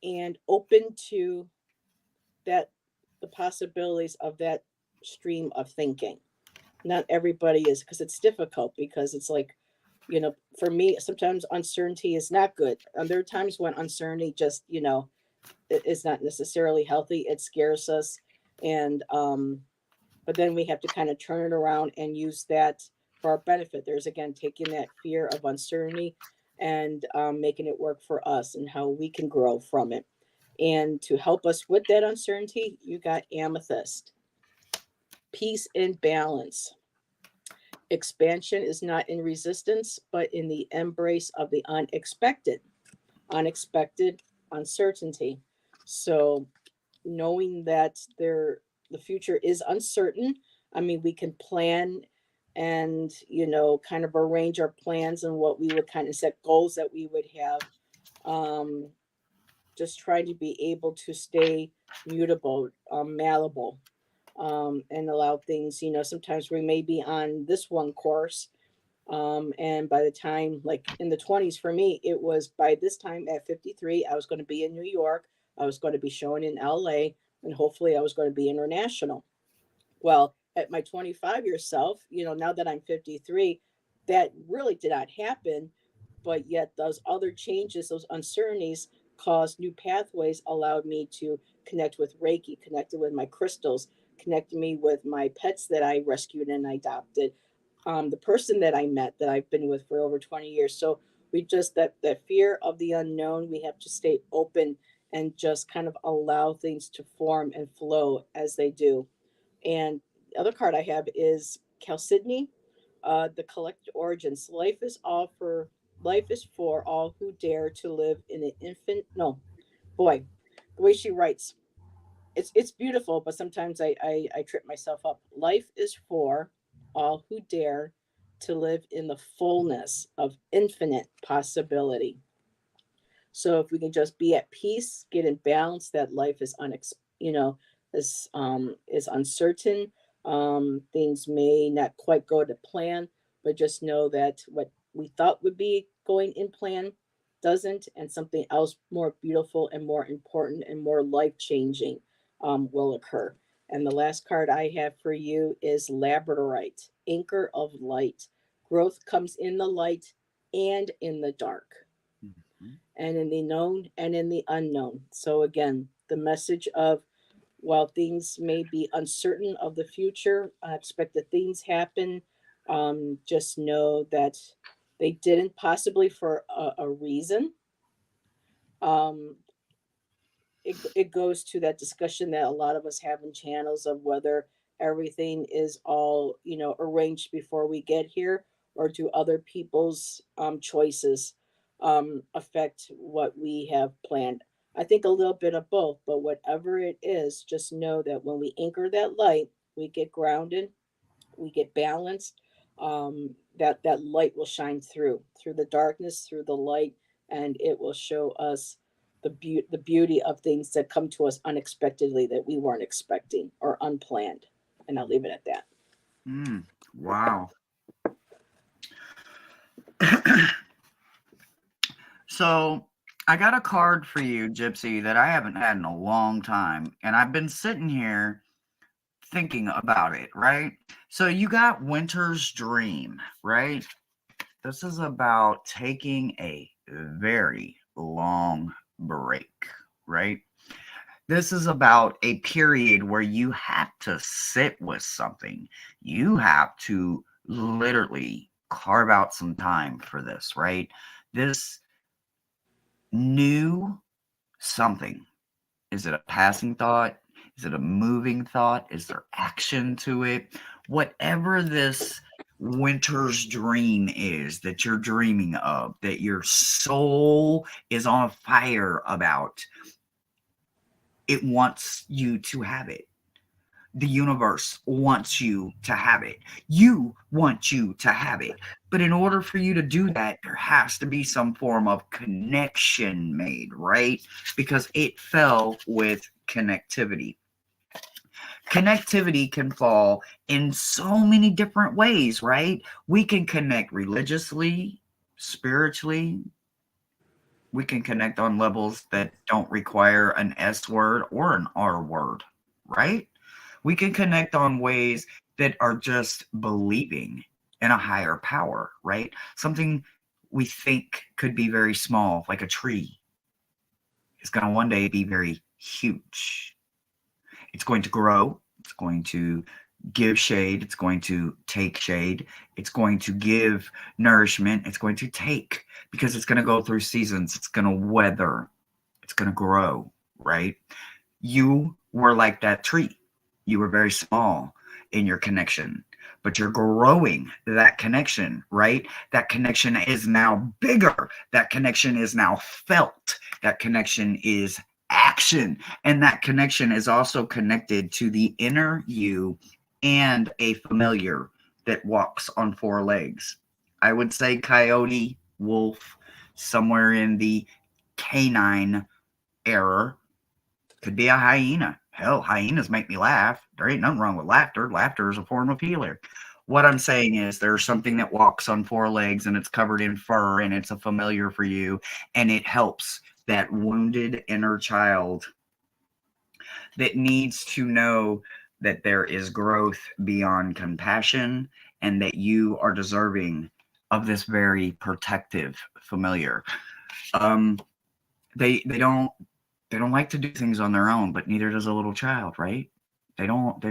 and open to that the possibilities of that stream of thinking. Not everybody is, because it's difficult, because it's like, for me sometimes uncertainty is not good, and there are times when uncertainty just is not necessarily healthy. It scares us, and but then we have to kind of turn it around and use that for our benefit. There's again taking that fear of uncertainty and making it work for us and how we can grow from it. And to help us with that uncertainty, you got amethyst. Peace and balance. Expansion is not in resistance, but in the embrace of the unexpected. Unexpected uncertainty. So knowing that the future is uncertain. I mean, we can plan and kind of arrange our plans and what we would kind of set goals that we would have. Um, just trying to be able to stay mutable, malleable, and allow things. Sometimes we may be on this one course, and by the time, like in the 20s, for me, it was by this time at 53, I was going to be in New York, I was going to be showing in LA, and hopefully I was going to be international. Well, at my 25-year self, now that I'm 53, that really did not happen. But yet, those other changes, those uncertainties, caused new pathways, allowed me to connect with Reiki, connected with my crystals, connected me with my pets that I rescued and adopted, the person that I met that I've been with for over 20 years. So we just, that fear of the unknown, we have to stay open and just kind of allow things to form and flow as they do. And the other card I have is Chalcedony, the collected origins. Life is for all who dare to live in an infant. No, boy, the way she writes, it's beautiful, but sometimes I trip myself up. Life is for all who dare to live in the fullness of infinite possibility. So if we can just be at peace, get in balance, that life is is uncertain. Things may not quite go to plan, but just know that what we thought would be going in plan doesn't, and something else more beautiful and more important and more life changing will occur. And the last card I have for you is Labradorite, Anchor of Light. Growth comes in the light and in the dark, Mhm. and in the known and in the unknown. So again, the message of, while things may be uncertain of the future, unexpected things happen. Just know that they didn't, possibly for a reason. Um, it goes to that discussion that a lot of us have in channels of whether everything is all arranged before we get here, or do other people's choices affect what we have planned. I think a little bit of both, but whatever it is, just know that when we anchor that light, we get grounded, we get balanced. That light will shine through the darkness, through the light, and it will show us the beauty of things that come to us unexpectedly, that we weren't expecting or unplanned. And I'll leave it at that. Wow. So I got a card for you, Gypsy, that I haven't had in a long time. And I've been sitting here thinking about it, right? So you got Winter's Dream, right? This is about taking a very long break, right? This is about a period where you have to sit with something. You have to literally carve out some time for this, right? This new something. Is it a passing thought? Is it a moving thought? Is there action to it? Whatever this winter's dream is that you're dreaming of, that your soul is on fire about, it wants you to have it. The universe wants you to have it. You want you to have it. But in order for you to do that, there has to be some form of connection made, right? Because it fell with connectivity. Connectivity can fall in so many different ways, right? We can connect religiously, spiritually. We can connect on levels that don't require an S word or an R word, right? We can connect on ways that are just believing in a higher power, right? Something we think could be very small, like a tree, is going to one day be very huge. It's going to grow. It's going to give shade. It's going to take shade. It's going to give nourishment. It's going to take, because it's going to go through seasons. It's going to weather. It's going to grow, right? You were like that tree. You were very small in your connection, but you're growing that connection, right? That connection is now bigger. That connection is now felt. That connection is action. And that connection is also connected to the inner you and a familiar that walks on four legs. I would say coyote, wolf, somewhere in the canine era. Could be a hyena. Hell, hyenas make me laugh. There ain't nothing wrong with laughter. Laughter is a form of healing. What I'm saying is there's something that walks on four legs and it's covered in fur and it's a familiar for you, and it helps that wounded inner child that needs to know that there is growth beyond compassion and that you are deserving of this very protective familiar. They don't like to do things on their own, but neither does a little child, right? They don't,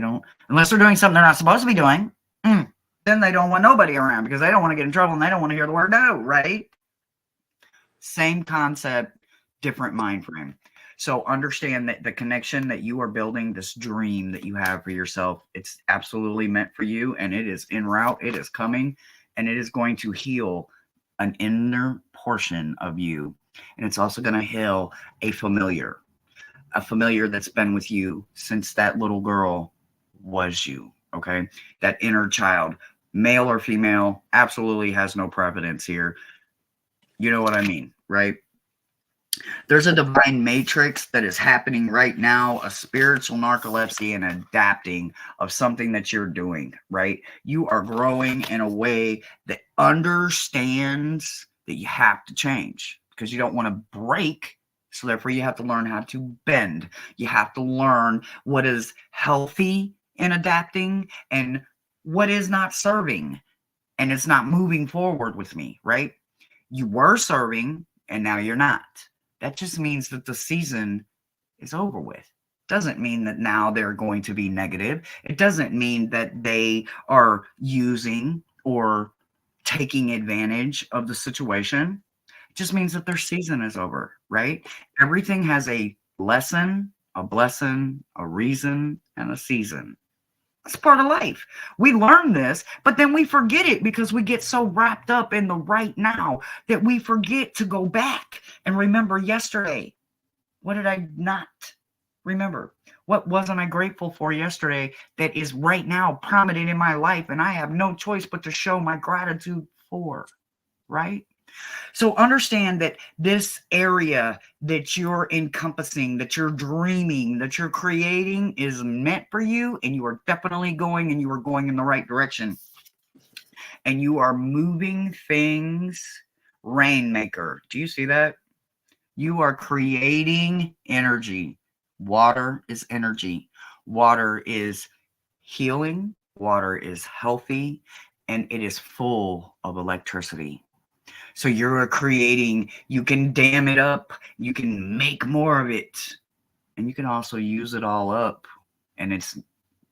unless they're doing something they're not supposed to be doing, then they don't want nobody around because they don't want to get in trouble and they don't want to hear the word no, right? Same concept, different mind frame. So understand that the connection that you are building, this dream that you have for yourself, it's absolutely meant for you, and it is en route, it is coming, and it is going to heal an inner portion of you. And it's also going to heal a familiar that's been with you since that little girl was you, okay? That inner child, male or female, absolutely has no preference here. You know what I mean, right? There's a divine matrix that is happening right now, a spiritual narcolepsy and adapting of something that you're doing, right? You are growing in a way that understands that you have to change because you don't want to break. So therefore you have to learn how to bend. You have to learn what is healthy in adapting and what is not serving and it's not moving forward with me, right? You were serving and now you're not. That just means that the season is over with. Doesn't mean that now they're going to be negative. It doesn't mean that they are using or taking advantage of the situation. It just means that their season is over, right? Everything has a lesson, a blessing, a reason, and a season. It's part of life. We learn this, but then we forget it because we get so wrapped up in the right now that we forget to go back and remember yesterday. What did I not remember? What wasn't I grateful for yesterday that is right now prominent in my life and I have no choice but to show my gratitude for, right? So understand that this area that you're encompassing, that you're dreaming, that you're creating is meant for you, and you are definitely going, and you are going in the right direction. And you are moving things, rainmaker. Do you see that? You are creating energy. Water is energy. Water is healing. Water is healthy, and it is full of electricity. So you're creating, you can dam it up, you can make more of it, and you can also use it all up, and it's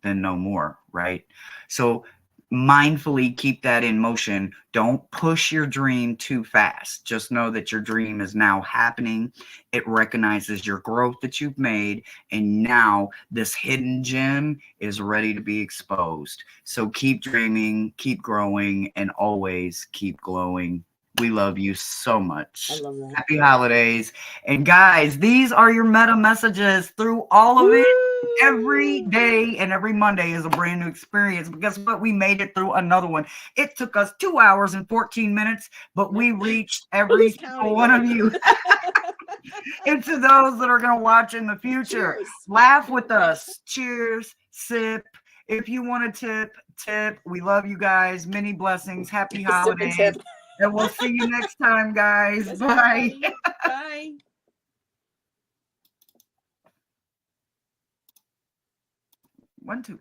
then no more, right? So mindfully keep that in motion. Don't push your dream too fast. Just know that your dream is now happening. It recognizes your growth that you've made, and now this hidden gem is ready to be exposed. So keep dreaming, keep growing, and always keep glowing. We love you so much. I love that. Happy holidays. And guys, these are your meta messages through all of it. every day and every Monday is a brand new experience. But guess what? We made it through another one. It took us 2 hours and 14 minutes, but we reached every Who's single counting, one right? of you. And to those that are going to watch in the future, Cheers. laugh with us. Cheers, sip. If you want to tip. We love you guys. Many blessings. Happy Sip and holidays. tip. And we'll see you next time, guys. Yes, Bye. everybody. Bye. 1, 2.